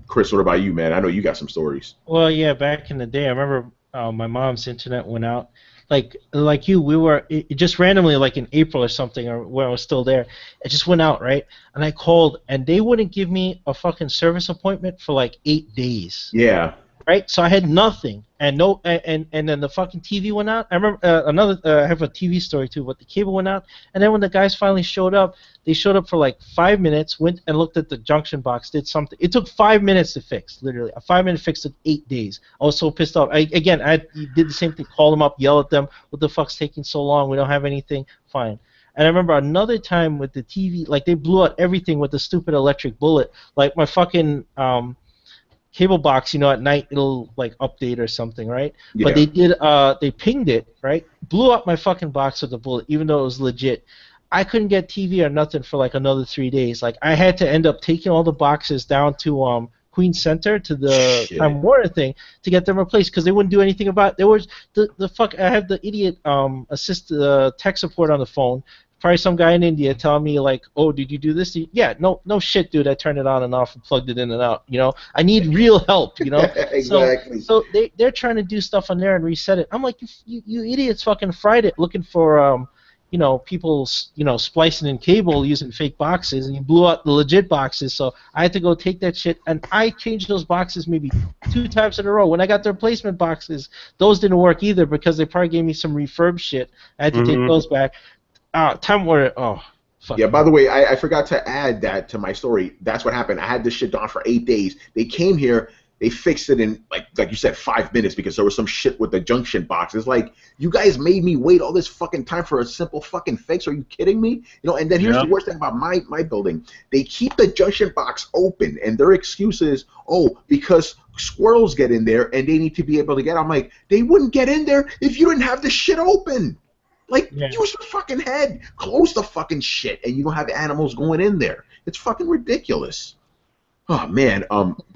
Chris, what about you, man? I know you got some stories. Well, yeah, back in the day, I remember my mom's internet went out. Like you, we were it just randomly, like in April or something, or when I was still there, it just went out, right? And I called, and they wouldn't give me a fucking service appointment for like 8 days. Yeah. Right, so I had nothing, and then the fucking TV went out. I remember I have a TV story too, but the cable went out, and then when the guys finally showed up, they showed up for like 5 minutes, went and looked at the junction box, did something. It took 5 minutes to fix, literally. A 5-minute fix took 8 days. I was so pissed off. I did the same thing, call them up, yell at them, what the fuck's taking so long? We don't have anything. Fine. And I remember another time with the TV, like, they blew out everything with the stupid electric bullet. Like, my fucking cable box, at night it'll like update or something, right? Yeah. But they pinged it, right? Blew up my fucking box with a bullet, even though it was legit. I couldn't get TV or nothing for like another 3 days. Like, I had to end up taking all the boxes down to Queen Center to the Time Warner thing to get them replaced because they wouldn't do anything about it. There was the fuck. I have the idiot tech support on the phone. Probably some guy in India telling me like, "Oh, did you do this?" Yeah, no shit, dude. I turned it on and off and plugged it in and out. I need real help. Exactly. So they're trying to do stuff on there and reset it. I'm like, you idiots, fucking fried it looking for people splicing in cable using fake boxes, and you blew out the legit boxes. So I had to go take that shit, and I changed those boxes maybe 2 times in a row. When I got the replacement boxes, those didn't work either because they probably gave me some refurb shit. I had to take those back. Time Warner. Oh, fuck. Yeah. By the way, I forgot to add that to my story. That's what happened. I had this shit down for 8 days. They came here. They fixed it in like you said 5 minutes because there was some shit with the junction box. It's like, you guys made me wait all this fucking time for a simple fucking fix. Are you kidding me? And then here's the worst thing about my building. They keep the junction box open, and their excuse is, because squirrels get in there and they need to be able to get. I'm like, they wouldn't get in there if you didn't have the shit open. Like, use your fucking head. Close the fucking shit, and you don't have animals going in there. It's fucking ridiculous. Oh man,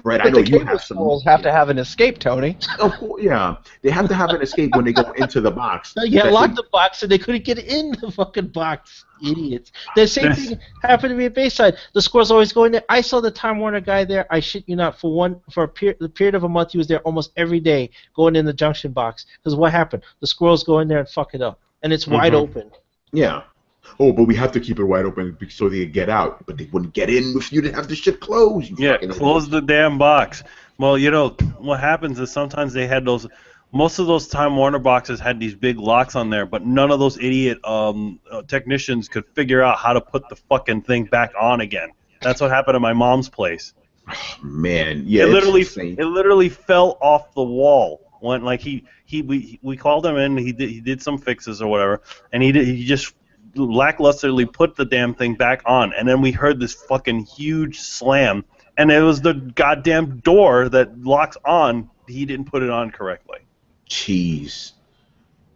Brett, I But know the you cable have some. squirrels have to have an escape, Tony. Of course, yeah, they have to have an escape when they go into the box. Yeah, That locked they- the box and they couldn't get in the fucking box. Idiots. The same There's- thing happened to me at Bayside. The squirrels always going there. I saw the Time Warner guy there. I shit you not. The period of a month, he was there almost every day, going in the junction box. Because what happened? The squirrels go in there and fuck it up, and it's wide open. yeah. Oh, but we have to keep it wide open so they could get out. But they wouldn't get in if you didn't have the shit closed. You Yeah, fucking close the damn box. Well, you know, what happens is sometimes they had those. Most of those Time Warner boxes had these big locks on there, but none of those idiot technicians could figure out how to put the fucking thing back on again. That's what happened at my mom's place. Man, yeah, It it's literally, insane. it literally fell off the wall. When like we called him in, he did some fixes or whatever, and he just lacklusterly put the damn thing back on, and then we heard this fucking huge slam, and it was the goddamn door that locks on. He didn't put it on correctly. Jeez.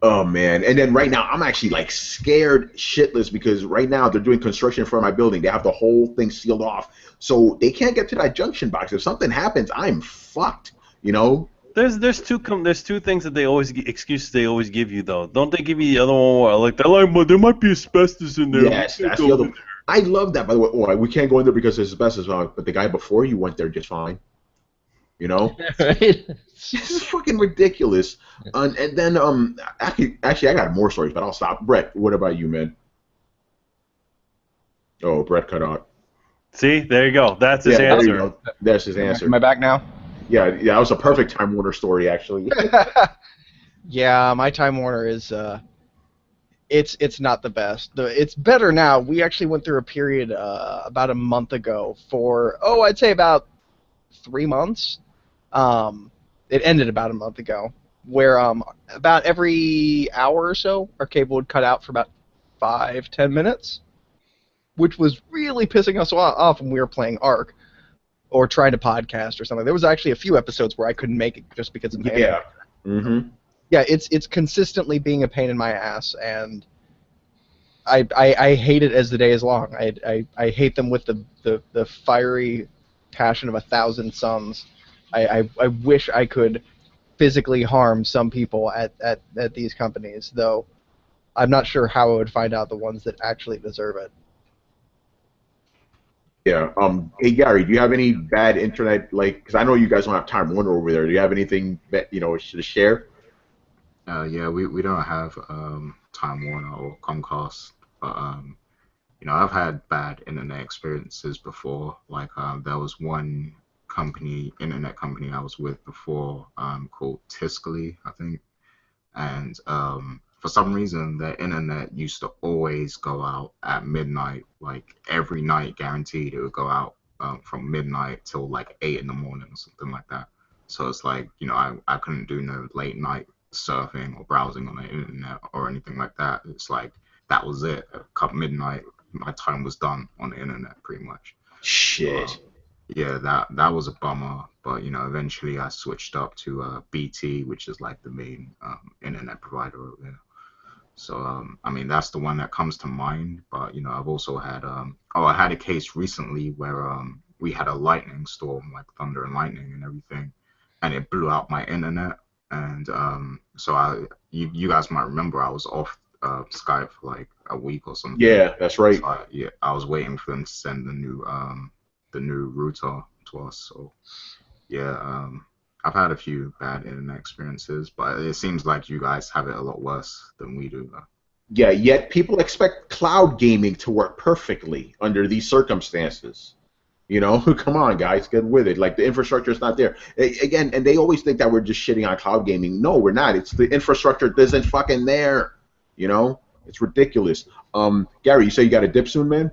Oh man. And then right now I'm actually like scared shitless because right now they're doing construction in front of my building. They have the whole thing sealed off. So they can't get to that junction box. If something happens, I'm fucked, you know? There's two things that they always excuses they always give you though. Don't they give you the other one where like they're like, well, there might be asbestos in there. Yes, that's the other one. I love that, by the way. Oh, we can't go in there because there's asbestos, but the guy before you went there just fine. You know? Right? This is fucking ridiculous. And then actually I got more stories, but I'll stop. Brett, what about you, man? Oh, Brett cut out. See, there you go. That's his There you answer. go. That's his answer. Am I back now? Yeah, that was a perfect Time Warner story, actually. Yeah, my Time Warner is it's not the best. It's better now. We actually went through a period about a month ago for I'd say about 3 months. It ended about a month ago, where about every hour or so our cable would cut out for about 5-10 minutes, which was really pissing us off when we were playing Ark or trying to podcast or something. There was actually a few episodes where I couldn't make it just because of the Yeah. Mm-hmm. Yeah, it's consistently being a pain in my ass, and I hate it as the day is long. I hate them with the fiery passion of 1,000 suns. I wish I could physically harm some people at these companies, though I'm not sure how I would find out the ones that actually deserve it. Yeah. Hey Gary, do you have any bad internet? Like, because I know you guys don't have Time Warner over there. Do you have anything that to share? Yeah, we don't have Time Warner or Comcast, but I've had bad internet experiences before. Like there was one internet company I was with before called Tiscali, I think, and for some reason their internet used to always go out at midnight, like every night, guaranteed it would go out from midnight till like 8 in the morning or something like that. So it's like, I couldn't do no late night surfing or browsing on the internet or anything like that. It's like that was it. At midnight, my time was done on the internet pretty much. Shit. Yeah, that was a bummer. But eventually I switched up to BT, which is like the main internet provider over there. So I mean that's the one that comes to mind. But I've also had I had a case recently where we had a lightning storm, like thunder and lightning and everything, and it blew out my internet. And so you guys might remember I was off Skype for like a week or something. Yeah, that's right. So I was waiting for them to send the new router to us. So yeah, I've had a few bad internet experiences, but it seems like you guys have it a lot worse than we do. Yeah, yet people expect cloud gaming to work perfectly under these circumstances. Come on, guys, get with it. Like, the infrastructure is not there. Again, and they always think that we're just shitting on cloud gaming. No, we're not. It's the infrastructure isn't fucking there. It's ridiculous. Gary, you say you got a dip soon, man?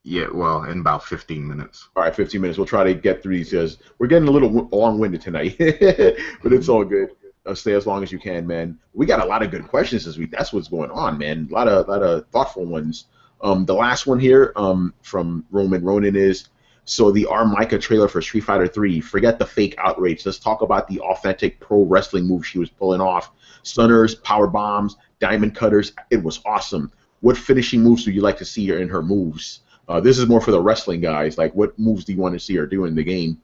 Yeah, well, in about 15 minutes. All right, 15 minutes. We'll try to get through these because we're getting a little long-winded tonight, but it's all good. Stay as long as you can, man. We got a lot of good questions this week. That's what's going on, man. A lot of thoughtful ones. The last one here from Ronan is, so the Armika trailer for Street Fighter 3, forget the fake outrage. Let's talk about the authentic pro wrestling moves she was pulling off. Stunners, power bombs, diamond cutters. It was awesome. What finishing moves do you like to see her in her moves? This is more for the wrestling guys. Like, what moves do you want to see her do in the game?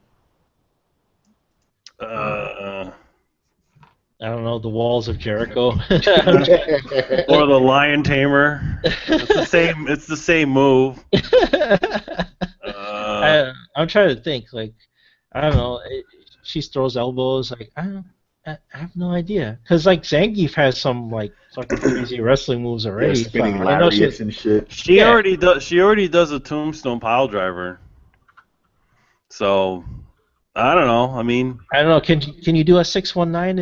I don't know, the walls of Jericho. Or the Lion Tamer. It's the same. It's the same move. I'm trying to think. Like, I don't know. She throws elbows. Like, I have no idea. Because like Zangief has some like fucking crazy wrestling moves already. Yeah, spinning I know lariats and shit. She already does. She already does a tombstone pile driver. So, I don't know. I mean, I don't know. Can you do a 619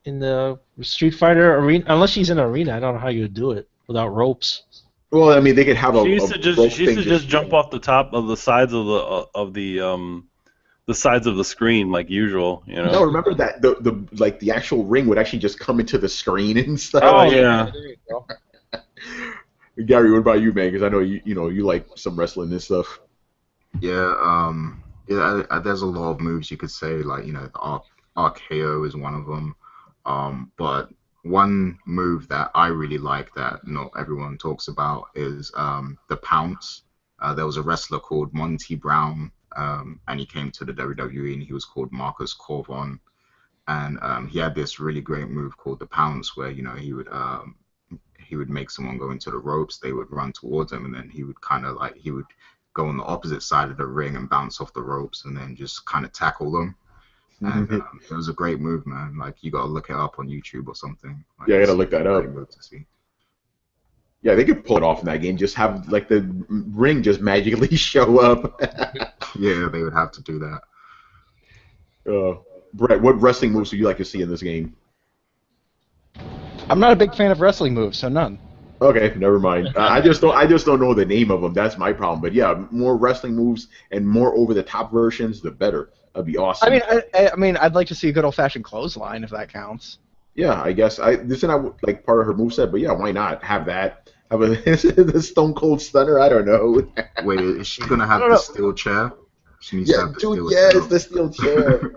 in the Street Fighter arena? Unless she's in an arena, I don't know how you would do it without ropes. Well, I mean, they could have she used to just jump off the top of the sides of the sides of the screen like usual. You know. No, remember that the actual ring would actually just come into the screen and stuff. Oh yeah. There you go. Gary, what about you, man? Because I know you like some wrestling and stuff. Yeah, there's a lot of moves you could say, like, the RKO is one of them. But one move that I really like that not everyone talks about is the pounce. There was a wrestler called Monty Brown, and he came to the WWE, and he was called Marcus Corvon, and he had this really great move called the pounce, where he would make someone go into the ropes, they would run towards him, and then he would go on the opposite side of the ring and bounce off the ropes and then just kind of tackle them. And it was a great move, man. Like, you gotta look it up on YouTube or something. Like, yeah, I gotta look that up. Move to see. Yeah, they could pull it off in that game. Just have like the ring just magically show up. Yeah, they would have to do that. Brett, what wrestling moves would you like to see in this game? I'm not a big fan of wrestling moves, so none. Okay, never mind. I just don't know the name of them. That's my problem. But yeah, more wrestling moves and more over the top versions, the better. That'd be awesome. I mean, I'd like to see a good old fashioned clothesline if that counts. Yeah, I guess this is not like part of her moveset, but yeah, why not have that? Have the Stone Cold Stunner? I don't know. Wait, is she gonna have the steel chair? She needs to have the steel chair. It's the steel chair.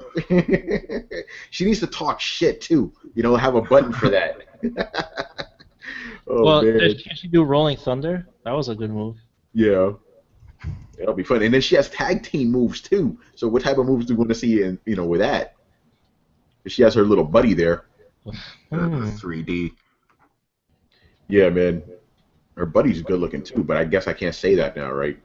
She needs to talk shit too. Have a button for that. Well, can she do Rolling Thunder? That was a good move. Yeah. That'll be fun. And then she has tag team moves too. So what type of moves do we want to see with that? She has her little buddy there. The 3D. Yeah, man. Her buddy's good looking too, but I guess I can't say that now, right?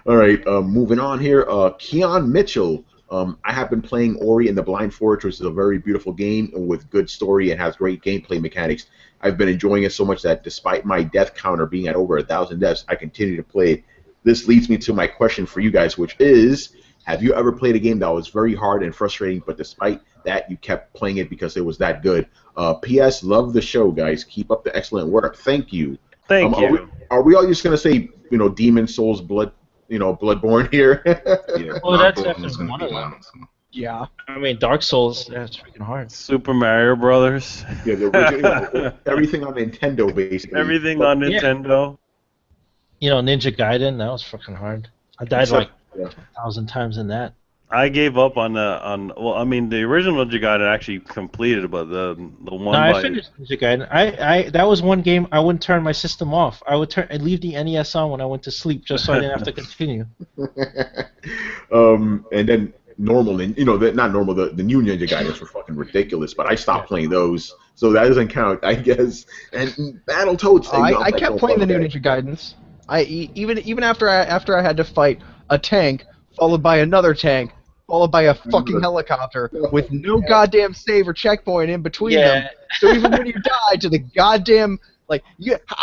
All right, moving on here. Keon Mitchell. I have been playing Ori and the Blind Forest, which is a very beautiful game with good story and has great gameplay mechanics. I've been enjoying it so much that despite my death counter being at over 1,000 deaths, I continue to play it. This leads me to my question for you guys, which is, have you ever played a game that was very hard and frustrating, but despite that, you kept playing it because it was that good? P.S. Love the show, guys. Keep up the excellent work. Thank you. Thank you. Are we all just going to say, Demon Souls, Bloodborne here? Yeah, Well, that's Bloodborne is definitely gonna one be of them. one, so. Yeah. I mean, Dark Souls, that's freaking hard. Super Mario Brothers. Yeah, the original, everything on Nintendo, basically. Everything on Nintendo. Ninja Gaiden, that was freaking hard. I died like 1,000 times in that. I gave up on the original Ninja Gaiden I actually completed, but the one. No, I finished Ninja Gaiden. That was one game I wouldn't turn my system off. I'd leave the NES on when I went to sleep just so I didn't have to continue. And then normal, not normal. The new Ninja Gaidens were fucking ridiculous, but I stopped playing those, so that doesn't count, I guess. And Battletoads. I kept playing the new Ninja Gaidens. Even after I had to fight a tank, followed by another tank, followed by a fucking helicopter with no goddamn save or checkpoint in between them. So even when you die to the goddamn I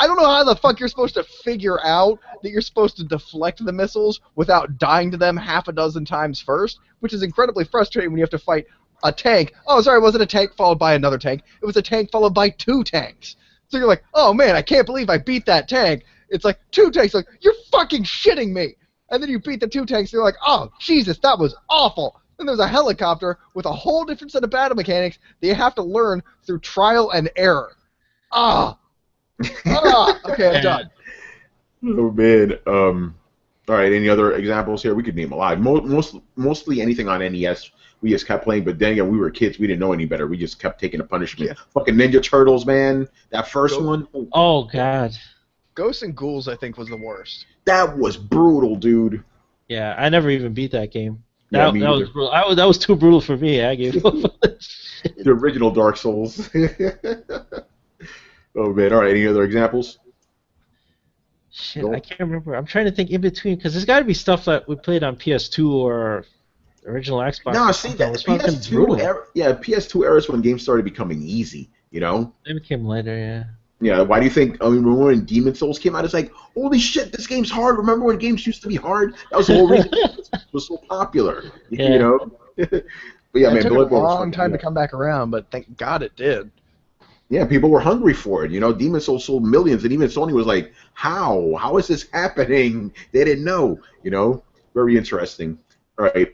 don't know how the fuck you're supposed to figure out that you're supposed to deflect the missiles without dying to them half a dozen times first, which is incredibly frustrating when you have to fight a tank. Oh, sorry, it wasn't a tank followed by another tank. It was a tank followed by two tanks. So you're like, oh man, I can't believe I beat that tank. It's like two tanks. Like, you're fucking shitting me. And then you beat the two tanks, and you're like, oh, Jesus, that was awful. Then there's a helicopter with a whole different set of battle mechanics that you have to learn through trial and error. Okay, I'm done. Oh, man. All right, any other examples here? We could name a lot. Mostly anything on NES, we just kept playing, but then again, we were kids. We didn't know any better. We just kept taking the punishment. Yeah. Fucking Ninja Turtles, man. That first one. Oh, God. Ghosts and Ghouls, I think, was the worst. That was brutal, dude. Yeah, I never even beat that game. Yeah, That me that was either. brutal. That was too brutal for me. I gave up. The original Dark Souls. Oh man! All right. Any other examples? Shit, Nope. I can't remember. I'm trying to think in between because there's got to be stuff that we played on PS2 or original Xbox. No, or see something. It that was fucking PS2 brutal. era. Yeah, PS2 era is when games started becoming easy. You know. They became later, yeah. Yeah. Why do you think? I mean, remember when Demon Souls came out? It's like, holy shit, this game's hard. Remember when games used to be hard? That was the whole reason it was so popular. Yeah. You know. But yeah, man, It took Bloodborne a was long fucking- time yeah. to come back around, but thank God it did. Yeah, people were hungry for it. You know, Demon Souls sold millions, and even Sony was like, "How? How is this happening?" They didn't know. You know, very interesting. All right.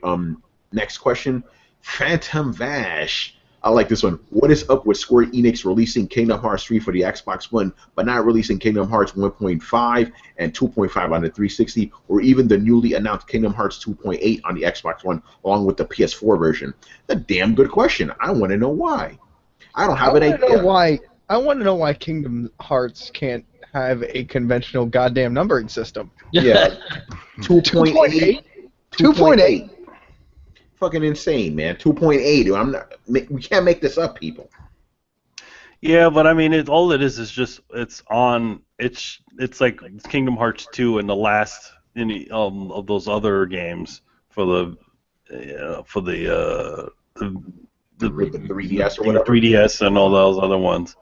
Next question, Phantom Vash. I like this one. What is up with Square Enix releasing Kingdom Hearts 3 for the Xbox One, but not releasing Kingdom Hearts 1.5 and 2.5 on the 360, or even the newly announced Kingdom Hearts 2.8 on the Xbox One, along with the PS4 version? A damn good question. I want to know why. I don't have an idea. I want to know why Kingdom Hearts can't have a conventional goddamn numbering system. Yeah, 2.8. 2.8. Fucking insane, man. 2.8. I'm not. We can't make this up, people. Yeah, but I mean, all it is just it's like Kingdom Hearts 2 and the last of those other games for the With the 3DS or the whatever. 3DS and all those other ones.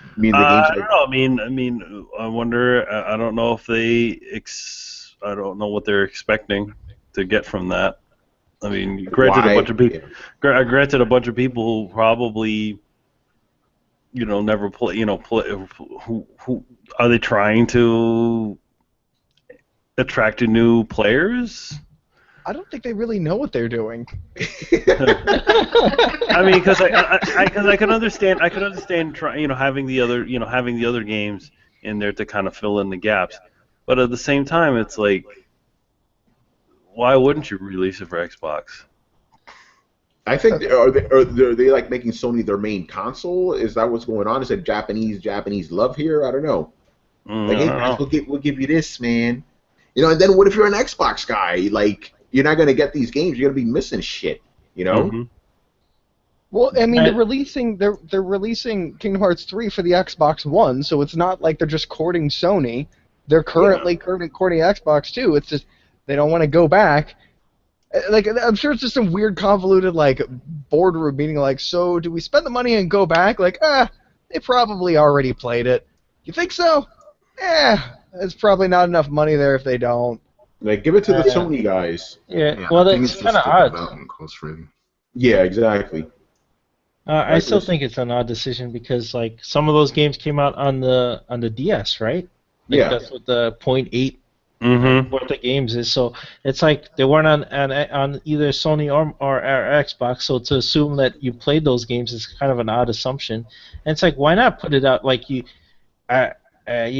I mean, the games. I don't know. I mean, I wonder. I don't know if I don't know what they're expecting to get from that. I mean, granted, Why? a bunch of people. Granted, a bunch of people who probably, never play. Who are they trying to attract new players? I don't think they really know what they're doing. I mean, because I can understand having the other games in there to kind of fill in the gaps, but at the same time, it's like, why wouldn't you release it for Xbox? I think are they like making Sony their main console? Is that what's going on? Is it Japanese love here? I don't know. Like, hey, I don't know. we'll give you this, man. And then what if you're an Xbox guy? Like, you're not gonna get these games. You're gonna be missing shit. Mhm. Well, I mean, they're releasing Kingdom Hearts 3 for the Xbox One, so it's not like they're just courting Sony. They're currently courting Xbox too. It's just they don't want to go back. Like, I'm sure it's just some weird convoluted like boardroom meeting. Like, so do we spend the money and go back? Like, they probably already played it. You think so? There's probably not enough money there if they don't. Like, give it to the Sony guys. Yeah, Yeah, well, I think that's it's kind just of the odd. development cost, really. Yeah, exactly. I Like, still listen- think it's an odd decision because like some of those games came out on the DS, right? Like, Yeah. that's what the .8 Mhm. worth of games is. So it's like they weren't on either Sony or Xbox. So to assume that you played those games is kind of an odd assumption. And it's like, why not put it out like you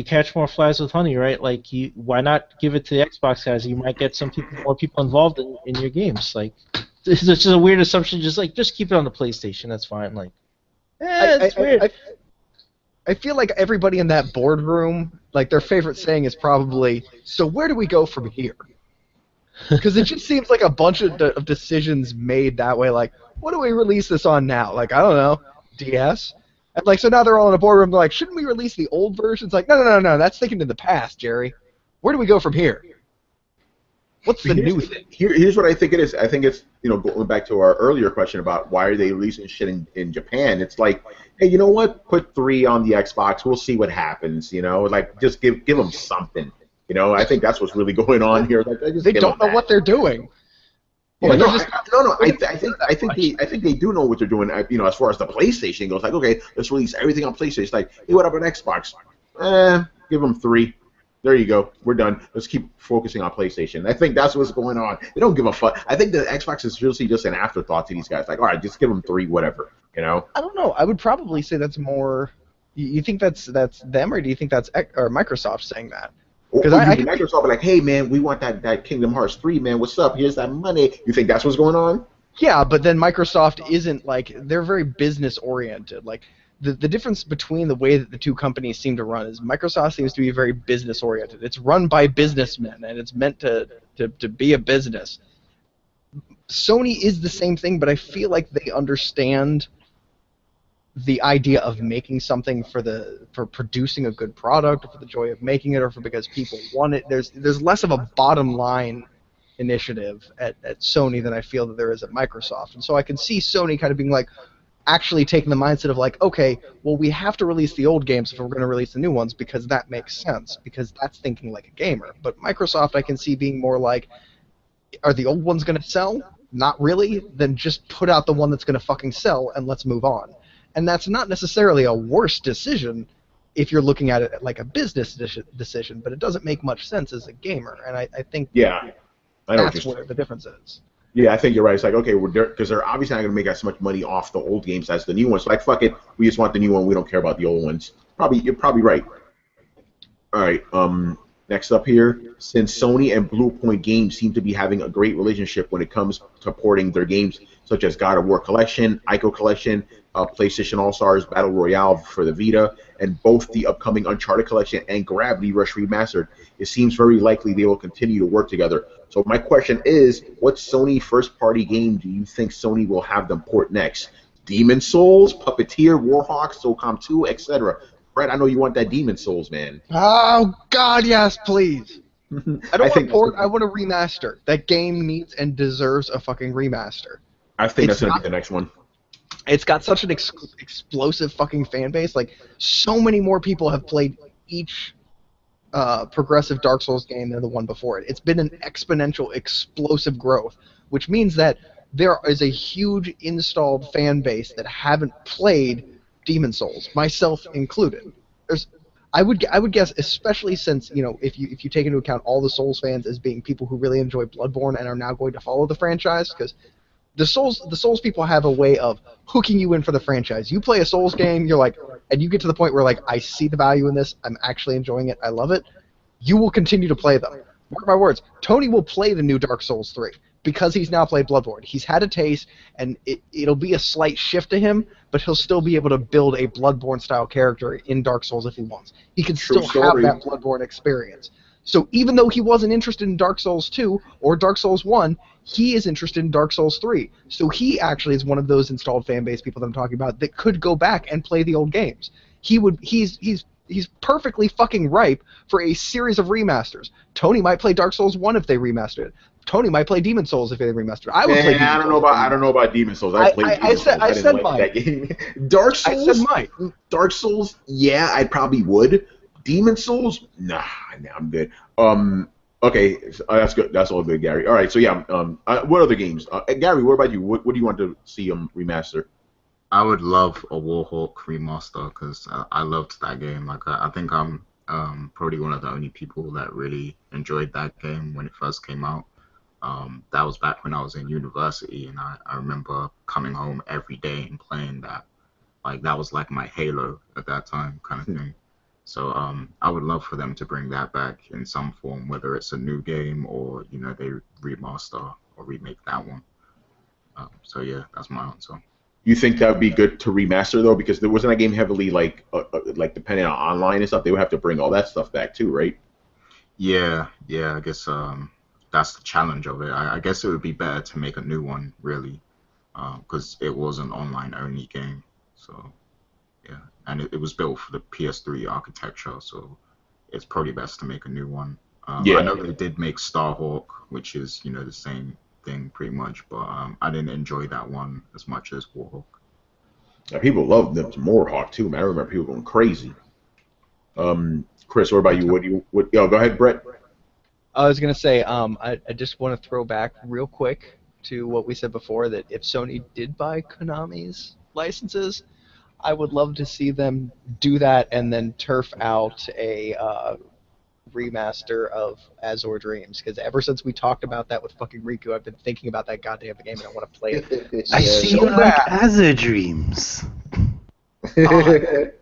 catch more flies with honey, right? Like, why not give it to the Xbox guys? You might get more people involved in your games. Like, it's just a weird assumption. Just keep it on the PlayStation. That's fine. Like, it's weird. I feel like everybody in that boardroom, like their favorite saying is probably, "So where do we go from here?" Because it just seems like a bunch of decisions made that way. Like, what do we release this on now? Like, I don't know, DS. And like, so now they're all in a boardroom. They're like, shouldn't we release the old version? It's like, no. That's thinking in the past, Jerry. Where do we go from here? What's the new thing? Here's what I think it is. I think it's, going back to our earlier question about why are they releasing shit in Japan. It's like, hey, you know what? Put 3 on the Xbox. We'll see what happens. Like, just give them something. I think that's what's really going on here. Like, They don't know what they're doing. Yeah, Well, no. I think they do know what they're doing. As far as the PlayStation goes, like, okay, let's release everything on PlayStation. It's like, hey, what about Xbox? Give them 3. There you go. We're done. Let's keep focusing on PlayStation. I think that's what's going on. They don't give a fuck. I think the Xbox is really just an afterthought to these guys. Like, all right, just give them 3, whatever. I don't know. I would probably say that's more. You think that's them, or do you think that's or Microsoft saying that? Because I Microsoft be like, hey man, we want that Kingdom Hearts 3, man. What's up? Here's that money. You think that's what's going on? Yeah, but then Microsoft isn't like, they're very business oriented. Like, the difference between the way that the two companies seem to run is Microsoft seems to be very business oriented. It's run by businessmen and it's meant to be a business. Sony is the same thing, but I feel like they understand the idea of making something for producing a good product, or for the joy of making it, or for because people want it. There's less of a bottom line initiative at Sony than I feel that there is at Microsoft. And so I can see Sony kind of being like, actually taking the mindset of like, okay, well, we have to release the old games if we're going to release the new ones because that makes sense, because that's thinking like a gamer. But Microsoft I can see being more like, are the old ones going to sell? Not really. Then just put out the one that's going to fucking sell and let's move on. And that's not necessarily a worse decision if you're looking at it like a business decision, but it doesn't make much sense as a gamer. And I think Yeah, I know what that's you're where the difference is. Yeah, I think you're right. It's like, okay, because they're obviously not going to make as much money off the old games as the new ones. So like, fuck it, we just want the new one. We don't care about the old ones. You're probably right. All right. Next up here, since Sony and Bluepoint Games seem to be having a great relationship when it comes to porting their games, such as God of War Collection, Ico Collection, PlayStation All Stars Battle Royale for the Vita, and both the upcoming Uncharted Collection and Gravity Rush Remastered, it seems very likely they will continue to work together. So my question is, what Sony first-party game do you think Sony will have them port next? Demon Souls, Puppeteer, Warhawk, SOCOM 2, etc. Brett, I know you want that Demon Souls, man. Oh God, yes, please. I don't want think to port. I want a remaster. That game needs and deserves a fucking remaster. I think that's going to be the next one. It's got such an explosive fucking fan base. Like, so many more people have played each progressive Dark Souls game than the one before it. It's been an exponential, explosive growth, which means that there is a huge installed fan base that haven't played Demon Souls, myself included. I would guess, especially since, you know, if you take into account all the Souls fans as being people who really enjoy Bloodborne and are now going to follow the franchise, because the Souls people have a way of hooking you in for the franchise. You play a Souls game, you're like, and you get to the point where like, I see the value in this, I'm actually enjoying it, I love it. You will continue to play them. Mark my words, Tony will play the new Dark Souls 3 because he's now played Bloodborne. He's had a taste, and it'll be a slight shift to him, but he'll still be able to build a Bloodborne-style character in Dark Souls if he wants. He can still have that Bloodborne experience. So even though he wasn't interested in Dark Souls 2 or Dark Souls 1, he is interested in Dark Souls 3. So he actually is one of those installed fan base people that I'm talking about that could go back and play the old games. He's perfectly fucking ripe for a series of remasters. Tony might play Dark Souls 1 if they remastered it. Tony might play Demon Souls if they remastered it. I would play Demon Souls. I don't know about Demon Souls. I played Demon Souls. I didn't like that game. Dark Souls? I said mine. Dark Souls, yeah, I probably would. Demon Souls? Nah, I'm good. Okay, that's good. That's all good, Gary. All right, so yeah, what other games? Gary, what about you? What do you want to see remaster? I would love a Warhawk remaster because I loved that game. Like I think I'm probably one of the only people that really enjoyed that game when it first came out. That was back when I was in university, and I remember coming home every day and playing that. Like that was like my Halo at that time, kind of thing. So I would love for them to bring that back in some form, whether it's a new game or they remaster or remake that one. So yeah, that's my answer. You think that would be good to remaster though, because there wasn't a game heavily like depending on online and stuff. They would have to bring all that stuff back too, right? Yeah. I guess that's the challenge of it. I guess it would be better to make a new one, really, because it was an online-only game. So yeah, and it was built for the PS3 architecture, so it's probably best to make a new one. I know they did make Starhawk, which is the same thing pretty much, but I didn't enjoy that one as much as Warhawk. Yeah, people love them to Warhawk too, man. I remember people going crazy. Chris, what about you? Go ahead, Brett. I was gonna say, I just want to throw back real quick to what we said before, that if Sony did buy Konami's licenses, I would love to see them do that and then turf out a remaster of Azure Dreams, because ever since we talked about that with fucking Riku, I've been thinking about that goddamn game and I want to play it. I see you like Azure Dreams. But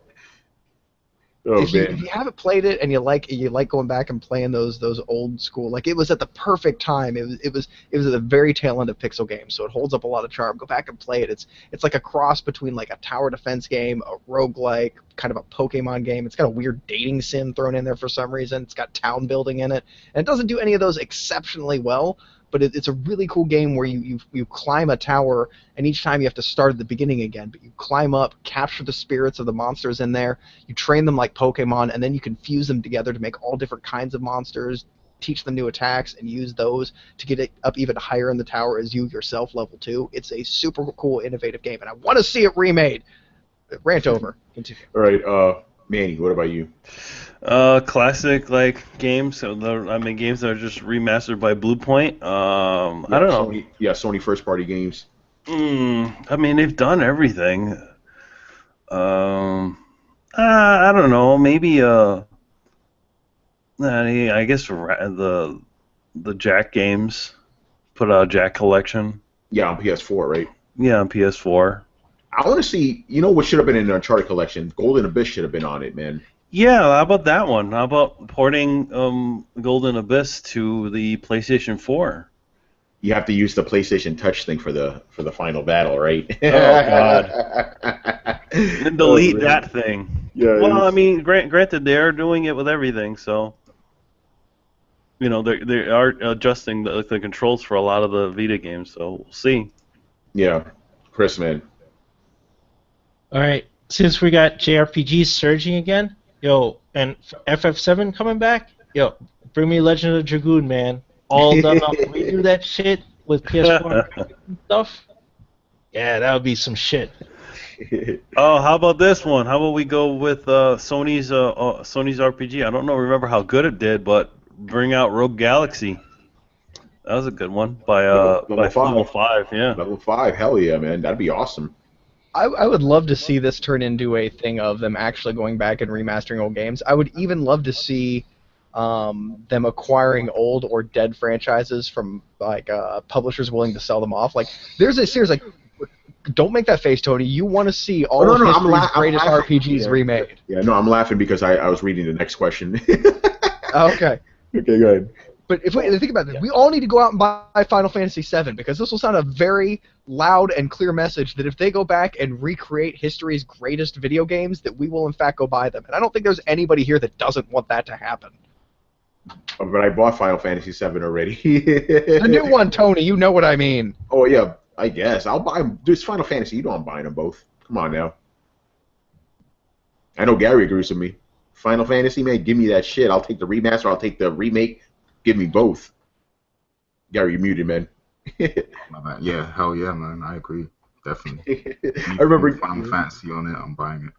Oh if man. you haven't played it and you like going back and playing those old school, like it was at the perfect time. It was at the very tail end of pixel games, so it holds up a lot of charm. Go back and play it. It's like a cross between like a tower defense game, a roguelike, kind of a Pokemon game. It's got a weird dating sim thrown in there for some reason. It's got town building in it, and it doesn't do any of those exceptionally well. But it's a really cool game where you climb a tower, and each time you have to start at the beginning again. But you climb up, capture the spirits of the monsters in there, you train them like Pokemon, and then you can fuse them together to make all different kinds of monsters, teach them new attacks, and use those to get it up even higher in the tower as you yourself level 2. It's a super cool, innovative game, and I want to see it remade. Rant over. Continue. All right, Manny, what about you? Classic like games. So games that are just remastered by Bluepoint. I don't know. Sony first party games. They've done everything. I don't know. Maybe I guess the Jack games put out a Jack collection. Yeah, on PS4, right? Yeah, on PS4. I want to see. You know what should have been in the Uncharted collection? Golden Abyss should have been on it, man. Yeah, how about that one? How about porting Golden Abyss to the PlayStation 4? You have to use the PlayStation Touch thing for the final battle, right? Oh God! And delete that thing. Yeah. Well, granted, they are doing it with everything, so they are adjusting the controls for a lot of the Vita games. So we'll see. Yeah, Chris, man. All right, since we got JRPGs surging again, and FF7 coming back, bring me Legend of Dragoon, man. All done up. Redo that shit with PS4 and stuff. Yeah, that would be some shit. Oh, how about this one? How about we go with Sony's RPG? I don't remember how good it did, but bring out Rogue Galaxy. That was a good one by Level 5. Yeah. Level 5, hell yeah, man. That'd be awesome. I would love to see this turn into a thing of them actually going back and remastering old games. I would even love to see them acquiring old or dead franchises from like publishers willing to sell them off. Like, there's a series like, don't make that face, Tony. You want to see all of history's greatest RPGs remade. Yeah, no, I'm laughing because I was reading the next question. Okay. Okay, go ahead. But if we think about it, we all need to go out and buy Final Fantasy VII, because this will send a very loud and clear message that if they go back and recreate history's greatest video games, that we will in fact go buy them. And I don't think there's anybody here that doesn't want that to happen. But I bought Final Fantasy VII already. The new one, Tony, you know what I mean. Oh, yeah, I guess. I'll buy them. Dude, it's Final Fantasy. You know I'm buying them both. Come on now. I know Gary agrees with me. Final Fantasy, man, give me that shit. I'll take the remaster. I'll take the remake. Give me both. Gary, you're muted, man. Yeah, hell yeah, man. I agree. Definitely. I remember Final Fantasy on it. I'm buying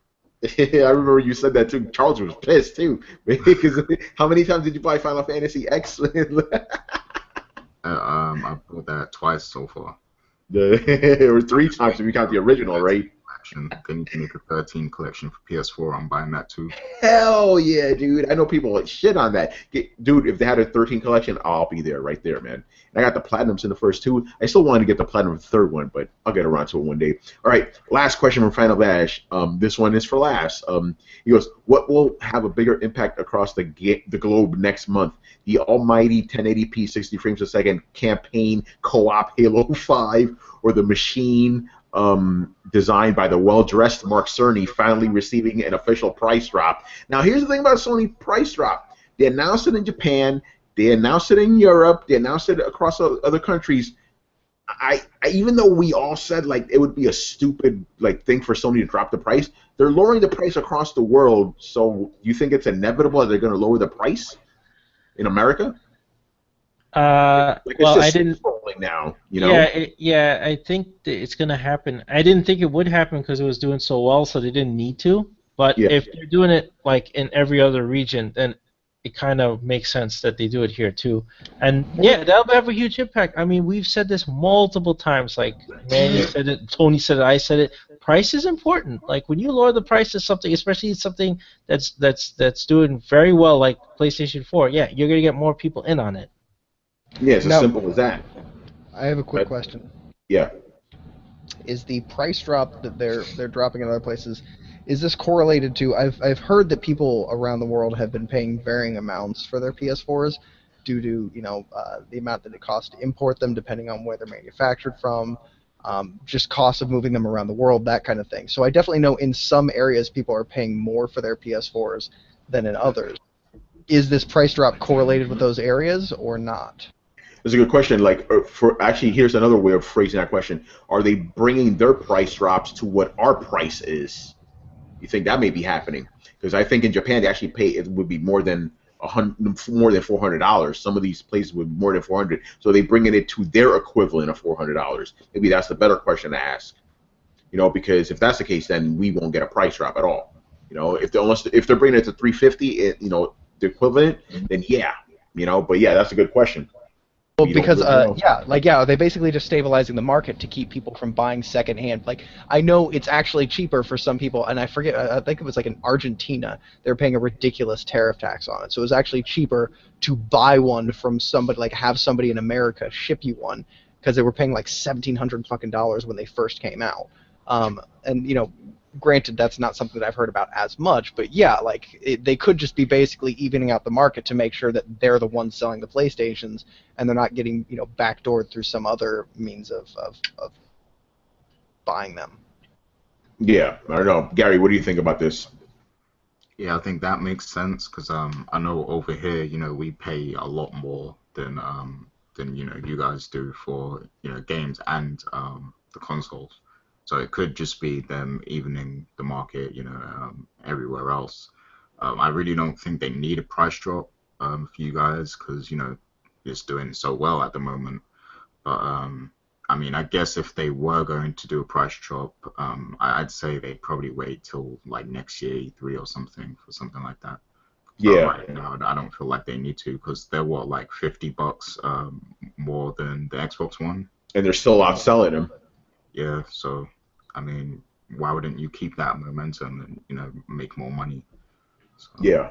it. I remember you said that too. Charles was pissed too. Because how many times did you buy Final Fantasy X? I bought that twice so far. Or 3 times if you count the original, right? Then you can make a 13 collection for PS4. I'm buying that too. Hell yeah, dude. I know people shit on that. Dude, if they had a 13 collection, I'll be there, right there, man. And I got the platinums in the first 2. I still wanted to get the platinum in the third one, but I'll get around to it one day. All right, last question from Final Bash. This one is for last. He goes, what will have a bigger impact across the globe next month? The almighty 1080p 60 frames a second campaign co-op Halo 5, or the machine designed by the well-dressed Mark Cerny finally receiving an official price drop? Now, here's the thing about Sony price drop. They announced it in Japan. They announced it in Europe. They announced it across other countries. I even though we all said like it would be a stupid thing for Sony to drop the price, they're lowering the price across the world. So you think it's inevitable that they're going to lower the price in America? Well, I didn't. Now, you know. Yeah, I think that it's gonna happen. I didn't think it would happen because it was doing so well, so they didn't need to. But if they're doing it like in every other region, then it kind of makes sense that they do it here too. And yeah, that'll have a huge impact. I mean, we've said this multiple times. Like Manny said it, Tony said it, I said it. Price is important. Like when you lower the price of something, especially something that's doing very well, like PlayStation 4, yeah, you're gonna get more people in on it. Yeah, it's as simple as that. I have a quick question. Yeah. Is the price drop that they're dropping in other places, is this correlated to? I've heard that people around the world have been paying varying amounts for their PS4s due to the amount that it costs to import them, depending on where they're manufactured from, just cost of moving them around the world, that kind of thing. So I definitely know in some areas people are paying more for their PS4s than in others. Is this price drop correlated with those areas or not? That's a good question. Like, for actually, here's another way of phrasing that question: are they bringing their price drops to what our price is? You think that may be happening? Because I think in Japan they actually pay it would be more than more than $400. Some of these places would be more than 400. So they bringing it to their equivalent of $400. Maybe that's the better question to ask. Because if that's the case, then we won't get a price drop at all. If they're bringing it to 350, the equivalent, then yeah. But yeah, that's a good question. Well, because they're basically just stabilizing the market to keep people from buying secondhand. Like, I know it's actually cheaper for some people, and I forget, I think it was like in Argentina, they're paying a ridiculous tariff tax on it. So it was actually cheaper to buy one from somebody, like have somebody in America ship you one, because they were paying like $1,700 fucking dollars when they first came out. And granted, that's not something that I've heard about as much, but yeah, they could just be basically evening out the market to make sure that they're the ones selling the PlayStations, and they're not getting backdoored through some other means of buying them. Yeah, I don't know, Gary. What do you think about this? Yeah, I think that makes sense because I know over here, we pay a lot more than you guys do for games and the consoles. So it could just be them evening the market, everywhere else. I really don't think they need a price drop for you guys because it's doing so well at the moment. But I mean, I guess if they were going to do a price drop, I'd say they'd probably wait till like next year E3 or something for something like that. Yeah. Right now, I don't feel like they need to because they're like $50 more than the Xbox One, and they're still outselling them. Yeah, so I mean, why wouldn't you keep that momentum and make more money? So. Yeah,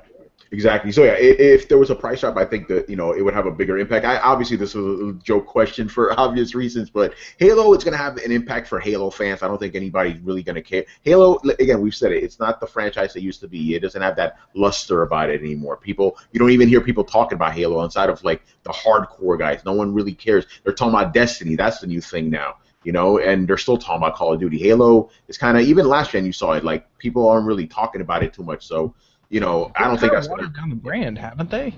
exactly. So yeah, if there was a price drop, I think that it would have a bigger impact. Obviously this was a joke question for obvious reasons, but Halo is going to have an impact for Halo fans. I don't think anybody's really going to care. Halo, again, we've said it. It's not the franchise it used to be. It doesn't have that luster about it anymore. You don't even hear people talking about Halo outside of like the hardcore guys. No one really cares. They're talking about Destiny. That's the new thing now. And they're still talking about Call of Duty. Halo is kind of, even last gen you saw it, like people aren't really talking about it too much. So, I don't think that's watered down the brand, haven't they?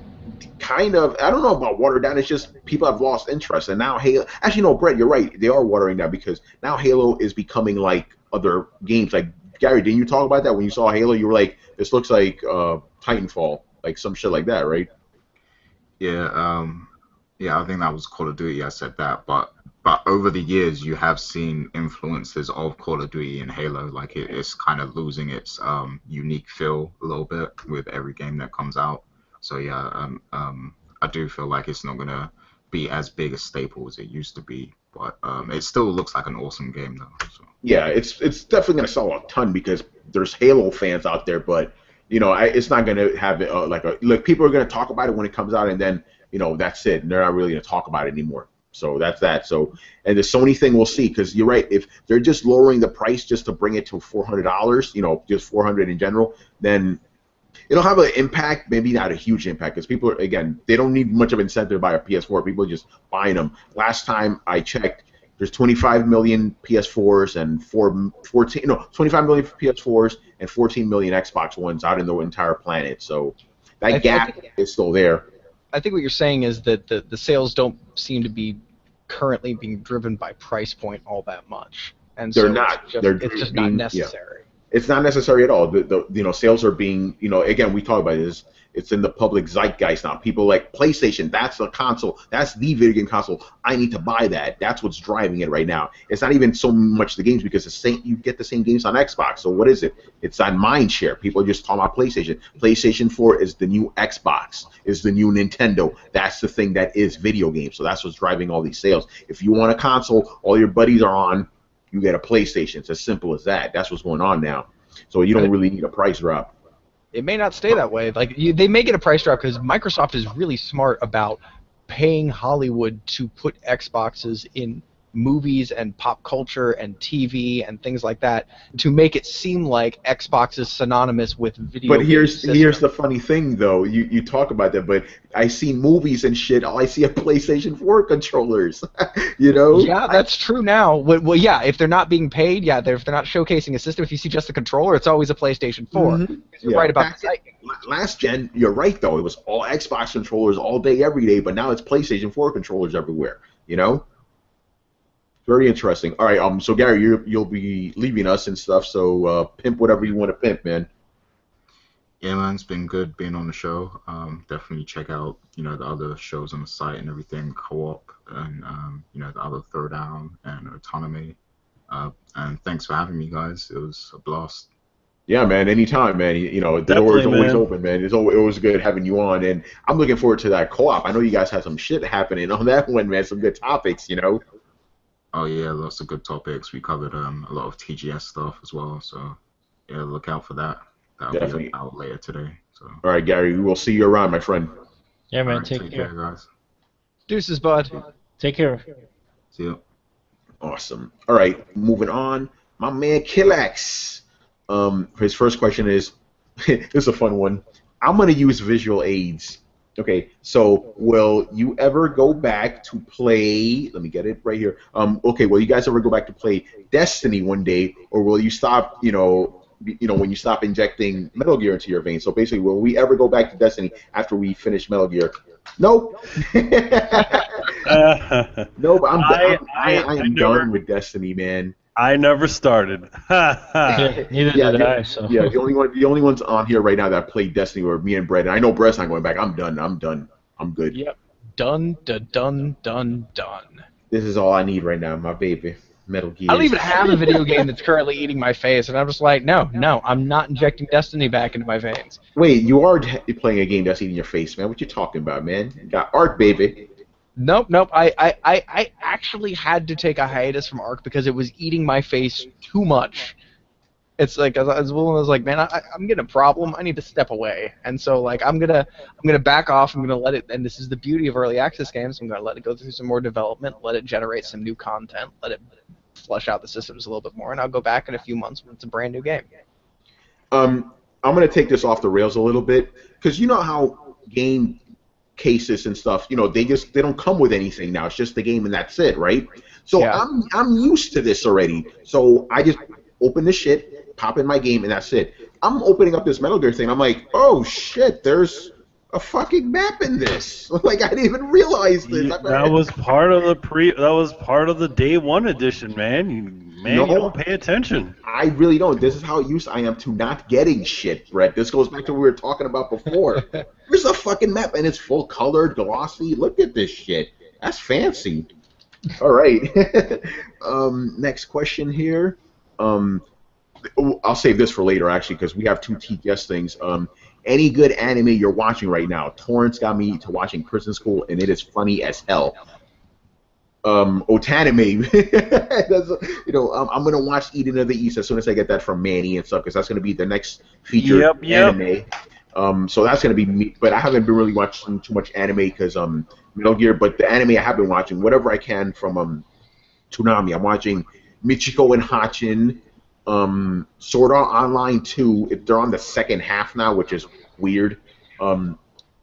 Kind of. I don't know about watered down. It's just people have lost interest, and now Halo. Actually, no, Brett, you're right. They are watering down because now Halo is becoming like other games. Like Gary, didn't you talk about that when you saw Halo? You were like, this looks like Titanfall, like some shit like that, right? Yeah. Yeah, I think that was Call of Duty. I said that, but over the years, you have seen influences of Call of Duty and Halo. Like it's kind of losing its unique feel a little bit with every game that comes out. So yeah, I do feel like it's not gonna be as big a staple as it used to be, but it still looks like an awesome game though. So. Yeah, it's definitely gonna sell a ton because there's Halo fans out there, but it's not gonna have look. People are gonna talk about it when it comes out, and then that's it. And they're not really gonna talk about it anymore. So that's that. So, and the Sony thing we'll see, because you're right. If they're just lowering the price just to bring it to $400, just $400 in general, then it'll have an impact. Maybe not a huge impact, because people they don't need much of incentive to buy a PS4. People are just buying them. Last time I checked, there's 25 million PS4s and 25 million PS4s and 14 million Xbox Ones out in the entire planet. So that gap is still there. I think what you're saying is that the sales don't seem to be currently being driven by price point all that much, and they're so not. It's just not necessary. Yeah. It's not necessary at all. The sales are being again, we talk about this. It's in the public zeitgeist now. People like PlayStation. That's the console. That's the video game console. I need to buy that. That's what's driving it right now. It's not even so much the games, because you get the same games on Xbox. So what is it? It's on mindshare. People are just talking about PlayStation. PlayStation 4 is the new Xbox. Is the new Nintendo. That's the thing that is video games. So that's what's driving all these sales. If you want a console, all your buddies are on. You get a PlayStation. It's as simple as that. That's what's going on now. So you don't really need a price drop. It may not stay that way. They may get a price drop because Microsoft is really smart about paying Hollywood to put Xboxes in movies and pop culture and TV and things like that to make it seem like Xbox is synonymous with video But game here's system. the funny thing though. You talk about that, but I see movies and shit. All I see are PlayStation 4 controllers. You know? Yeah, that's true now. Well, yeah, if they're not being paid, yeah, if they're not showcasing a system, if you see just the controller, it's always a PlayStation 4. Mhm. You're Yeah. right about the site. Last gen, you're right though. It was all Xbox controllers all day, every day. But now it's PlayStation 4 controllers everywhere. You know? Very interesting. All right. So Gary, you'll be leaving us and stuff. So pimp whatever you want to pimp, man. Yeah, man, it's been good being on the show. Definitely check out, the other shows on the site and everything, Co-op and, the other Throwdown and Autonomy. And thanks for having me, guys. It was a blast. Yeah, man. Anytime, man. The door is Definitely, always man. open, man. It was good having you on, and I'm looking forward to that co-op. I know you guys had some shit happening on that one, man. Some good topics, Oh, yeah, lots of good topics. We covered a lot of TGS stuff as well. So, yeah, look out for that. That'll Definitely. be out later today. So, All right, Gary. We will see you around, my friend. Yeah, man. alright, Take care. guys. Deuces, bud. Take care. See you. Awesome. All right, moving on. My man Killax. His first question is, this is a fun one. I'm gonna use visual aids. Okay, so will you ever go back to play? Let me get it right here. Okay, will you guys ever go back to play Destiny one day, or will you stop? When you stop injecting Metal Gear into your veins. So basically, will we ever go back to Destiny after we finish Metal Gear? Nope. No, but I am done with Destiny, man. I never started. Yeah, neither Yeah, did I. So Yeah, the only ones on here right now that played Destiny were me and Brett. And I know Brett's not going back. I'm done. I'm good. Yep. Done. This is all I need right now, my baby. Metal Gear. I don't even have a video game that's currently eating my face, and I'm just like, no, I'm not injecting Destiny back into my veins. Wait, you are playing a game that's eating your face, man. What you talking about, man? You got Ark, baby. Nope. I actually had to take a hiatus from Ark because it was eating my face too much. It's like as well as like, man, I'm getting a problem. I need to step away, and so like I'm gonna back off. I'm gonna let it. And this is the beauty of early access games. I'm gonna let it go through some more development, let it generate some new content, let it flesh out the systems a little bit more, and I'll go back in a few months when it's a brand new game. I'm gonna take this off the rails a little bit because you know how game cases and stuff, they don't come with anything now. It's just the game and that's it, right? So Yeah. I'm used to this already. So I just open this shit, pop in my game, and that's it. I'm opening up this Metal Gear thing. I'm like, oh shit, there's a fucking map in this. Like I didn't even realize this. That was part of the day one edition, man. You don't pay attention. I really don't. This is how used I am to not getting shit, Brett. This goes back to what we were talking about before. There's a fucking map, and it's full colored, glossy. Look at this shit. That's fancy. All right. Next question here. I'll save this for later, actually, because we have two TGS things. Any good anime you're watching right now? Torrance got me to watching Prison School, and it is funny as hell. Otanime. I'm gonna watch Eden of the East as soon as I get that from Manny and stuff, because that's gonna be the next featured anime. So that's gonna be me. But I haven't been really watching too much anime because Metal Gear. But the anime I have been watching, whatever I can from Konami. I'm watching Michiko and Hachin. Sword Art Online 2. They're on the second half now, which is weird. Rewatching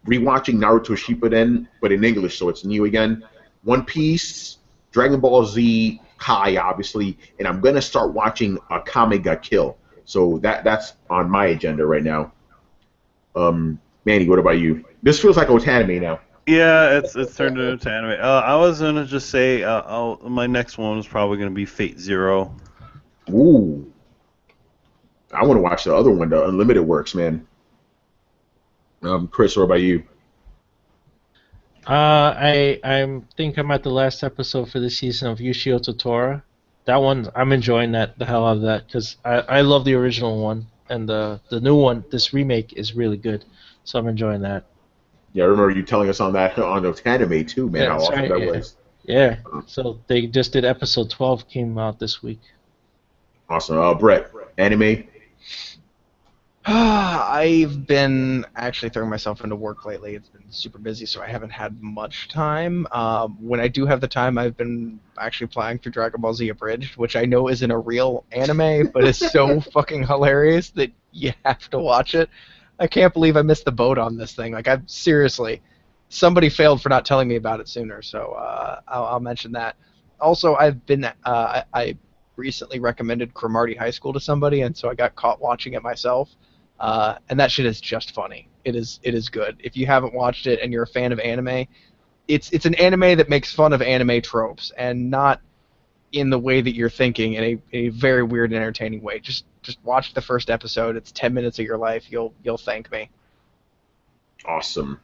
Naruto Shippuden, but in English, so it's new again. One Piece, Dragon Ball Z, Kai, obviously, and I'm gonna start watching Akame ga Kill. So that's on my agenda right now. Manny, what about you? This feels like Otanime now. Yeah, it's turned into anime. I was gonna just say, my next one is probably gonna be Fate Zero. Ooh, I want to watch the other one, the Unlimited Works, man. Chris, what about you? I think I'm at the last episode for this season of Yushio Totoro. That one, I'm enjoying the hell out of that because I love the original one, and the new one, this remake, is really good. So I'm enjoying that. Yeah, I remember you telling us on that on Otanime too, man. Yeah, how that's awesome right, that yeah. was. Yeah. So they just did episode 12, came out this week. Awesome. Brett, anime. I've been actually throwing myself into work lately. It's been super busy, so I haven't had much time. When I do have the time, I've been actually playing through Dragon Ball Z Abridged, which I know isn't a real anime, but it's so fucking hilarious that you have to watch it. I can't believe I missed the boat on this thing. Like, I'm seriously, somebody failed for not telling me about it sooner, so I'll mention that. Also, I recently recommended Cromartie High School to somebody, and so I got caught watching it myself. And that shit is just funny. It is good. If you haven't watched it and you're a fan of anime, it's an anime that makes fun of anime tropes and not in the way that you're thinking, in a very weird and entertaining way. Just watch the first episode. It's 10 minutes of your life. You'll thank me. Awesome.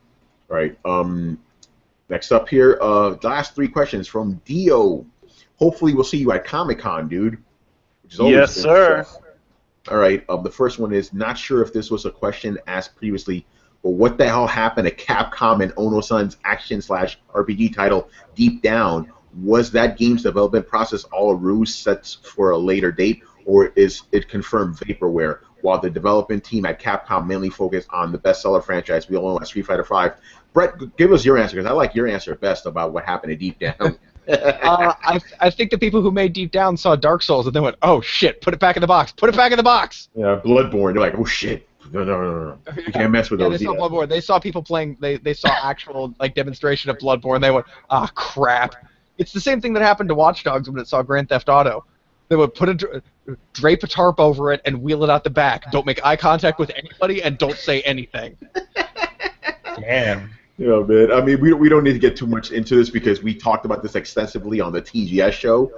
All right. Next up here, the last 3 questions from Dio. Hopefully we'll see you at Comic-Con, dude. Which is always Yes, good sir. stuff. All right. The first one is, not sure if this was a question asked previously, but what the hell happened to Capcom and Ono-san's action/RPG title Deep Down? Was that game's development process all a ruse set for a later date, or is it confirmed vaporware? While the development team at Capcom mainly focused on the bestseller franchise we all know as Street Fighter V. Brett, give us your answer, because I like your answer best about what happened to Deep Down. I think the people who made Deep Down saw Dark Souls and then went, oh shit, put it back in the box, put it back in the box. Yeah, Bloodborne. They're like, oh shit, no. You can't mess with those. They saw Bloodborne. They saw people playing. They saw actual like demonstration of Bloodborne. They went, ah, crap. It's the same thing that happened to Watch Dogs when it saw Grand Theft Auto. They would drape a tarp over it and wheel it out the back. Don't make eye contact with anybody and don't say anything. Damn. Yeah, man. I mean, we don't need to get too much into this because we talked about this extensively on the TGS show.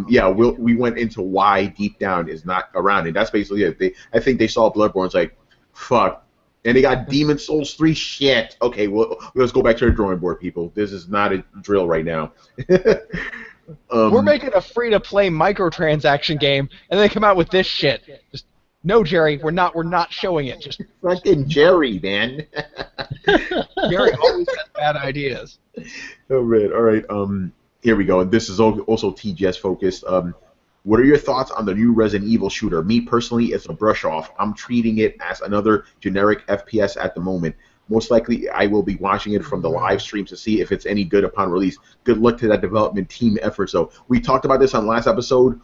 We went into why Deep Down is not around, and that's basically it. I think they saw Bloodborne. It's like, fuck. And they got Demon Souls 3. Shit. Okay, well, let's go back to the drawing board, people. This is not a drill right now. We're making a free-to-play microtransaction game, and they come out with this shit. Just, no, Jerry, we're not showing it. Just fucking Jerry, man. Jerry always has bad ideas. Oh man. All right. Here we go. This is also TGS focused. What are your thoughts on the new Resident Evil shooter? Me personally, it's a brush off. I'm treating it as another generic FPS at the moment. Most likely, I will be watching it from the live streams to see if it's any good upon release. Good luck to that development team effort. So we talked about this on last episode.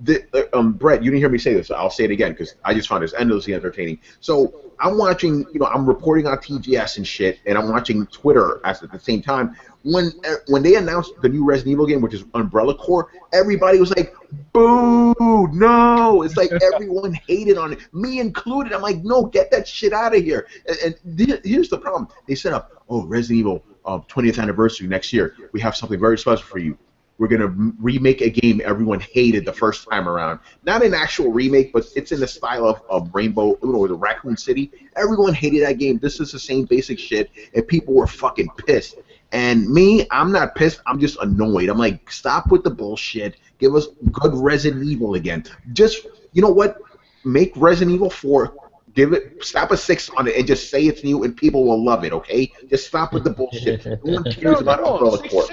Brett, you didn't hear me say this, so I'll say it again because I just found this endlessly entertaining. So I'm watching, I'm reporting on TGS and shit, and I'm watching Twitter at the same time. When they announced the new Resident Evil game, which is Umbrella Corps, everybody was like, boo, no. It's like everyone hated on it, me included. I'm like, no, get that shit out of here. And here's the problem. They set up, Resident Evil 20th anniversary next year. We have something very special for you. We're going to remake a game everyone hated the first time around. Not an actual remake, but it's in the style of Rainbow, or the Raccoon City. Everyone hated that game. This is the same basic shit, and people were fucking pissed. And me, I'm not pissed. I'm just annoyed. I'm like, stop with the bullshit. Give us good Resident Evil again. Just, you know what? Make Resident Evil 4. Slap a 6 on it and just say it's new and people will love it, okay? Just stop with the bullshit. No one cares about Umbrella Corps.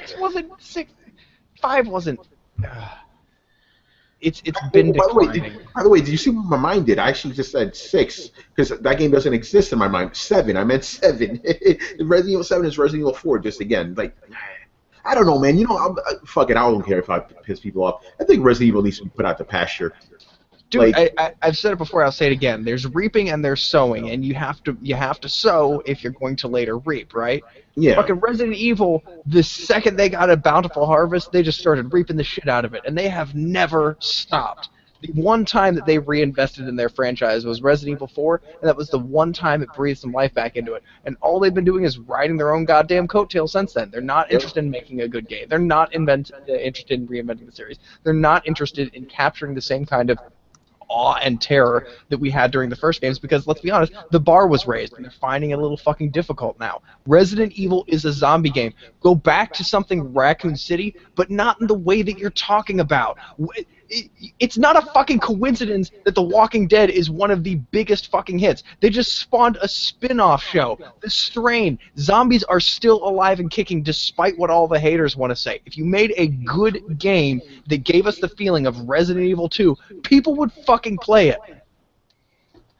5 wasn't. It's been declining. By the way, did you see what my mind did? I actually just said 6 because that game doesn't exist in my mind. 7. I meant 7. Resident Evil 7 is Resident Evil 4. Just again, like, I don't know, man. Fuck it. I don't care if I piss people off. I think Resident Evil needs to be put out to pasture. Dude, I've said it before. I'll say it again. There's reaping and there's sowing, and you have to sow if you're going to later reap, right? Yeah. Fucking Resident Evil, the second they got a bountiful harvest, they just started reaping the shit out of it, and they have never stopped. The one time that they reinvested in their franchise was Resident Evil 4, and that was the one time it breathed some life back into it. And all they've been doing is riding their own goddamn coattail since then. They're not interested in making a good game. They're not interested in reinventing the series. They're not interested in capturing the same kind of awe and terror that we had during the first games, because let's be honest, the bar was raised and they're finding it a little fucking difficult now. Resident Evil is a zombie game. Go back to something Raccoon City, but not in the way that you're talking about. It's not a fucking coincidence that The Walking Dead is one of the biggest fucking hits. They just spawned a spin-off show. The Strain. Zombies are still alive and kicking despite what all the haters want to say. If you made a good game that gave us the feeling of Resident Evil 2, people would fucking play it.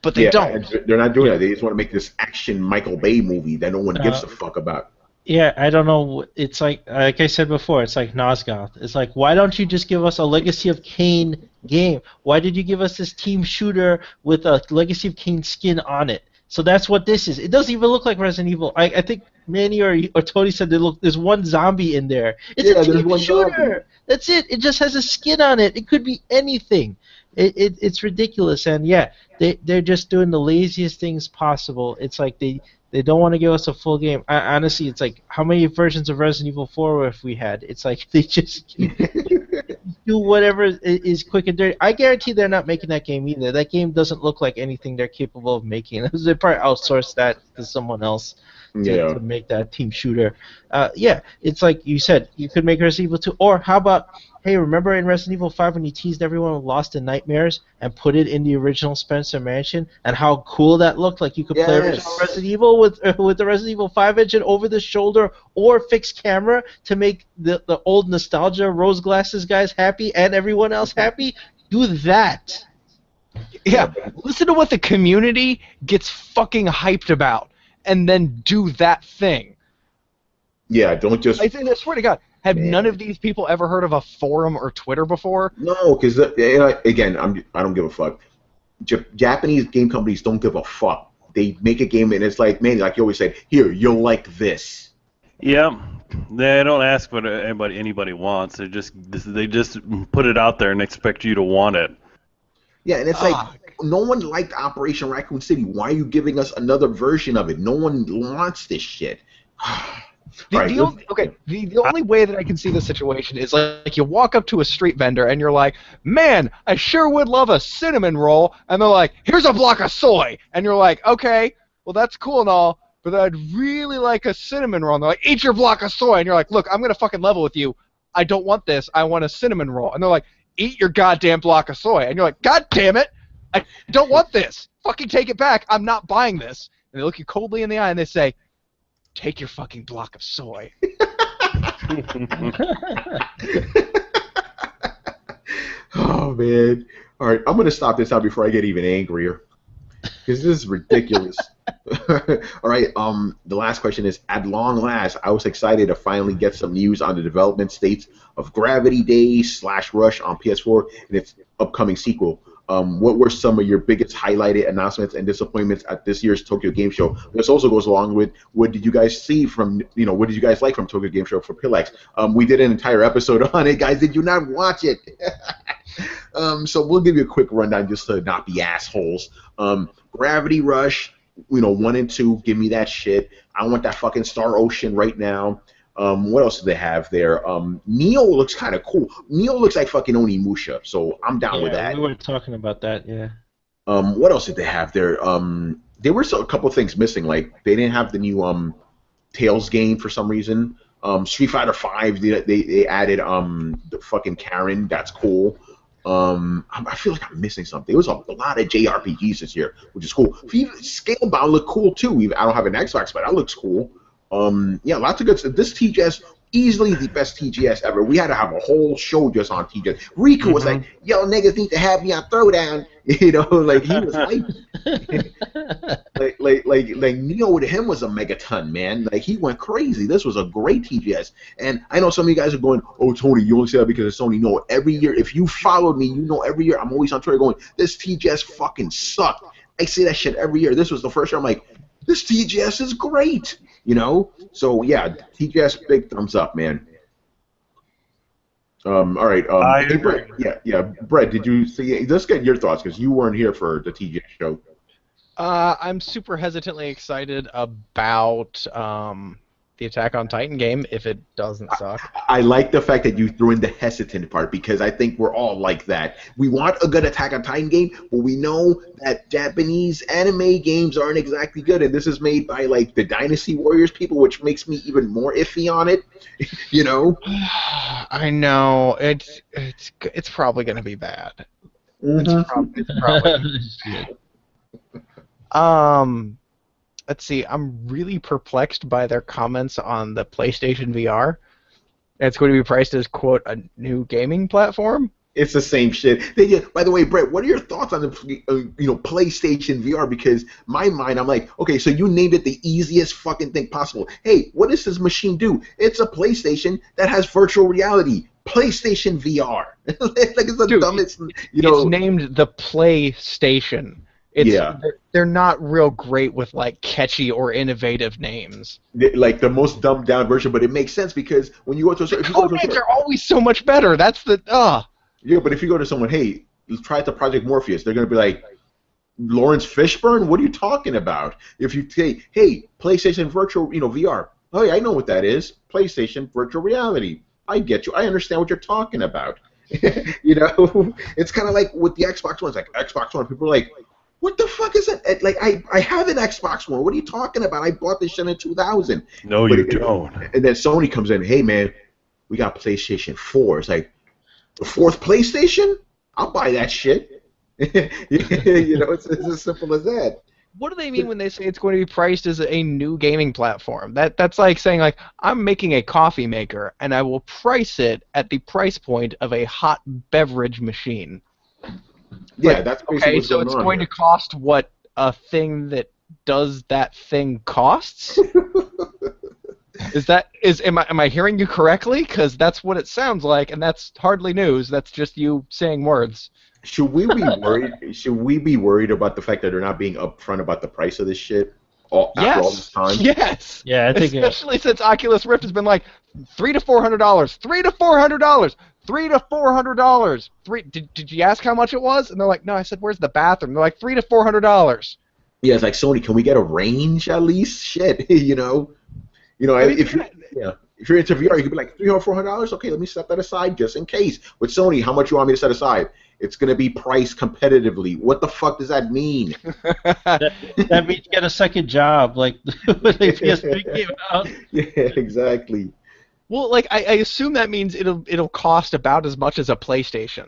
but they don't. They're not doing that. They just want to make this action Michael Bay movie that no one gives a Uh, fuck about. Yeah, I don't know. It's like I said before, it's like Nosgoth. It's like, why don't you just give us a Legacy of Kain game? Why did you give us this team shooter with a Legacy of Kain skin on it? So that's what this is. It doesn't even look like Resident Evil. I think Manny or Tony said there's one zombie in there. It's a There's team one shooter. zombie. That's it. It just has a skin on it. It could be anything. It's ridiculous. And yeah, they're just doing the laziest things possible. It's like they don't want to give us a full game. Honestly, it's like, how many versions of Resident Evil 4 have we had? It's like they just do whatever is quick and dirty. I guarantee they're not making that game either. That game doesn't look like anything they're capable of making. They probably outsourced that to someone else to make that team shooter. Yeah, it's like you said, you could make Resident Evil 2. Or how about, hey, remember in Resident Evil 5 when you teased everyone with Lost in Nightmares and put it in the original Spencer Mansion and how cool that looked? Like you could play original Resident Evil with the Resident Evil 5 engine over the shoulder or fixed camera to make the old nostalgia rose glasses guys happy and everyone else happy. Do that. Yeah, listen to what the community gets fucking hyped about, and then do that thing. Yeah, don't just. I swear to God, have none of these people ever heard of a forum or Twitter before? No, because again, I don't give a fuck. Japanese game companies don't give a fuck. They make a game and it's like, man, like you always say, here, you'll like this. Yeah, they don't ask what anybody wants. They just put it out there and expect you to want it. Yeah, and it's like, no one liked Operation Raccoon City. Why are you giving us another version of it? No one wants this shit. The only way that I can see this situation is like you walk up to a street vendor and you're like, man, I sure would love a cinnamon roll, and they're like, here's a block of soy, and you're like, okay, well that's cool and all, but I'd really like a cinnamon roll, and they're like, eat your block of soy, and you're like, look, I'm gonna fucking level with you, I don't want this, I want a cinnamon roll, and they're like, eat your goddamn block of soy, and you're like, god damn it, I don't want this, fucking take it back, I'm not buying this, and they look you coldly in the eye and they say, take your fucking block of soy. Oh, man. All right, I'm going to stop this out before I get even angrier. Because this is ridiculous. All right, the last question is, at long last, I was excited to finally get some news on the development states of Gravity Days / Rush on PS4 and its upcoming sequel. What were some of your biggest highlighted announcements and disappointments at this year's Tokyo Game Show? This also goes along with what did you guys see from, what did you guys like from Tokyo Game Show for Pillax? We did an entire episode on it, guys. Did you not watch it? So we'll give you a quick rundown just to not be assholes. Gravity Rush, 1 and 2, give me that shit. I want that fucking Star Ocean right now. What else do they have there? Neo looks kind of cool. Neo looks like fucking Onimusha, so I'm down with that. We were talking about that, yeah. What else did they have there? There were a couple things missing. Like they didn't have the new Tails game for some reason. Street Fighter V, they added the fucking Karen. That's cool. I feel like I'm missing something. There was a lot of JRPGs this year, which is cool. Scalebound looked cool too. I don't have an Xbox, but that looks cool. Yeah, lots of good stuff. This TGS, easily the best TGS ever. We had to have a whole show just on TGS. Riku was like, yo, niggas need to have me on Throwdown. Like he was like Neo with him was a megaton, man. Like he went crazy. This was a great TGS. And I know some of you guys are going, oh, Tony, you only say that because it's Sony. No, every year, if you followed me, every year I'm always on Twitter going, this TGS fucking sucked. I say that shit every year. This was the first year I'm like, this TGS is great. So yeah, TGS, big thumbs up, man. All right. I hey, agree. Brett, yeah. Brett, did you see? Let's get your thoughts because you weren't here for the TGS show. I'm super hesitantly excited about the Attack on Titan game if it doesn't suck. I like the fact that you threw in the hesitant part because I think we're all like that. We want a good Attack on Titan game, but we know that Japanese anime games aren't exactly good, and this is made by like the Dynasty Warriors people, which makes me even more iffy on it. I know it's probably gonna be bad. It's probably. Let's see. I'm really perplexed by their comments on the PlayStation VR. It's going to be priced as, quote, a new gaming platform. It's the same shit. By the way, Brett, what are your thoughts on the PlayStation VR? Because my mind, I'm like, okay, so you named it the easiest fucking thing possible. Hey, what does this machine do? It's a PlayStation that has virtual reality. PlayStation VR. Like it's the Dude, dumbest. It's named the PlayStation. Yeah. They're not real great with like catchy or innovative names. Like the most dumbed down version, but it makes sense because when you go to a Code names are always so much better. That's the Yeah, but if you go to someone, hey, let's try it to Project Morpheus, they're gonna be like, Lawrence Fishburne? What are you talking about? If you say, hey, PlayStation Virtual, VR, oh yeah, I know what that is. PlayStation Virtual Reality. I get you. I understand what you're talking about. It's kind of like with the Xbox One. It's like Xbox One. People are like, what the fuck is that? Like, I have an Xbox One. What are you talking about? I bought this shit in 2000. No, you don't. And then Sony comes in, hey man, we got PlayStation 4. It's like, the fourth PlayStation? I'll buy that shit. It's as simple as that. What do they mean when they say it's going to be priced as a new gaming platform? That's like saying like I'm making a coffee maker and I will price it at the price point of a hot beverage machine. Yeah, like, that's basically okay. What's So going it's on going here. to cost what a thing that does that thing costs? Am I hearing you correctly? Because that's what it sounds like, and that's hardly news. That's just you saying words. Should we be worried? Should we be worried about the fact that they're not being upfront about the price of this shit after all this time? Yes. Yeah, I think especially since Oculus Rift has been like $300 to $400, $300 to $400, $300 to $400. Did you ask how much it was? And they're like, no. I said, where's the bathroom? They're like $300 to $400. Yeah, it's like Sony. Can we get a range at least? Shit, if you're into VR, you could be like $300 or $400. Okay, let me set that aside just in case. With Sony, how much you want me to set aside? It's gonna be priced competitively. What the fuck does that mean? that means get a second job, like when the PS3 came out. Yeah, exactly. Well, like I assume that means it'll cost about as much as a PlayStation.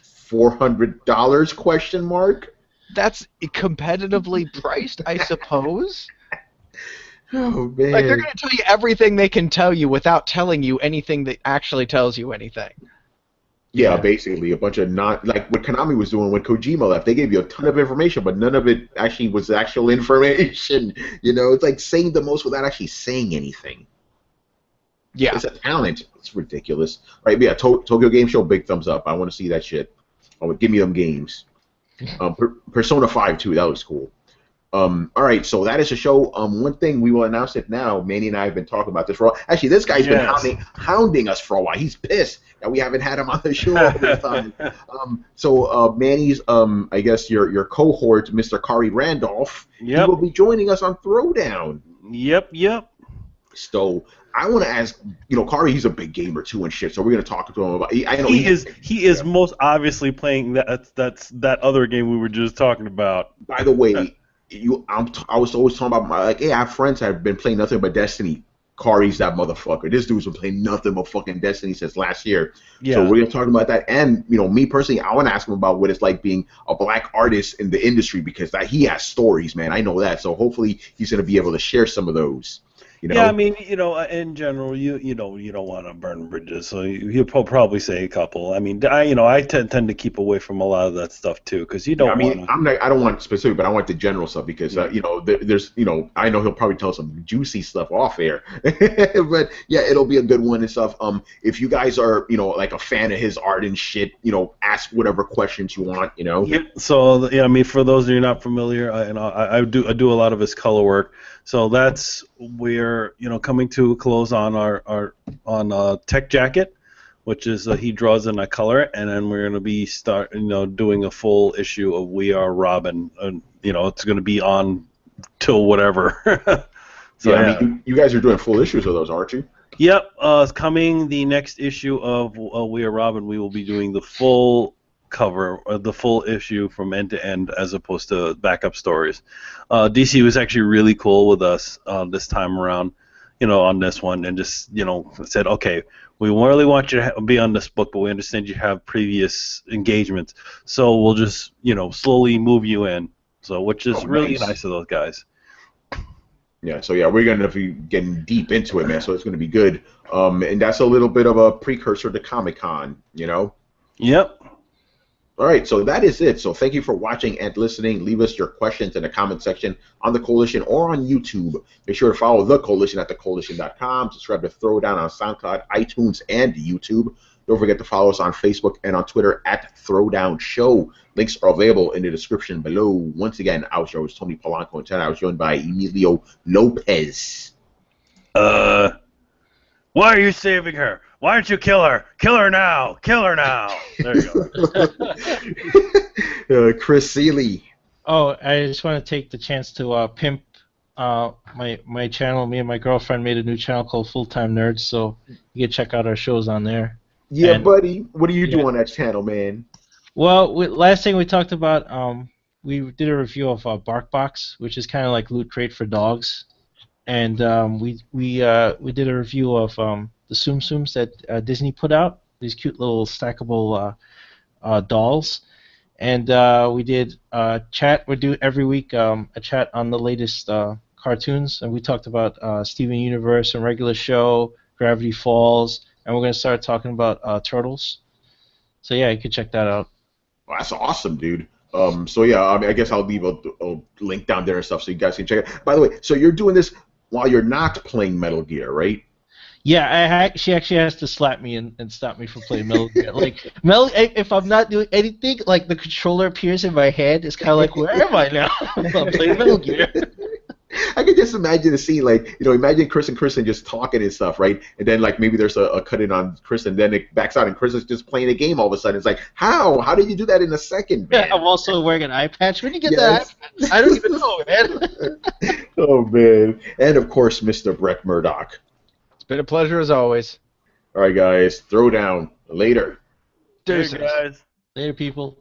$400? Question mark. That's competitively priced, I suppose. Oh man! Like they're gonna tell you everything they can tell you without telling you anything that actually tells you anything. Yeah, basically a bunch of not like what Konami was doing when Kojima left. They gave you a ton of information, but none of it actually was actual information. It's like saying the most without actually saying anything. Yeah, it's a talent. It's ridiculous. Right? Yeah, Tokyo Game Show, big thumbs up. I want to see that shit. Give me them games. Persona 5 too. That was cool. All right, so that is the show. One thing we will announce it now. Manny and I have been talking about this for a while. Actually, this guy's been hounding us for a while. He's pissed that we haven't had him on the show all this time. So Manny's, I guess your cohort, Mr. Kari Randolph, he will be joining us on Throwdown. Yep. So I want to ask, Kari, he's a big gamer too and shit. So we're gonna talk to him about. I know he is most obviously playing that other game we were just talking about. By the way. I was always talking about hey, I have friends that have been playing nothing but Destiny. Kari's that motherfucker. This dude's been playing nothing but fucking Destiny since last year. Yeah. So we're gonna talk about that, and me personally, I want to ask him about what it's like being a black artist in the industry because he has stories, man. I know that. So hopefully he's gonna be able to share some of those. Yeah, I mean, in general, you don't want to burn bridges, so he'll probably say a couple. I mean, I tend to keep away from a lot of that stuff too, because you don't. Yeah, I mean, I don't want specific, but I want the general stuff because there's I know he'll probably tell some juicy stuff off air, but yeah, it'll be a good one and stuff. If you guys are like a fan of his art and shit, ask whatever questions you want, Yep. So I mean, for those of you who are not familiar, I do a lot of his color work. So that's we're coming to a close on our Tech Jacket, which is he draws in a color, and then we're gonna be doing a full issue of We Are Robin, and it's gonna be on till whatever. So yeah, I mean, you guys are doing full issues of those, aren't you? Yep. Coming the next issue of We Are Robin, we will be doing the full cover, the full issue from end to end, as opposed to backup stories. DC was actually really cool with us this time around, on this one, and just said, okay, we really want you to be on this book, but we understand you have previous engagements, so we'll just slowly move you in. So which is really nice of those guys. Yeah, so yeah, we're gonna be getting deep into it, man. So it's gonna be good. And that's a little bit of a precursor to Comic-Con, Yep. All right, so that is it. So thank you for watching and listening. Leave us your questions in the comment section on the Coalition or on YouTube. Make sure to follow the Coalition at thecoalition.com. Subscribe to Throwdown on SoundCloud, iTunes, and YouTube. Don't forget to follow us on Facebook and on Twitter at Throwdown Show. Links are available in the description below. Once again, I was Tony Polanco, and tonight I was joined by Emilio Lopez. Why are you saving her? Why don't you kill her? Kill her now! Kill her now! There you go. Chris Seeley. Oh, I just want to take the chance to pimp my channel. Me and my girlfriend made a new channel called Full Time Nerds, so you can check out our shows on there. Yeah, buddy. What do you do on that channel, man? Well, last thing we talked about, we did a review of BarkBox, which is kind of like Loot Crate for dogs, and we did a review of the Tsum Tsums that Disney put out. These cute little stackable dolls, and we did chat. We do every week a chat on the latest cartoons, and we talked about Steven Universe and Regular Show, Gravity Falls, and we're gonna start talking about Turtles. So yeah, you can check that out. Well, that's awesome, dude. So yeah, I guess I'll leave a link down there and stuff so you guys can check it. By the way, so you're doing this while you're not playing Metal Gear, right? Yeah, she actually has to slap me and stop me from playing Metal Gear. Like if I'm not doing anything, like the controller appears in my head. It's kind of like, where am I now? I'm playing Metal Gear. I can just imagine the scene, like, imagine Chris and Kristen just talking and stuff, right? And then, like, maybe there's a cut in on Chris, and then it backs out, and Chris is just playing a game all of a sudden. It's like, how? How did you do that in a second, man? Yeah, I'm also wearing an eye patch. When did you get that eye patch? I don't even know, man. Oh, man. And, of course, Mr. Brett Murdoch. It's been a pleasure, as always. All right, guys. Throw down. Later. go. Hey, guys. Later, people.